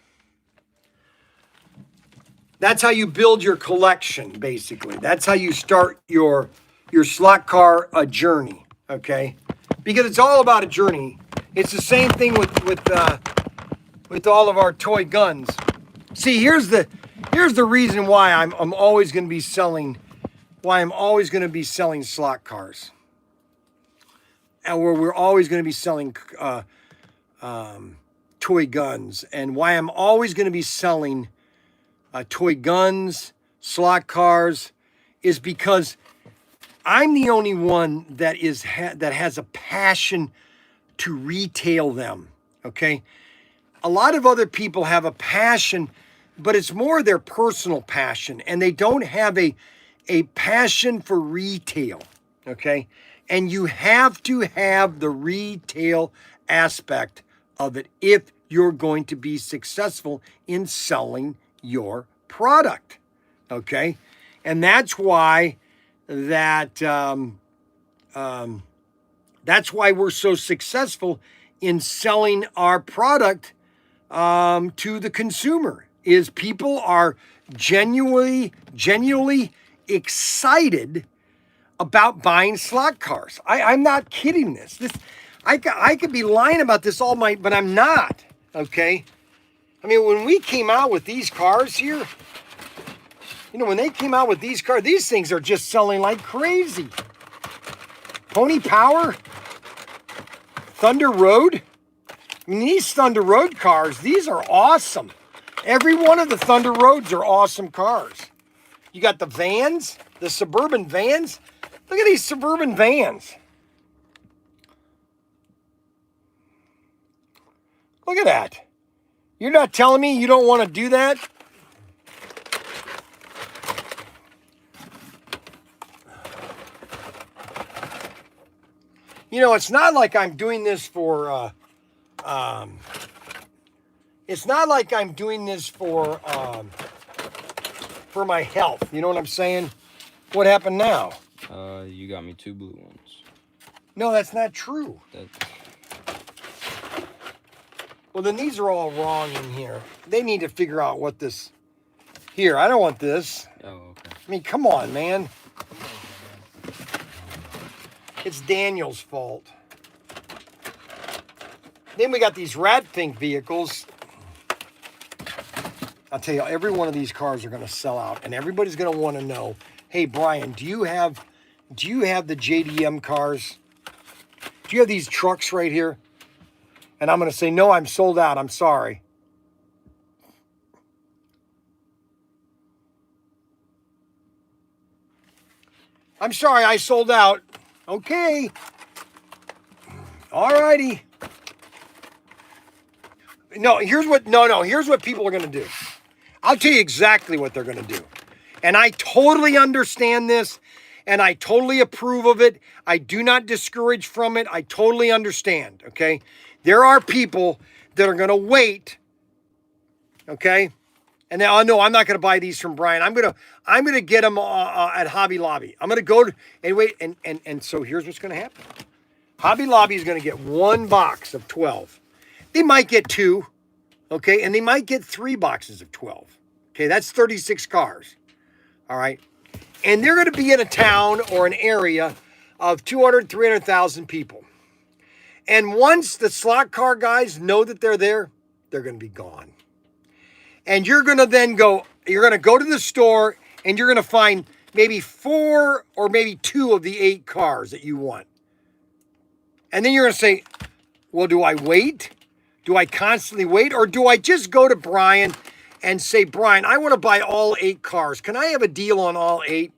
That's how you build your collection, basically. That's how you start your slot car journey, okay? Because it's all about a journey. It's the same thing with all of our toy guns. See, here's the reason why I'm always going to be selling slot cars, and where we're always going to be selling toy guns, and why I'm always going to be selling toy guns, slot cars, is because I'm the only one that has a passion to retail them. Okay, a lot of other people have a passion, but it's more their personal passion, and they don't have a passion for retail. Okay, and you have to have the retail aspect of it if you're going to be successful in selling your product. Okay, and that's why that's why we're so successful in selling our product to the consumer. Is people are genuinely excited about buying slot cars. I'm not kidding this. I could be lying about this all night, but I'm not. Okay. I mean, when we came out with these cars here, you know, when they came out with these cars, these things are just selling like crazy. Pony Power, Thunder Road. I mean, these Thunder Road cars, these are awesome. Every one of the Thunder Roads are awesome cars. You got the vans, the suburban vans. Look at these suburban vans. Look at that. You're not telling me you don't want to do that? You know, it's not like I'm doing this for, It's not like I'm doing this for my health. You know what I'm saying? What happened now? You got me 2 blue ones. No, that's not true. Well, then these are all wrong in here. They need to figure out what this... Here, I don't want this. Oh, okay. I mean, come on, man. It's Daniel's fault. Then we got these Ratfink vehicles. I'll tell you, every one of these cars are going to sell out, and everybody's going to want to know, hey, Brian, do you have the JDM cars? Do you have these trucks right here? And I'm going to say, no, I'm sold out. I'm sorry. I'm sorry, I sold out. Okay. All righty. Here's what people are going to do. I'll tell you exactly what they're going to do. And I totally understand this, and I totally approve of it. I do not discourage from it. I totally understand, okay? There are people that are going to wait, okay? And now, no, I'm not going to buy these from Bryan. I'm going to get them at Hobby Lobby. I'm going to go and wait, and so here's what's going to happen. Hobby Lobby is going to get 1 box of 12. They might get 2, okay? And they might get 3 boxes of 12. Okay, that's 36 cars. All right. And they're going to be in a town or an area of 200, 300,000 people. And once the slot car guys know that they're there, they're going to be gone. And you're going to then go to the store and you're going to find maybe 4 or maybe 2 of the 8 cars that you want. And then you're going to say, well, do I wait? Do I constantly wait? Or do I just go to Bryan and say, Bryan, I want to buy all 8 cars. Can I have a deal on all 8?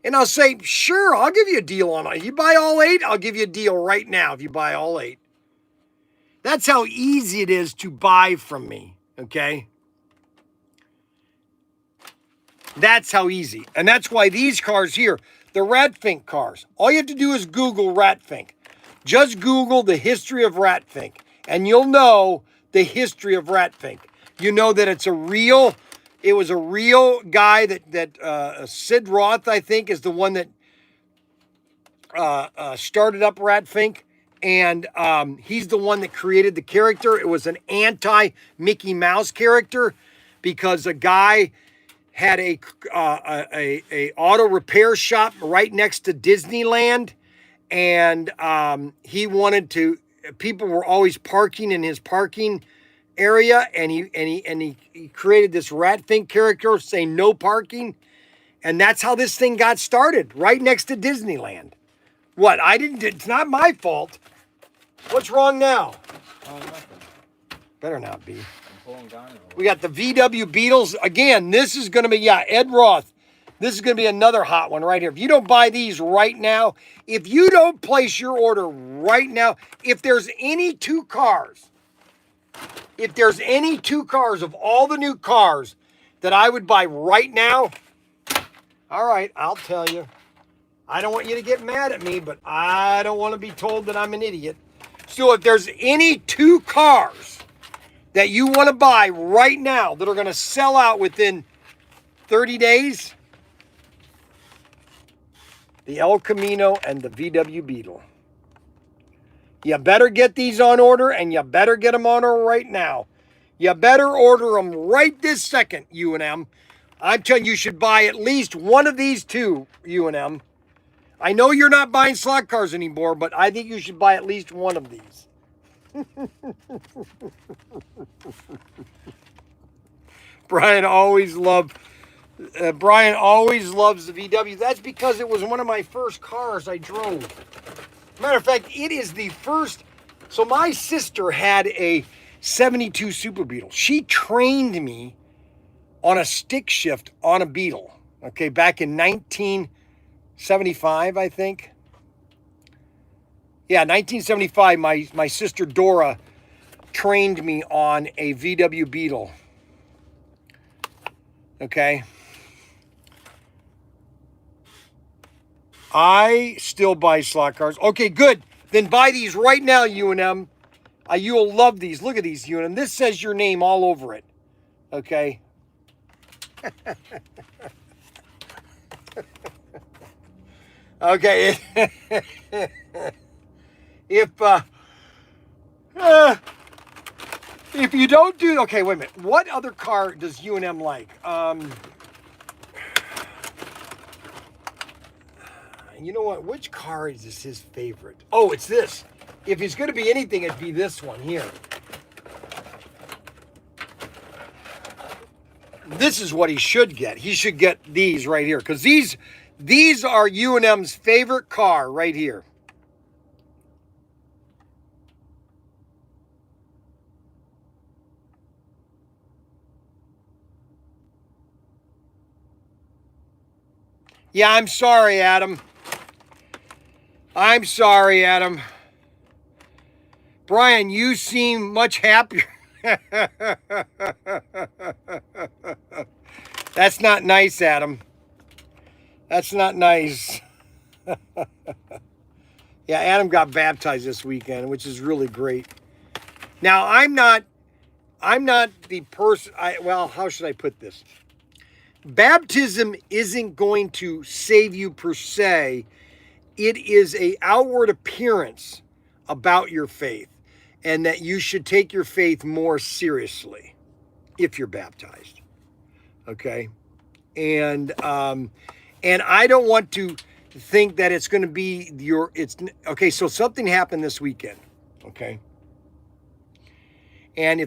And I'll say, sure, I'll give you a deal on it. You buy all 8, I'll give you a deal right now if you buy all 8. That's how easy it is to buy from me, okay? That's how easy. And that's why these cars here, the Ratfink cars, all you have to do is Google Ratfink. Just Google the history of Ratfink, and you'll know the history of Ratfink. You know that it was a real guy that Sid Roth, I think, is the one that started up Ratfink. And he's the one that created the character. It was an anti-Mickey Mouse character because a guy had a auto repair shop right next to Disneyland. And he wanted to, people were always parking in his parking area, and he created this Ratfink character saying no parking, and that's how this thing got started, right next to Disneyland. What? It's not my fault. What's wrong now? Oh, nothing. Better not be. I'm pulling down. We got the VW Beetles. Again, this is going to be, Ed Roth. This is going to be another hot one right here. If you don't buy these right now, if you don't place your order right now, if there's any 2 cars, of all the new cars that I would buy right now, all right, I'll tell you. I don't want you to get mad at me, but I don't want to be told that I'm an idiot. So if there's any 2 cars that you want to buy right now that are going to sell out within 30 days, the El Camino and the VW Beetle. You better get these on order, and you better get them on order right now. You better order them right this second, U&M. I'm telling you, you should buy at least one of these 2, U&M. I know you're not buying slot cars anymore, but I think you should buy at least one of these. Bryan always loves the VW. That's because it was one of my first cars I drove. Matter of fact, it is the first. So my sister had a 72 Super Beetle. She trained me on a stick shift on a Beetle. Okay, back in 1975, I think. Yeah, 1975, my sister Dora trained me on a VW Beetle. Okay. I still buy slot cars. Okay, good. Then buy these right now, U&M. You'll love these. Look at these, UNM. This says your name all over it. Okay. Okay. If you don't do, okay, wait a minute. What other car does UNM like? You know what? Which car is his favorite? Oh, it's this. If it's going to be anything, it'd be this one here. This is what he should get. He should get these right here, because these are UNM's favorite car right here. Yeah, I'm sorry, Adam. I'm sorry, Adam. Bryan, you seem much happier. That's not nice, Adam. That's not nice. Yeah, Adam got baptized this weekend, which is really great. Now, I'm not the person, well, how should I put this? Baptism isn't going to save you per se. It is an outward appearance about your faith, and that you should take your faith more seriously if you're baptized. Okay? And I don't want to think that it's going to be okay, so something happened this weekend. Okay? And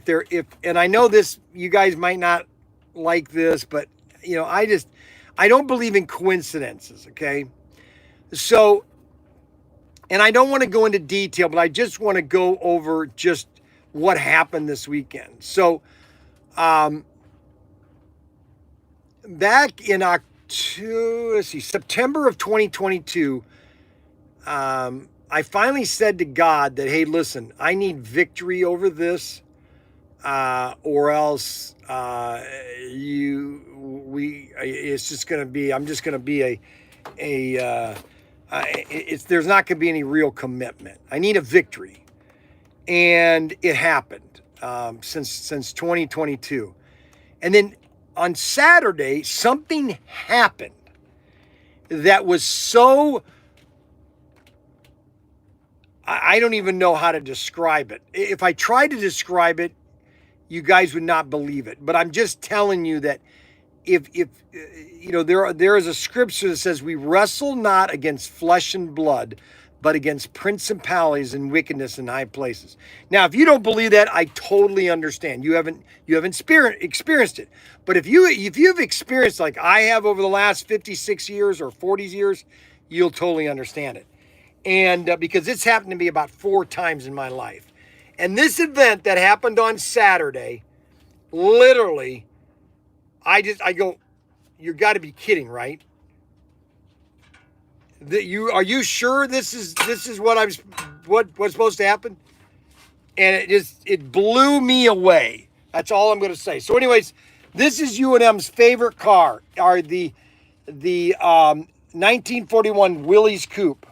and I know this, you guys might not like this, but you know, I don't believe in coincidences, okay? So, and I don't want to go into detail, but I just want to go over just what happened this weekend. So, back in September of 2022, I finally said to God that, hey, listen, I need victory over this, or else it's just going to be, I'm just going to be there's not going to be any real commitment. I need a victory. And it happened since 2022. And then on Saturday, something happened that was so, I don't even know how to describe it. If I tried to describe it, you guys would not believe it. But I'm just telling you that if you know, there is a scripture that says we wrestle not against flesh and blood, but against principalities and wickedness in high places. Now, if you don't believe that, I totally understand. You haven't experienced it. But if you've experienced like I have over the last 56 years or 40 years, you'll totally understand it. And because it's happened to me about 4 times in my life. And this event that happened on Saturday, literally, I go, you got to be kidding, right? Are you sure this is what's supposed to happen? And it blew me away. That's all I'm going to say. So, anyways, this is UNM's favorite car, are the 1941 Willys Coupe.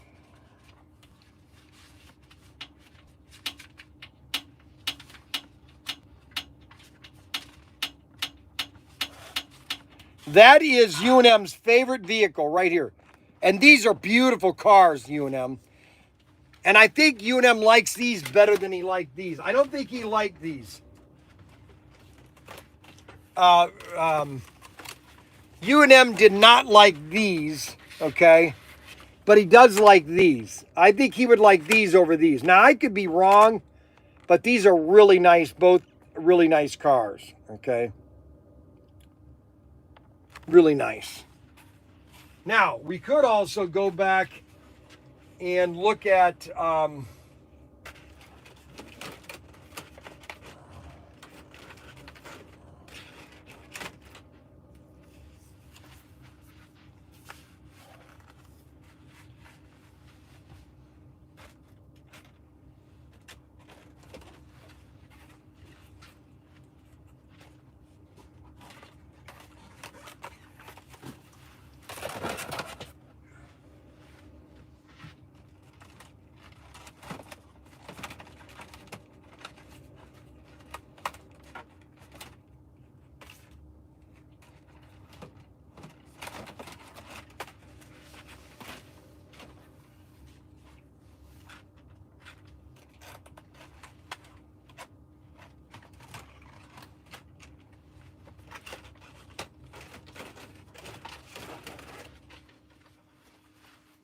That is UNM's favorite vehicle right here. And these are beautiful cars, UNM. And I think UNM likes these better than he liked these. I don't think he liked these. UNM did not like these, okay? But he does like these. I think he would like these over these. Now, I could be wrong, but these are really nice, both really nice cars, okay? Really nice. Now, we could also go back and look at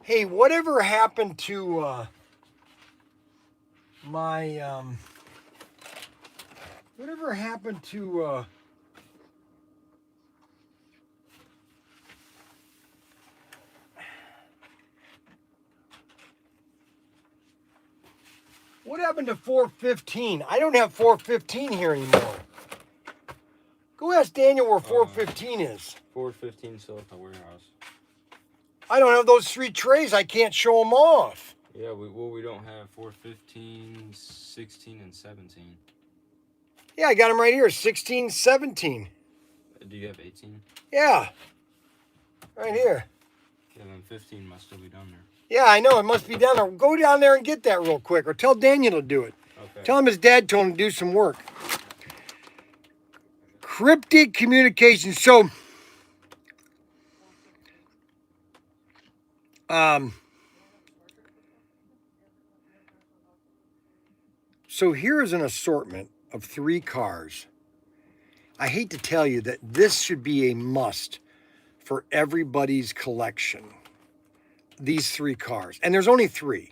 Hey, whatever happened to my whatever happened to what happened to 415? I don't have 415 here anymore. Go ask Daniel where 415 is. 415 still at the warehouse. I don't have those 3 trays. I can't show them off. Yeah, we don't have 415, 16, and 17. Yeah, I got them right here. 16, 17. Do you have 18? Yeah. Right here. Yeah, then 15 must still be down there. Yeah, I know. It must be down there. Go down there and get that real quick. Or tell Daniel to do it. Okay. Tell him his dad told him to do some work. Cryptic communication. So, so here is an assortment of 3 cars. I hate to tell you that this should be a must for everybody's collection. These 3 cars, and there's only 3.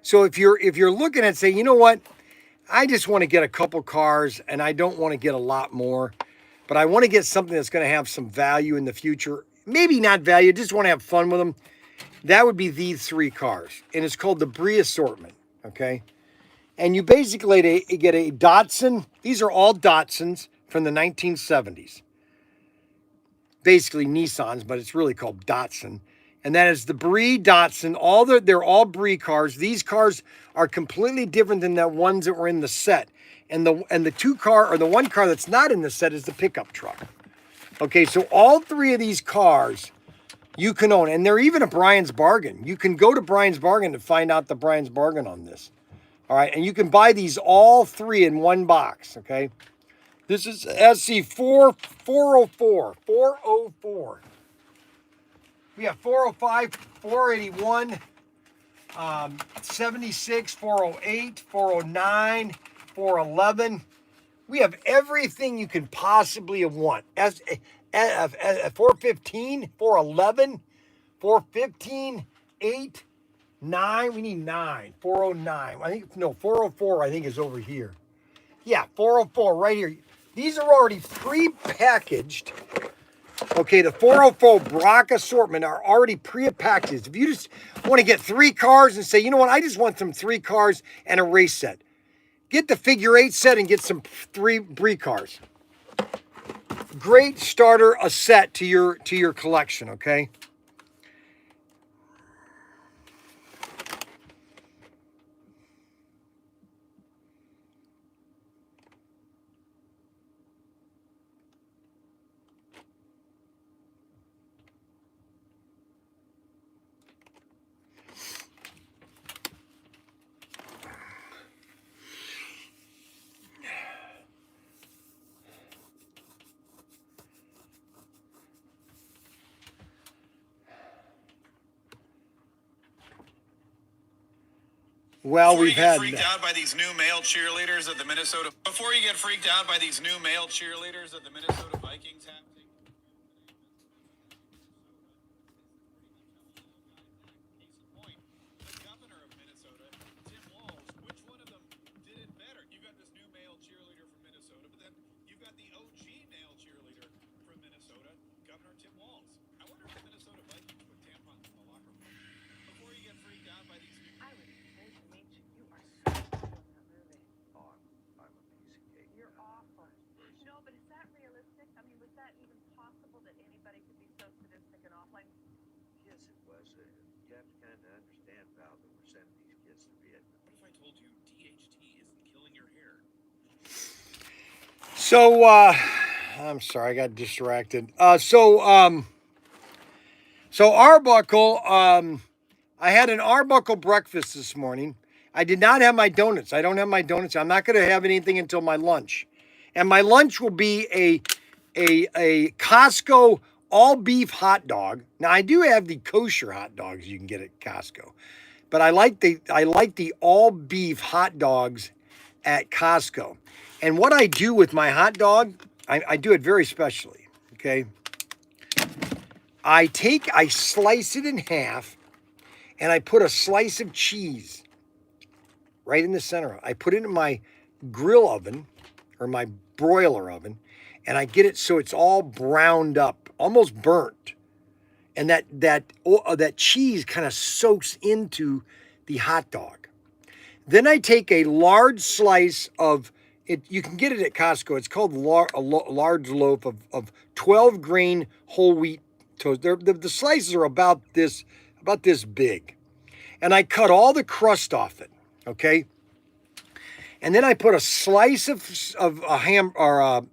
So if you're looking at say, you know what, I just want to get a couple cars, and I don't want to get a lot more, but I want to get something that's going to have some value in the future. Maybe not value, just want to have fun with them. That would be these 3 cars, and it's called the Bryan Assortment. Okay, and you basically get a Datsun. These are all Datsuns from the 1970s. Basically Nissans, but it's really called Datsun. And that is the Bryan Datsun. They're all Bryan cars. These cars are completely different than the ones that were in the set. And the 1 car that's not in the set is the pickup truck. Okay, so all 3 of these cars you can own, and they're even a Bryan's Bargain. You can go to Bryan's Bargain to find out the Bryan's Bargain on this. All right, and you can buy these all 3 in one box. Okay, this is SC4 404 404. We have 405, 481, 76, 408, 409, 411. We have everything you can possibly want. 415, 411, 415, 8, 9. We need 9. 409. 404 I think is over here. Yeah, 404 right here. These are already pre-packaged. Okay, the 404 Bryan Assortment are already pre-packaged. If you just want to get 3 cars and say, you know what, I just want some 3 cars and a race set. Get the figure 8 set and get some 3 Bryan cars. Great starter, a set to your collection, okay? Well, we've had. Before you get freaked out by these new male cheerleaders of the Minnesota Vikings happening. Case in point, the governor of Minnesota, Tim Walz. Which one of them did it better? You got this new male cheerleader from Minnesota, but then you've got the OG male cheerleader from Minnesota, Governor Tim Walz. I wonder if the Minnesota Vikings put tampons in the locker room. Before you get freaked out by these new. I would pay to meet you. You are so cool in the movie. Oh, I'm a piece of cake. You're awful. No, but is that realistic? I mean, was that even possible that anybody could be so sadistic and awful? Yes, it was. You have to kind of understand, Val, that we're sending these kids to Vietnam. What if I told you DHT isn't killing your hair? So, I'm sorry, I got distracted. So Arbuckle, I had an Arbuckle breakfast this morning. I did not have my donuts. I don't have my donuts. I'm not going to have anything until my lunch. And my lunch will be a Costco all beef hot dog. Now I do have the kosher hot dogs you can get at Costco. But I like the all beef hot dogs at Costco. And what I do with my hot dog, I do it very specially, okay? I slice it in half, and I put a slice of cheese right in the center. I put it in my grill oven or my broiler oven, and I get it so it's all browned up, almost burnt. And that cheese kind of soaks into the hot dog. Then I take a large slice of it. You can get it at Costco. It's called a large loaf of 12 grain whole wheat toast. The slices are about this big, and I cut all the crust off it. Okay. And then I put a slice of a ham or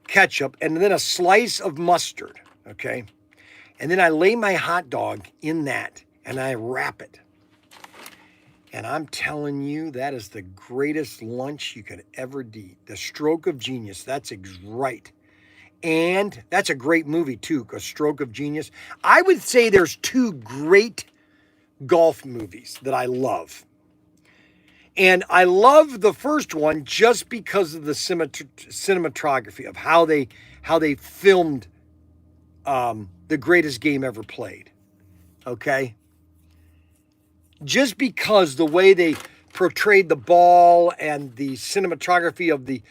ketchup, and then a slice of mustard. Okay. And then I lay my hot dog in that, and I wrap it. And I'm telling you, that is the greatest lunch you could ever eat. The Stroke of Genius. That's right. And that's a great movie, too, A Stroke of Genius. I would say there's 2 great golf movies that I love. And I love the first one just because of the cinematography of how they filmed the greatest game ever played. Okay? Just because the way they portrayed the ball and the cinematography of the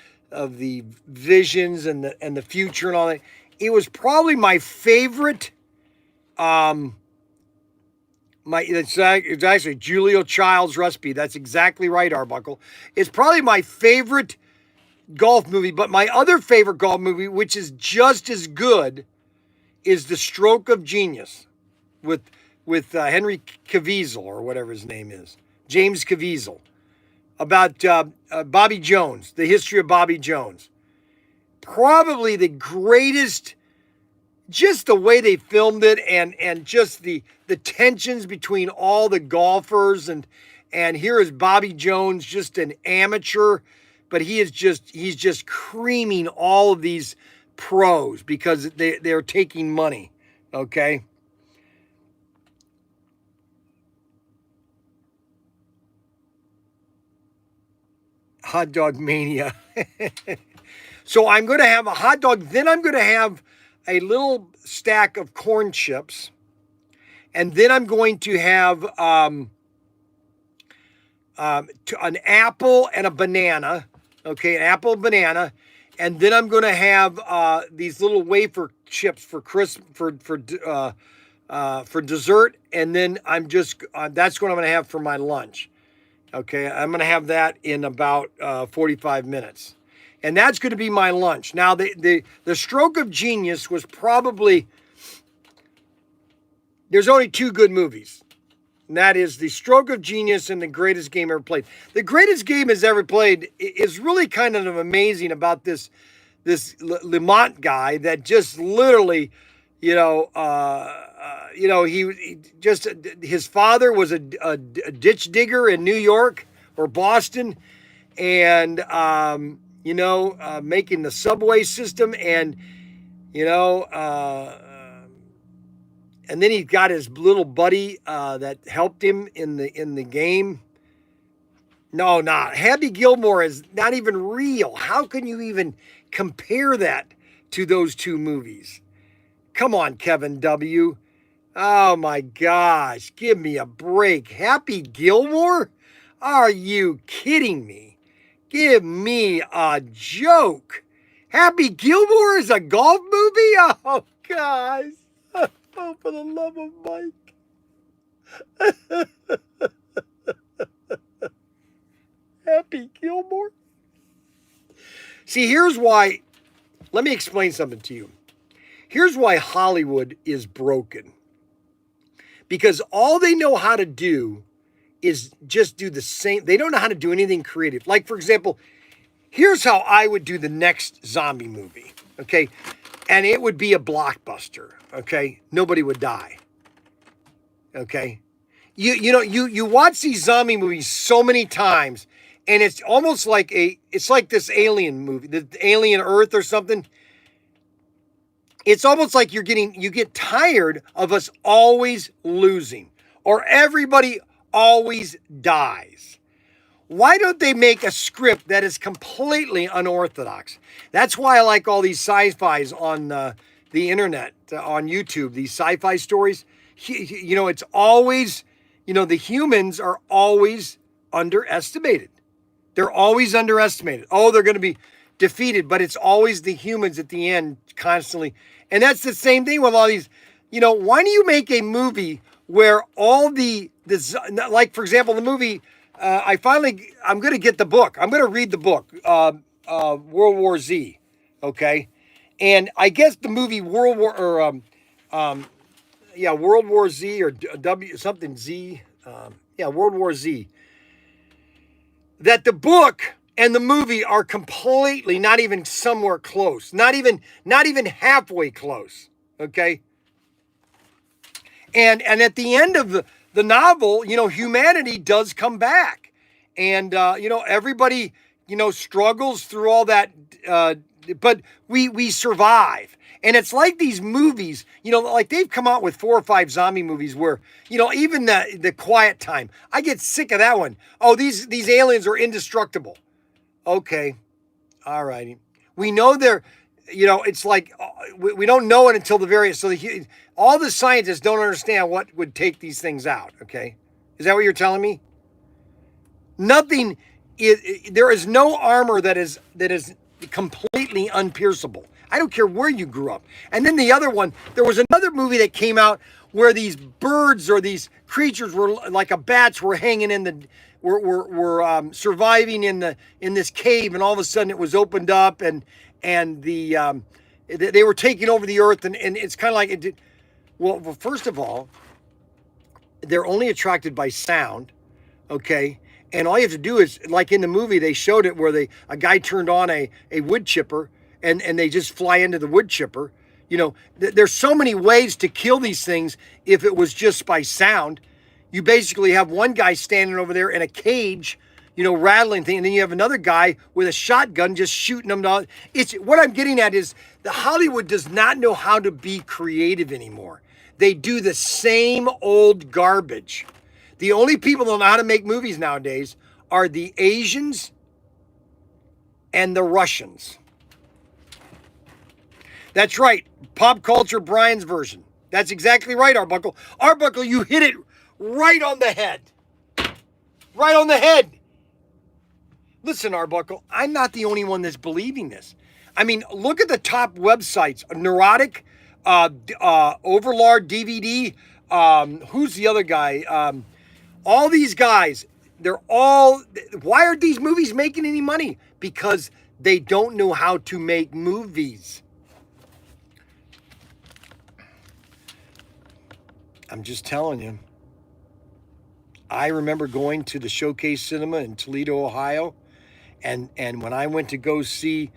visions and the future and all that, it was probably my favorite. It's actually Julio Child's recipe. That's exactly right, Arbuckle. It's probably my favorite golf movie, but my other favorite golf movie, which is just as good, is The Stroke of Genius with Henry Caviezel, or whatever his name is, James Caviezel, about Bobby Jones, the history of Bobby Jones. Probably the greatest, just the way they filmed it, and just the tensions between all the golfers, and here is Bobby Jones, just an amateur, but he's just creaming all of these pros because they're taking money. Okay. Hot dog mania. So I'm going to have a hot dog. Then I'm going to have a little stack of corn chips. And then I'm going to have an apple and a banana. Okay, an apple and banana. And then I'm going to have these little wafer chips for dessert. And then that's what I'm going to have for my lunch. Okay, I'm going to have that in about 45 minutes. And that's going to be my lunch. Now, the Stroke of Genius was probably, there's only 2 good movies. And that is The Stroke of Genius and The Greatest Game Ever Played. The Greatest Game Has Ever Played is really kind of amazing about this Lamont guy that just literally, he just, his father was a ditch digger in New York or Boston, and making the subway system, and and then he got his little buddy that helped him in the game. No, not Happy Gilmore is not even real. How can you even compare that to those 2 movies? Come on, Kevin W. Oh my gosh, give me a break. Happy Gilmore? Are you kidding me? Give me a joke. Happy Gilmore is a golf movie? Oh, guys. Oh, for the love of Mike. Happy Gilmore? See, here's why. Let me explain something to you. Here's why Hollywood is broken. Because all they know how to do is just do the same. They don't know how to do anything creative. Like, for example, here's how I would do the next zombie movie, okay? And it would be a blockbuster, okay? Nobody would die, okay? You watch these zombie movies so many times, and it's almost like it's like this alien movie, the Alien Earth or something. It's almost like you get tired of us always losing, or everybody always dies. Why don't they make a script that is completely unorthodox? That's why I like all these sci-fis on the internet, on YouTube, these sci-fi stories. it's always, the humans are always underestimated. They're always underestimated. Oh, they're going to be defeated, but it's always the humans at the end constantly. And that's the same thing with all these, why do you make a movie where all like, for example, the movie, I'm going to get the book. I'm going to read the book, World War Z. Okay. And I guess the movie World War Z or W something Z. World War Z. That the book and the movie are completely not even somewhere close, not even halfway close. Okay. And at the end of the novel, humanity does come back, and everybody struggles through all that, but we survive. And it's like these movies, like they've come out with 4 or 5 zombie movies where, even the Quiet Time, I get sick of that one. Oh, these aliens are indestructible. Okay. All righty. We know they're, it's like, we don't know it until the very, so all the scientists don't understand what would take these things out. Okay. Is that what you're telling me? Nothing there is no armor that is completely unpierceable. I don't care where you grew up. And then the other one, there was another movie that came out where these birds or these creatures were like bats were hanging in were surviving in this cave, and all of a sudden it was opened up and they were taking over the earth, and it's kind of like it did. Well, first of all, they're only attracted by sound, okay? And all you have to do is, like in the movie, they showed it where a guy turned on a wood chipper and they just fly into the wood chipper. There's so many ways to kill these things if it was just by sound. You basically have one guy standing over there in a cage, rattling things, and then you have another guy with a shotgun just shooting them down. What I'm getting at is the Hollywood does not know how to be creative anymore. They do the same old garbage. The only people that know how to make movies nowadays are the Asians and the Russians. That's right. Pop culture, Bryan's version. That's exactly right, Arbuckle. Arbuckle, you hit it right on the head. Right on the head. Listen, Arbuckle, I'm not the only one that's believing this. I mean, look at the top websites. Neurotic, Overlord, DVD. Who's the other guy? All these guys, why aren't these movies making any money? Because they don't know how to make movies. I'm just telling you. I remember going to the Showcase Cinema in Toledo, Ohio, and when I went to go see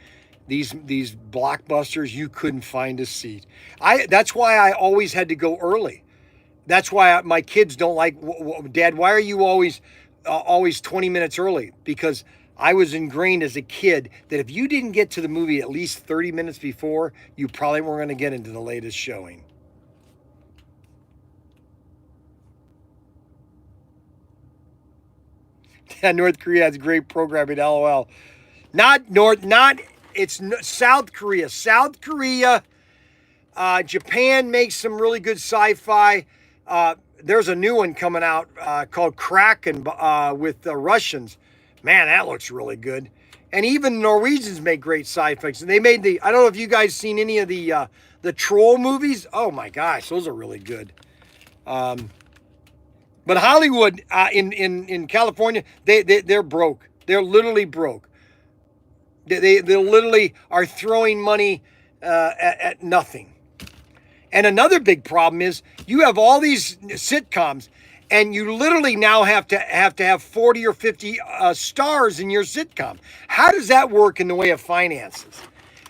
these blockbusters, you couldn't find a seat. That's why I always had to go early. That's why my kids don't like, Dad, why are you always 20 minutes early? Because I was ingrained as a kid that if you didn't get to the movie at least 30 minutes before, you probably weren't going to get into the latest showing. Yeah, North Korea has great programming, LOL. It's South Korea. South Korea, Japan makes some really good sci-fi. There's a new one coming out called Kraken with the Russians. Man, that looks really good. And even Norwegians make great sci-fi. And they made I don't know if you guys seen any of the troll movies. Oh my gosh, those are really good. But Hollywood in California, they're broke. They're literally broke. They literally are throwing money at nothing. And another big problem is you have all these sitcoms, and you literally now have to have 40 or 50 stars in your sitcom. How does that work in the way of finances?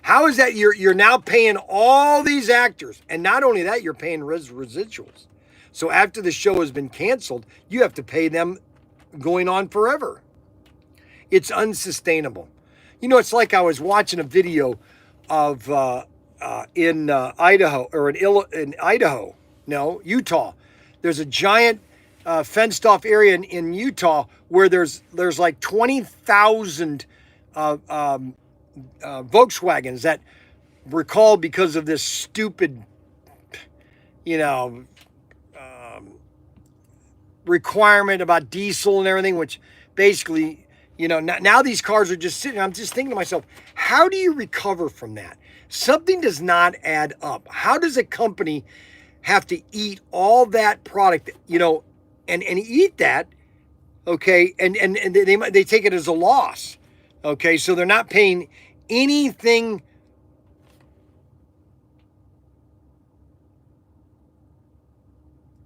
How is that you're now paying all these actors, and not only that, you're paying residuals. So after the show has been canceled, you have to pay them going on forever. It's unsustainable. It's like I was watching a video of in Idaho, or in Idaho, no, Utah. There's a giant fenced off area in Utah where there's like 20,000 Volkswagens that were called because of this stupid, requirement about diesel and everything, which basically, now these cars are just sitting. I'm just thinking to myself, how do you recover from that? Something does not add up. How does a company have to eat all that product, and eat that, okay, and they take it as a loss, okay, so they're not paying anything.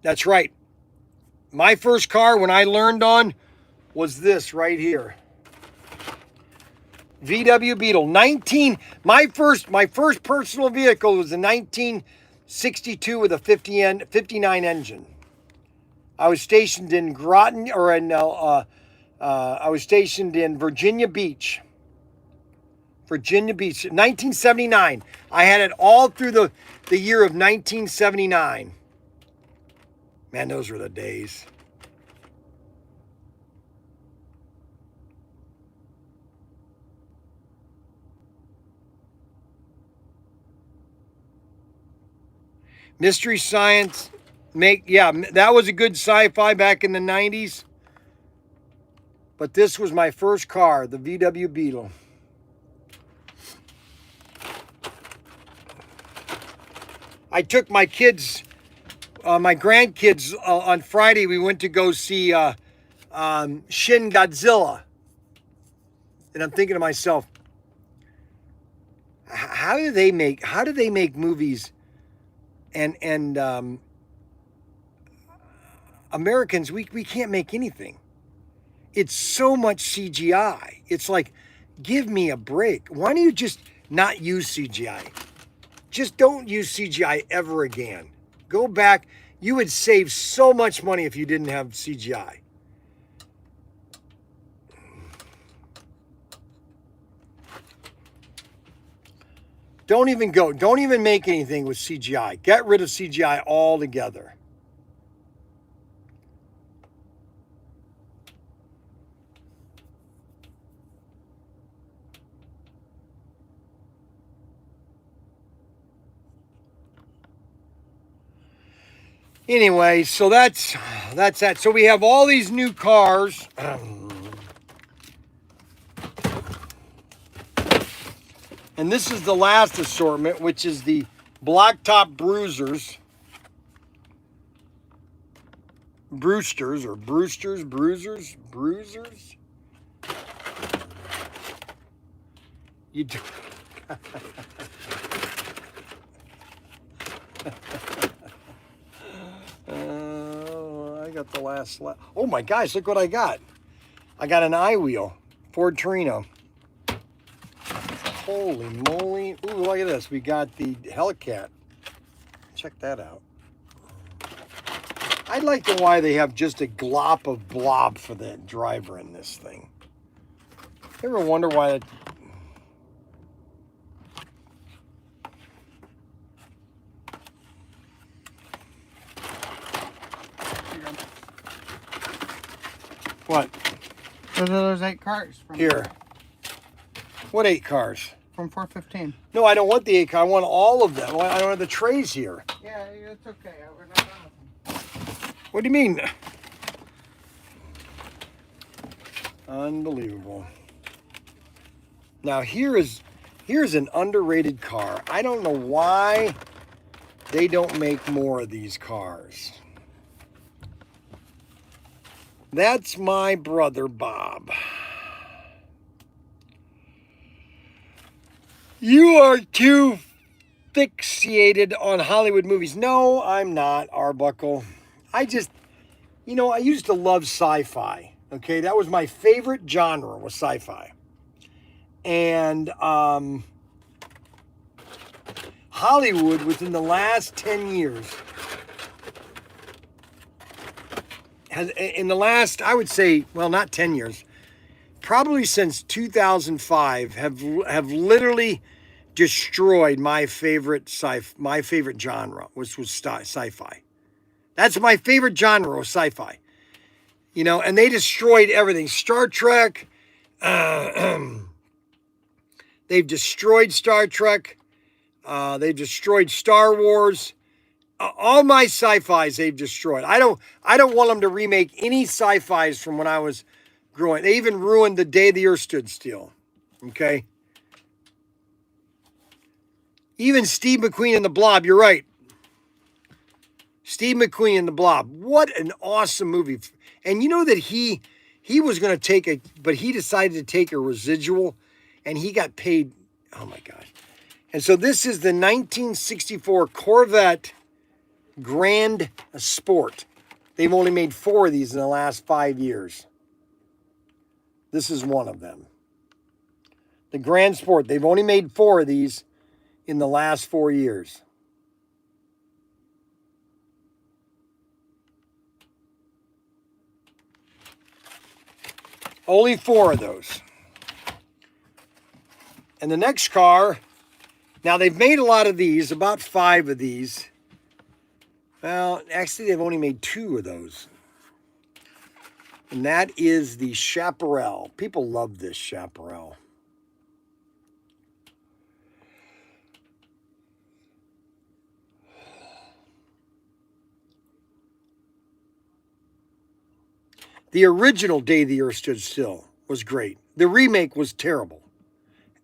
That's right. My first car when I learned on was this right here. VW Beetle. My first personal vehicle was a 1962 with a 59 engine. I was stationed in Groton, I was stationed in Virginia Beach. Virginia Beach, 1979. I had it all through the year of 1979. Man, those were the days. Mystery Science, that was a good sci-fi back in the 90s. But this was my first car, the VW Beetle. I took my kids, my grandkids, on Friday. We went to go see Shin Godzilla. And I'm thinking to myself, how do they make movies? And Americans, we can't make anything. It's so much CGI. It's like, give me a break. Why don't you just not use CGI? Just don't use CGI ever again. Go back. You would save so much money if you didn't have CGI. Don't even make anything with CGI. Get rid of CGI altogether. Anyway, so that's that. So we have all these new cars. And this is the last assortment, which is the blacktop bruisers. Bruisters. You do. I got the last. Oh my gosh! Look what I got. I got an I-wheel, Ford Torino. Holy moly! Ooh, look at this. We got the Hellcat. Check that out. I'd like to know why they have just a glop of blob for the driver in this thing. You ever wonder why that? What? Those are those 8 cars. Here. What 8 cars? From 415. No, I don't want the 8 car. I want all of them. I don't have the trays here. Yeah, it's okay. We're not done with them. What do you mean? Unbelievable. Now here's an underrated car. I don't know why they don't make more of these cars. That's my brother Bob. You are too fixated on Hollywood movies. No, I'm not, Arbuckle. I just, I used to love sci-fi. Okay, that was my favorite genre, was sci-fi. And Hollywood, within the last 10 years, I would say, well, not 10 years, probably since 2005, have literally destroyed my favorite genre, which was sci-fi. That's my favorite genre, was sci-fi. And they destroyed everything. Star Trek. They've destroyed Star Trek. They've destroyed Star Wars. all my sci-fis they've destroyed. I don't want them to remake any sci-fis from when I was growing. They even ruined The Day the Earth Stood Still. Okay. Even Steve McQueen and the Blob, you're right. Steve McQueen and the Blob. What an awesome movie. And you know that he was going to but he decided to take a residual and he got paid. Oh my gosh. And so this is the 1964 Corvette Grand Sport. They've only made 4 of these in the last 5 years. This is one of them. The Grand Sport. They've only made 4 of these in the last 4 years. Only 4 of those. And the next car, now they've made a lot of these, about 5 of these. Well, actually they've only made 2 of those. And that is the Chaparral. People love this Chaparral. The original Day the Earth Stood Still was great. The remake was terrible.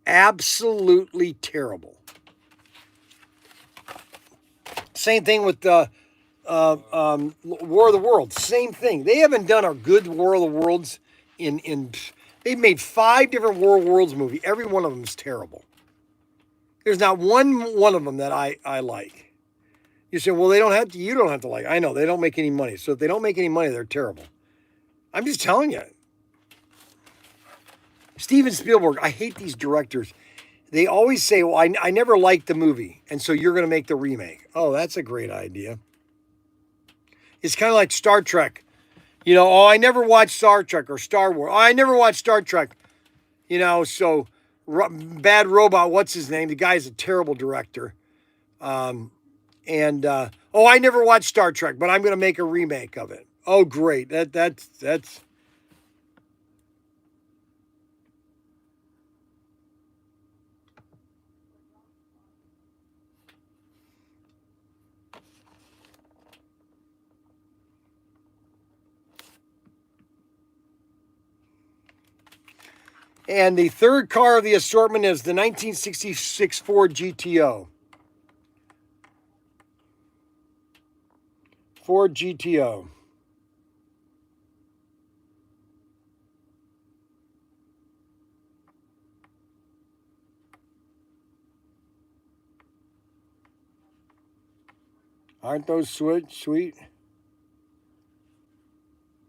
Absolutely terrible. Same thing with the War of the Worlds. Same thing. They haven't done a good War of the Worlds in they've made 5 different War of the Worlds movies. Every one of them is terrible. There's not one of them that I like. You say, well, you don't have to like. I know, they don't make any money. So if they don't make any money, they're terrible. I'm just telling you. Steven Spielberg, I hate these directors. They always say, well, I never liked the movie, and so you're going to make the remake. Oh, that's a great idea. It's kind of like Star Trek. You know, oh, I never watched Star Trek or Star Wars. Oh, I never watched Star Trek. You know, so Bad Robot, what's his name? The guy's a terrible director. Oh, I never watched Star Trek, but I'm going to make a remake of it. Oh, great. That's And the third car of the assortment is the 1966 Ford GTO. Ford GTO. Aren't those sweet?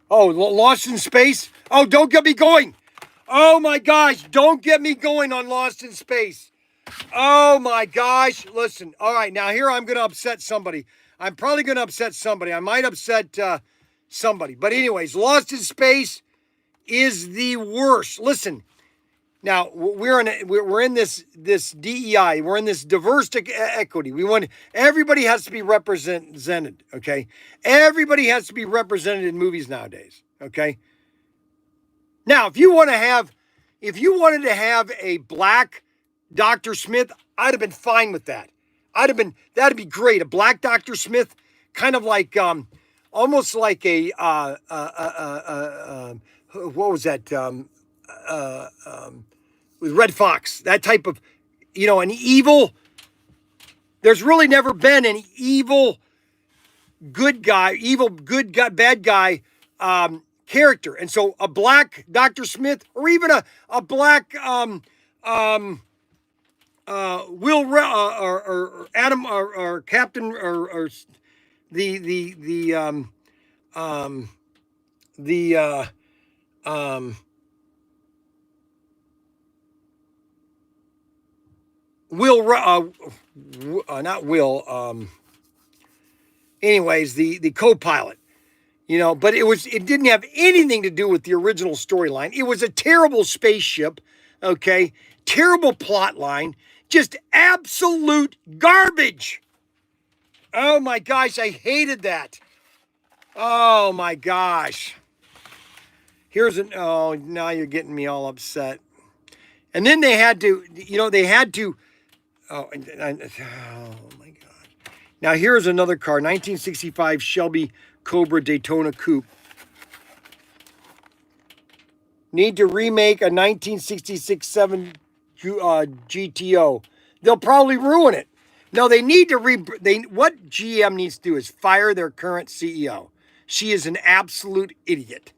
Oh, Lost in Space? Oh, don't get me going. Oh my gosh, don't get me going on Lost in Space. Oh my gosh, listen. All right, now here I'm going to upset somebody. I'm probably going to upset somebody. I might upset somebody. But anyways, Lost in Space is the worst. Listen, now we're in this DEI. We're in this diverse equity. We want everybody has to be represented. Okay, everybody has to be represented in movies nowadays. Okay. Now, if you wanted to have a black Dr. Smith, I'd have been fine with that. That'd be great. A black Dr. Smith, kind of like almost like a what was that? With Red Fox, that type of, an evil. There's really never been an evil good guy, bad guy character. And so a black Dr. Smith, or even a black Will or Adam or Captain or the Will not Will anyways, the co-pilot. But it didn't have anything to do with the original storyline. It was a terrible spaceship, okay? Terrible plot line, just absolute garbage. Oh my gosh, I hated that. Oh my gosh. Oh, now you're getting me all upset. And then they had to, oh my God. Now here's another car, 1965 Shelby Cobra Daytona Coupe. Need to remake a 1966-7 GTO. They'll probably ruin it. No, they need to what GM needs to do is fire their current CEO. She is an absolute idiot.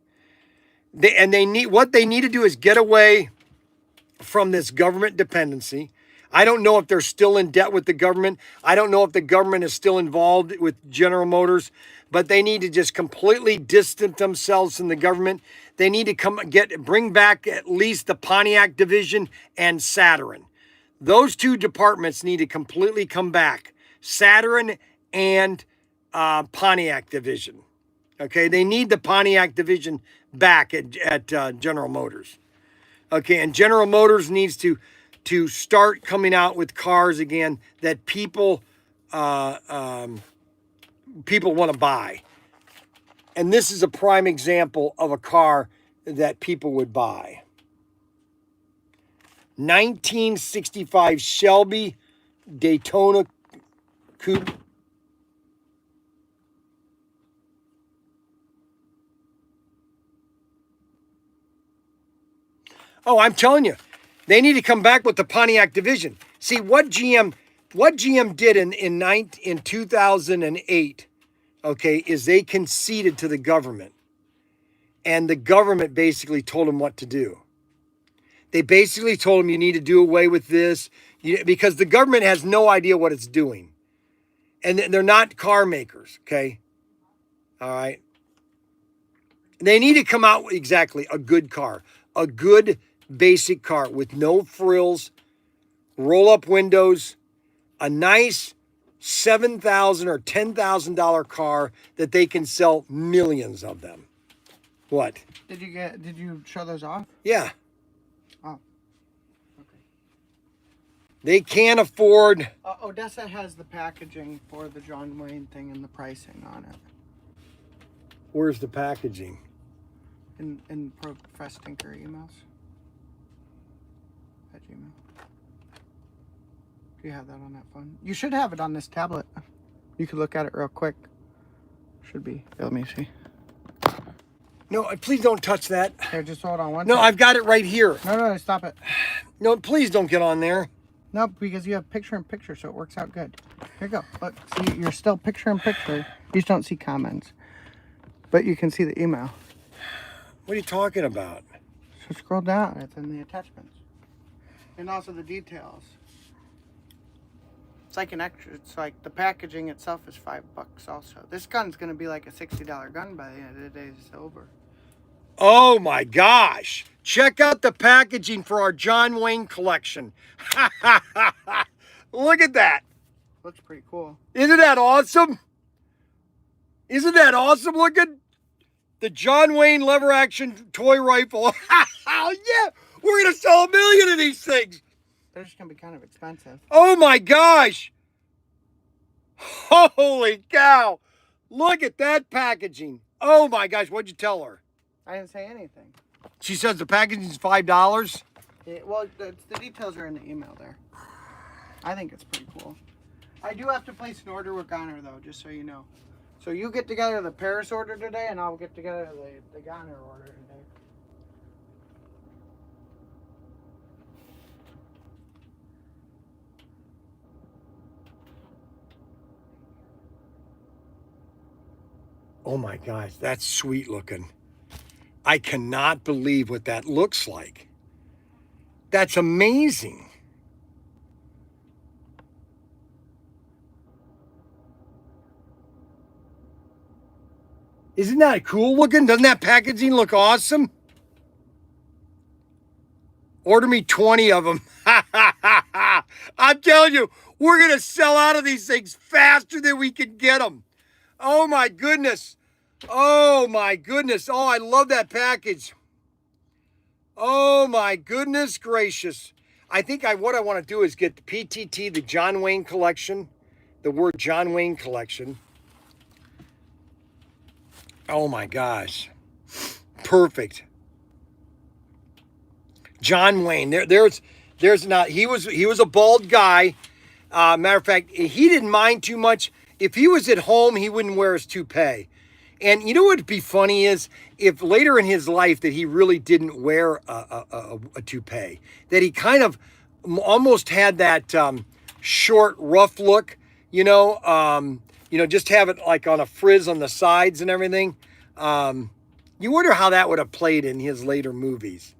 What they need to do is get away from this government dependency. I don't know if they're still in debt with the government. I don't know if the government is still involved with General Motors, but they need to just completely distance themselves from the government. They need to bring back at least the Pontiac division and Saturn. Those two departments need to completely come back. Saturn and Pontiac division. Okay, they need the Pontiac division back at General Motors. Okay, and General Motors needs to start coming out with cars again that people want to buy. And this is a prime example of a car that people would buy. 1965 Shelby Daytona Coupe. Oh, I'm telling you, they need to come back with the Pontiac division. See what GM did in 2008, okay, is they conceded to the government. And the government basically told them what to do. They basically told them you need to do away with this because the government has no idea what it's doing. And they're not car makers, okay? All right. They need to come out with exactly a good car, a good basic car with no frills, roll-up windows, a nice $7,000 or $10,000 car that they can sell millions of them. What? Did you show those off? Yeah. Oh. Okay. They can't afford. Odessa has the packaging for the John Wayne thing and the pricing on it. Where's the packaging? In Profess Tinker emails. At Gmail. Do you have that on that phone? You should have it on this tablet. You could look at it real quick. Should be. Here, let me see. No, please don't touch that. Here, just hold on one No, second. I've got it right here. No, stop it. No, please don't get on there. No, because you have picture-in-picture, so it works out good. Here you go. Look, see, you're still picture-in-picture. You just don't see comments. But you can see the email. What are you talking about? So scroll down. It's in the attachments. And also the details. It's like an extra. It's like the packaging itself is $5 also. This gun's going to be like a $60 gun by the end of the day. It's over. Oh my gosh. Check out the packaging for our John Wayne collection. Look at that. Looks pretty cool. Isn't that awesome? Isn't that awesome looking? The John Wayne lever action toy rifle. Oh yeah. We're going to sell 1 million of these things. They're just going to be kind of expensive. Oh my gosh. Holy cow. Look at that packaging. Oh my gosh. What'd you tell her? I didn't say anything. She says the packaging's $5. Yeah, well, the details are in the email there. I think it's pretty cool. I do have to place an order with Goner, though, just so you know. So you get together the Paris order today, and I'll get together the Goner order today. Oh my gosh, that's sweet looking. I cannot believe what that looks like. That's amazing. Isn't that cool looking? Doesn't that packaging look awesome? Order me 20 of them. I'm telling you, we're going to sell out of these things faster than we can get them. Oh my goodness. Oh my goodness. Oh, I love that package. Oh my goodness gracious. I think what I want to do is get the PTT, the John Wayne collection, the word John Wayne collection. Oh my gosh. Perfect. John Wayne. There's not, he was a bald guy. Matter of fact, he didn't mind too much if he was at home, he wouldn't wear his toupee. And you know what would be funny is if later in his life that he really didn't wear a toupee, that he kind of almost had that short, rough look, just have it like on a frizz on the sides and everything. You wonder how that would have played in his later movies,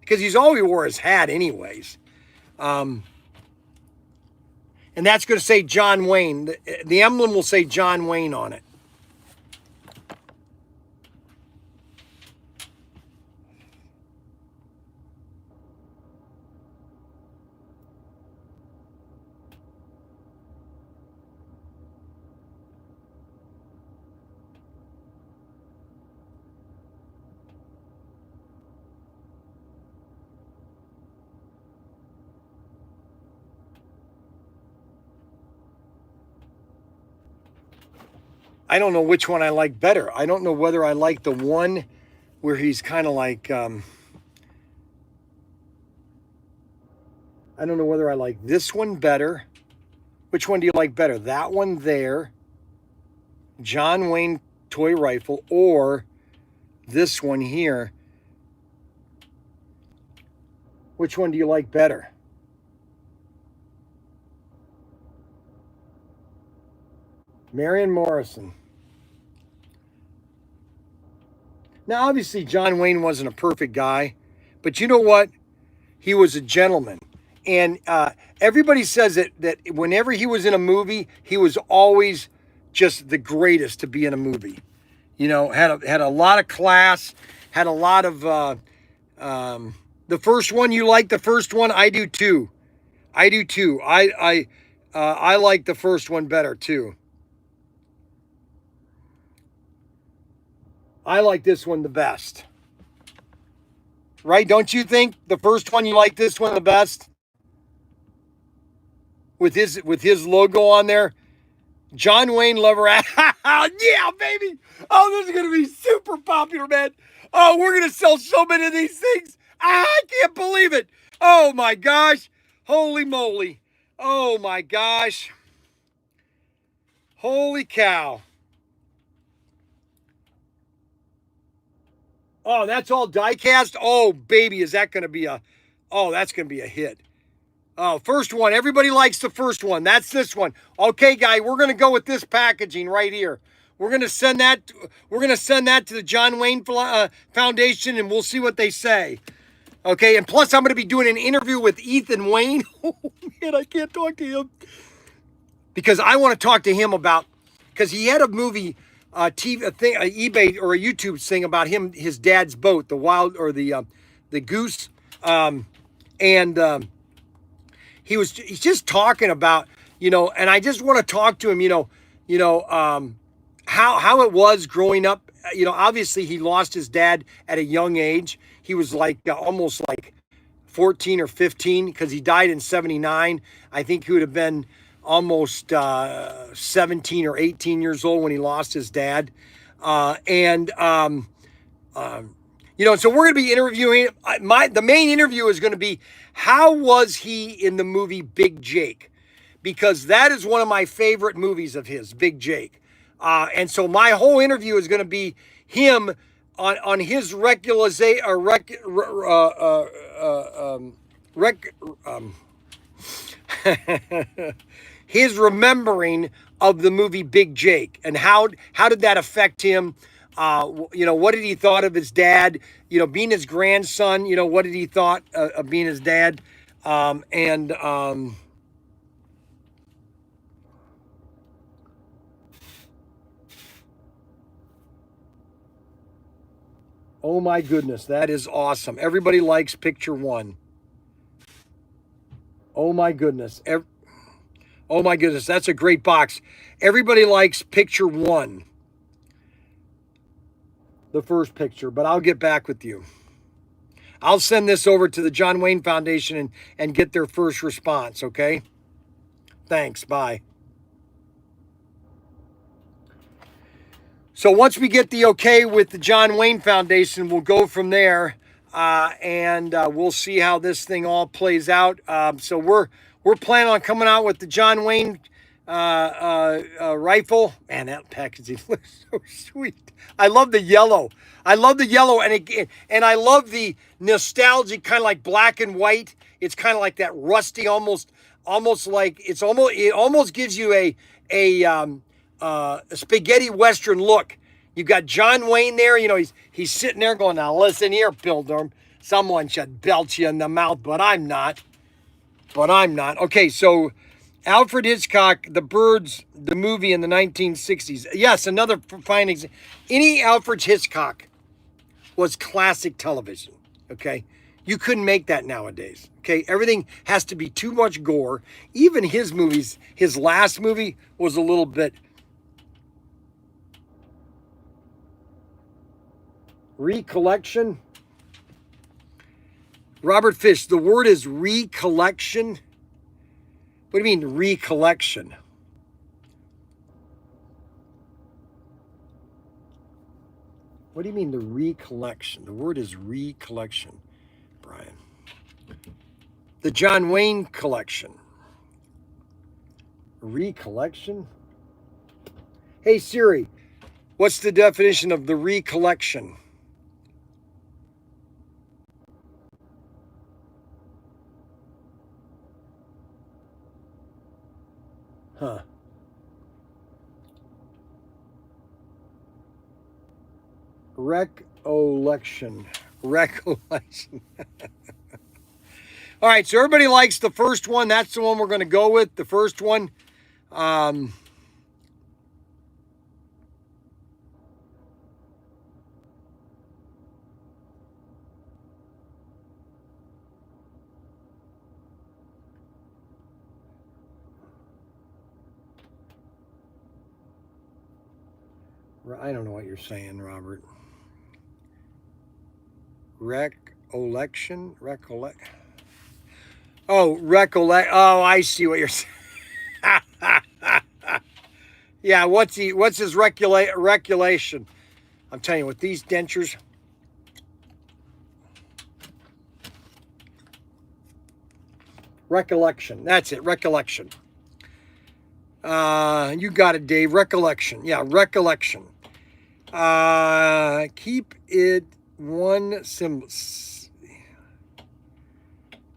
because he's always wore his hat anyways. And that's going to say John Wayne. The emblem will say John Wayne on it. I don't know which one I like better. I don't know whether I like the one where he's kind of like, I don't know whether I like this one better. Which one do you like better? That one there, John Wayne toy rifle, or this one here? Which one do you like better? Marion Morrison. Now, obviously, John Wayne wasn't a perfect guy, but you know what? He was a gentleman. And everybody says that whenever he was in a movie, he was always just the greatest to be in a movie. Had a lot of class, had a lot of... the first one, you like the first one? I do too. I like the first one better too. I like this one the best. Right? Don't you think the first one, you like this one the best? With his logo on there. John Wayne Lover. Yeah, baby. Oh, this is going to be super popular, man. Oh, we're going to sell so many of these things. I can't believe it. Oh, my gosh. Holy moly. Oh, my gosh. Holy cow. Oh, that's all die cast? Oh, baby, is that going to be that's going to be a hit. Oh, first one. Everybody likes the first one. That's this one. Okay, guy, we're going to go with this packaging right here. We're going to send that to the John Wayne Foundation, and we'll see what they say. Okay, and plus I'm going to be doing an interview with Ethan Wayne. Oh, man, I can't talk to him. Because I want to talk to him about, because he had a movie, TV thing, eBay or a YouTube thing about him, his dad's boat, the wild, or the goose. He's just talking about, and I just want to talk to him, how it was growing up. Obviously he lost his dad at a young age. He was like almost like 14 or 15 because he died in 79. I think he would have been almost 17 or 18 years old when he lost his dad. So we're going to be interviewing the main interview is going to be, how was he in the movie Big Jake? Because that is one of my favorite movies of his, Big Jake. And so my whole interview is going to be him on his his remembering of the movie Big Jake, and how did that affect him? What did he thought of his dad? Being his grandson, what did he thought of being his dad? Oh my goodness, that is awesome. Everybody likes picture one. Oh my goodness. Oh my goodness, that's a great box. Everybody likes picture one. The first picture, but I'll get back with you. I'll send this over to the John Wayne Foundation and get their first response, okay? Thanks, bye. So once we get the okay with the John Wayne Foundation, we'll go from there, and we'll see how this thing all plays out. So we're planning on coming out with the John Wayne rifle. Man, that packaging looks so sweet. I love the yellow. I love the yellow, and I love the nostalgic kind of like black and white. It's kind of like that rusty, almost like it almost gives you a spaghetti western look. You've got John Wayne there. You know, he's sitting there going, now listen here, Pilgrim. Someone should belt you in the mouth, but I'm not. Okay, so Alfred Hitchcock, The Birds, the movie in the 1960s. Yes, another fine example. Any Alfred Hitchcock was classic television, okay? You couldn't make that nowadays, okay? Everything has to be too much gore. Even his movies, his last movie was a little bit recollection. Robert Fish, the word is recollection. What do you mean recollection? What do you mean the recollection? The word is recollection, Brian. The John Wayne collection. Recollection? Hey Siri, what's the definition of the recollection? Huh. Recollection. All right, so everybody likes the first one. That's the one we're going to go with, the first one. I don't know what you're saying, Robert. Recollection? Oh, recollect. Oh, I see what you're saying. Yeah, what's his recollection? I'm telling you, with these dentures. Recollection. That's it, recollection. You got it, Dave. Recollection. Yeah, recollection. Keep it one symbol.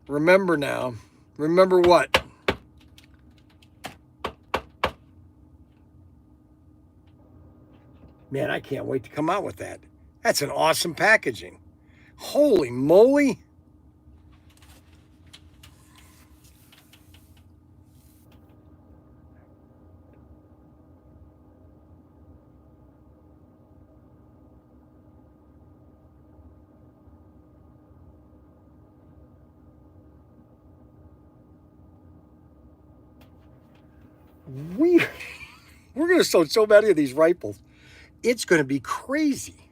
Remember now. Remember what? Man, I can't wait to come out with that. That's an awesome packaging. Holy moly. We're going to sell so many of these rifles. It's going to be crazy.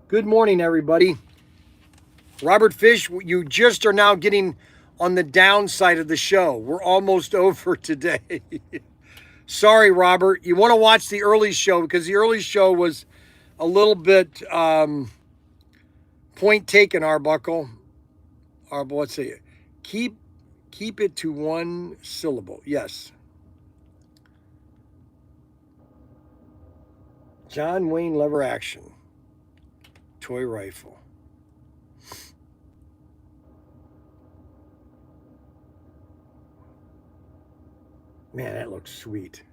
Good morning, everybody. Robert Fish, you just are now getting on the downside of the show. We're almost over today. Sorry, Robert. You want to watch the early show because the early show was a little bit point taken, Arbuckle. Let's see. Keep it to one syllable. Yes. John Wayne lever action. Toy rifle. Man, that looks sweet.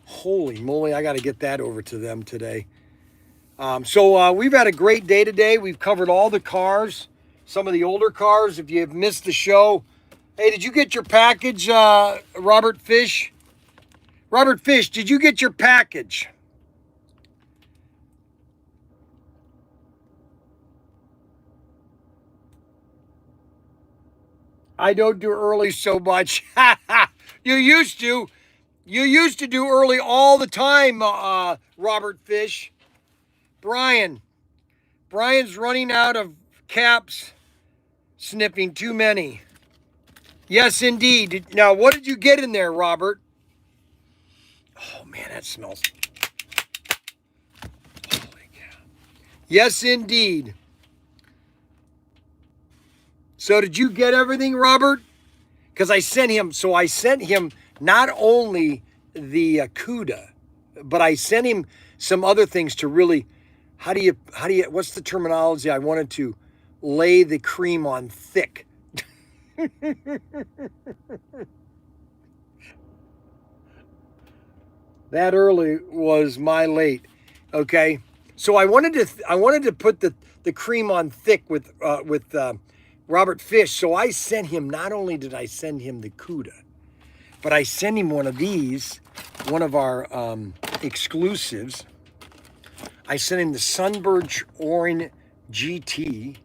Holy moly, I got to get that over to them today. So we've had a great day today. We've covered all the cars, some of the older cars. If you have missed the show, hey, did you get your package, Robert Fish? Robert Fish, did you get your package? I don't do early so much. You used to. You used to do early all the time, Robert Fish. Bryan's running out of caps, sniffing too many. Yes, indeed. Now, what did you get in there, Robert? Oh, man, that smells. Holy cow. Yes, indeed. So did you get everything, Robert? Because I sent him not only the CUDA, but I sent him some other things to really, what's the terminology? I wanted to lay the cream on thick. That early was my late. Okay. So I wanted to put the cream on thick with Robert Fish. So I sent him, not only did I send him the CUDA, but I sent him one of these, one of our exclusives. I sent him the Sunburst Orange GT.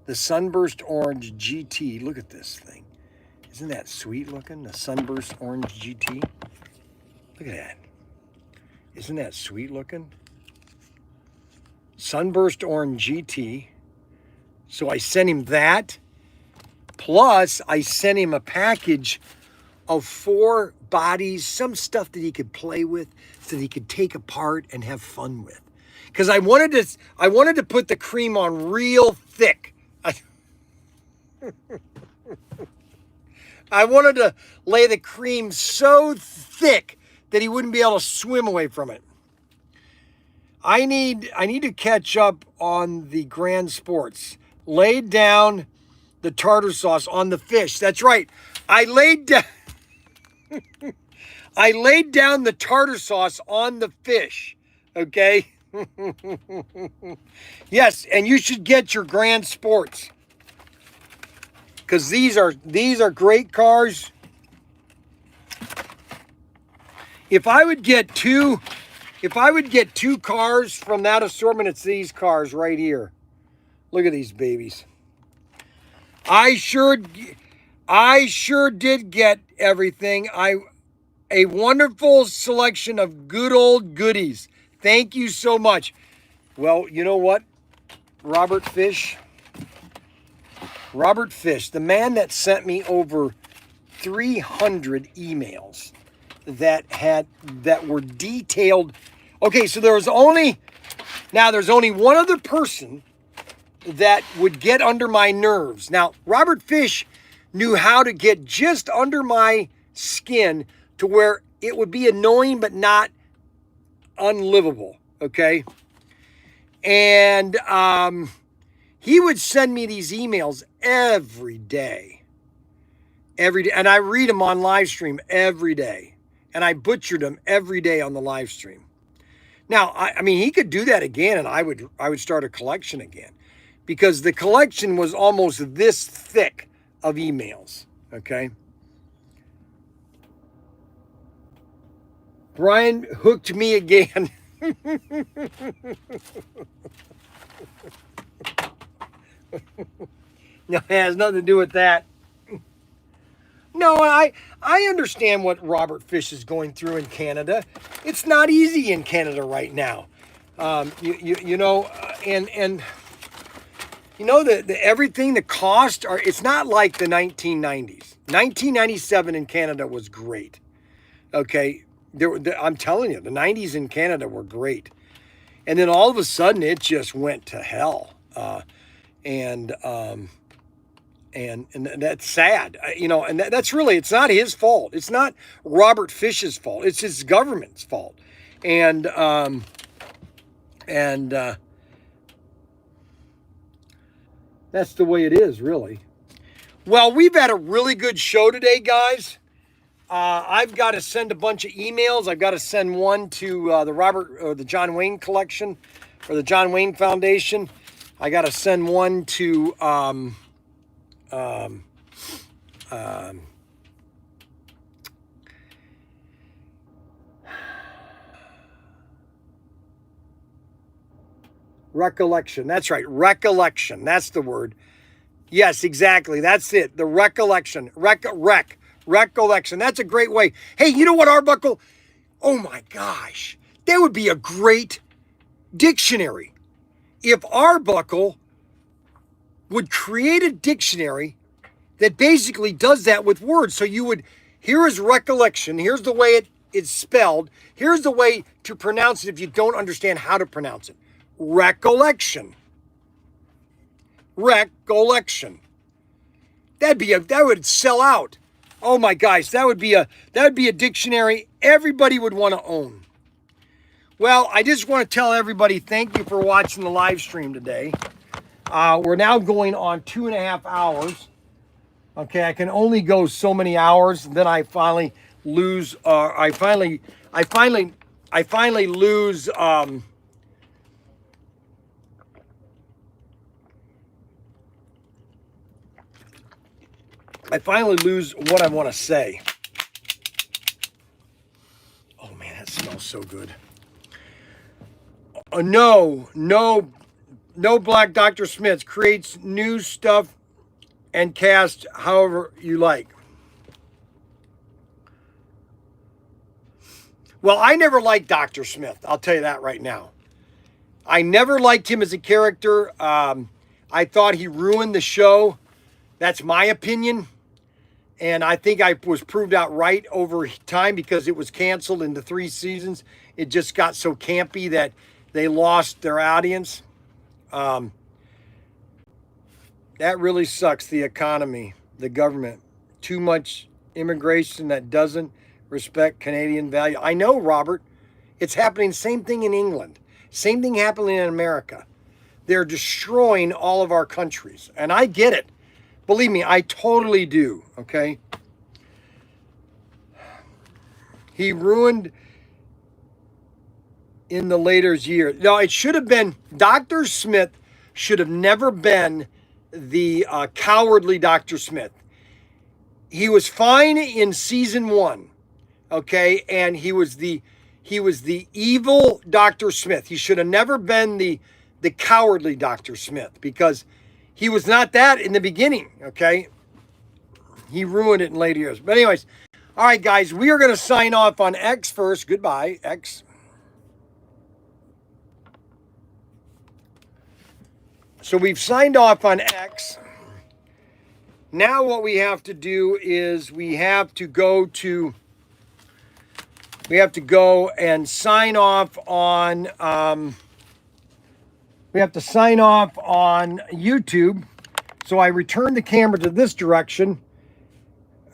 The Sunburst Orange GT. Look at this thing. Isn't that sweet looking? The Sunburst Orange GT. Look at that. Isn't that sweet looking? Sunburst Orange GT. So I sent him that. Plus, I sent him a package of 4 bodies, some stuff that he could play with, so that he could take apart and have fun with. Because I wanted to put the cream on real thick. I wanted to lay the cream so thick that he wouldn't be able to swim away from it. I need to catch up on the Grand Sports. Laid down the tartar sauce on the fish. That's right. I laid down the tartar sauce on the fish. Okay? Yes, and you should get your Grand Sports. Because these are great cars. If I would get two cars from that assortment, it's these cars right here. Look at these babies. I sure did get everything. A wonderful selection of good old goodies. Thank you so much. Well, you know what? Robert Fish, the man that sent me over 300 emails that were detailed. Okay, so there's only one other person that would get under my nerves. Now, Robert Fish knew how to get just under my skin to where it would be annoying but not unlivable, okay? And he would send me these emails every day, and I read them on Livestream every day, and I butchered them every day on the Livestream. Now, I mean, he could do that again, and I would start a collection again, because the collection was almost this thick of emails, okay? Bryan hooked me again. No, it has nothing to do with that. No, I understand what Robert Fish is going through in Canada. It's not easy in Canada right now. You know, and you know the everything, the cost are. It's not like the 1990s. 1997 in Canada was great. Okay, I'm telling you, the 90s in Canada were great, and then all of a sudden it just went to hell. And that's sad, you know, and that's really, it's not his fault. It's not Robert Fish's fault. It's his government's fault. And that's the way it is, really. Well, we've had a really good show today, guys. I've got to send a bunch of emails. I've got to send one to the John Wayne collection, or the John Wayne Foundation. I got to send one to Recollection. That's right. Recollection. That's the word. Yes, exactly. That's it. The recollection. Recollection. That's a great way. Hey, you know what, Arbuckle? Oh my gosh. That would be a great dictionary. If Arbuckle would create a dictionary that basically does that with words. So you would, here is recollection. Here's the way it's spelled. Here's the way to pronounce it if you don't understand how to pronounce it. Recollection. Recollection. that would sell out. Oh my gosh, that would be a dictionary everybody would want to own. Well, I just want to tell everybody thank you for watching the live stream today. We're now going on 2.5 hours. Okay, I can only go so many hours, then I finally lose. I finally lose. I finally lose what I want to say. Oh man, that smells so good. No, Black Dr. Smith creates new stuff and cast however you like. Well, I never liked Dr. Smith. I'll tell you that right now. I never liked him as a character. I thought he ruined the show. That's my opinion. And I think I was proved out right over time because it was canceled into 3 seasons. It just got so campy that they lost their audience. That really sucks, the economy, the government. Too much immigration that doesn't respect Canadian value. I know, Robert. It's happening, same thing in England. Same thing happening in America. They're destroying all of our countries. And I get it. Believe me, I totally do, okay? He ruined in the later years. No, it should have been, Dr. Smith should have never been the cowardly Dr. Smith. He was fine in season 1, okay? And he was the evil Dr. Smith. He should have never been the cowardly Dr. Smith because he was not that in the beginning, okay? He ruined it in later years. But anyways, all right, guys, we are going to sign off on X first. Goodbye, X. So we've signed off on X. Now what we have to do is we have to go and sign off on we have to sign off on YouTube. So I return the camera to this direction.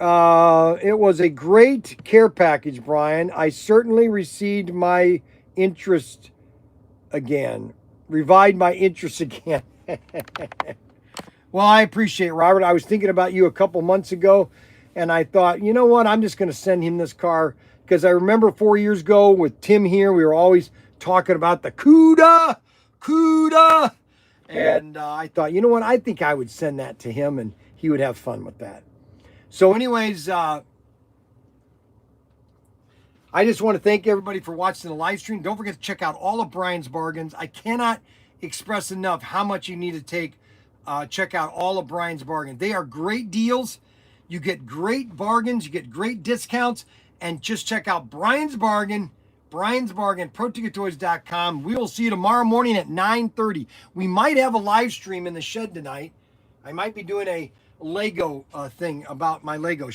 It was a great care package, Brian. I certainly received my interest again. Revived my interest again. Well, I appreciate it, Robert. I was thinking about you a couple months ago, and I thought, you know what? I'm just going to send him this car because I remember 4 years ago with Tim here, we were always talking about the CUDA. And I thought, you know what? I think I would send that to him, and he would have fun with that. So anyways, I just want to thank everybody for watching the live stream. Don't forget to check out all of Brian's bargains. I cannot express enough how much you need to check out all of Brian's bargains. They are great deals. You get great bargains. You get great discounts. And just check out Brian's Bargain, ProtinkerToys.com. We will see you tomorrow morning at 9:30. We might have a live stream in the shed tonight. I might be doing a Lego thing about my Lego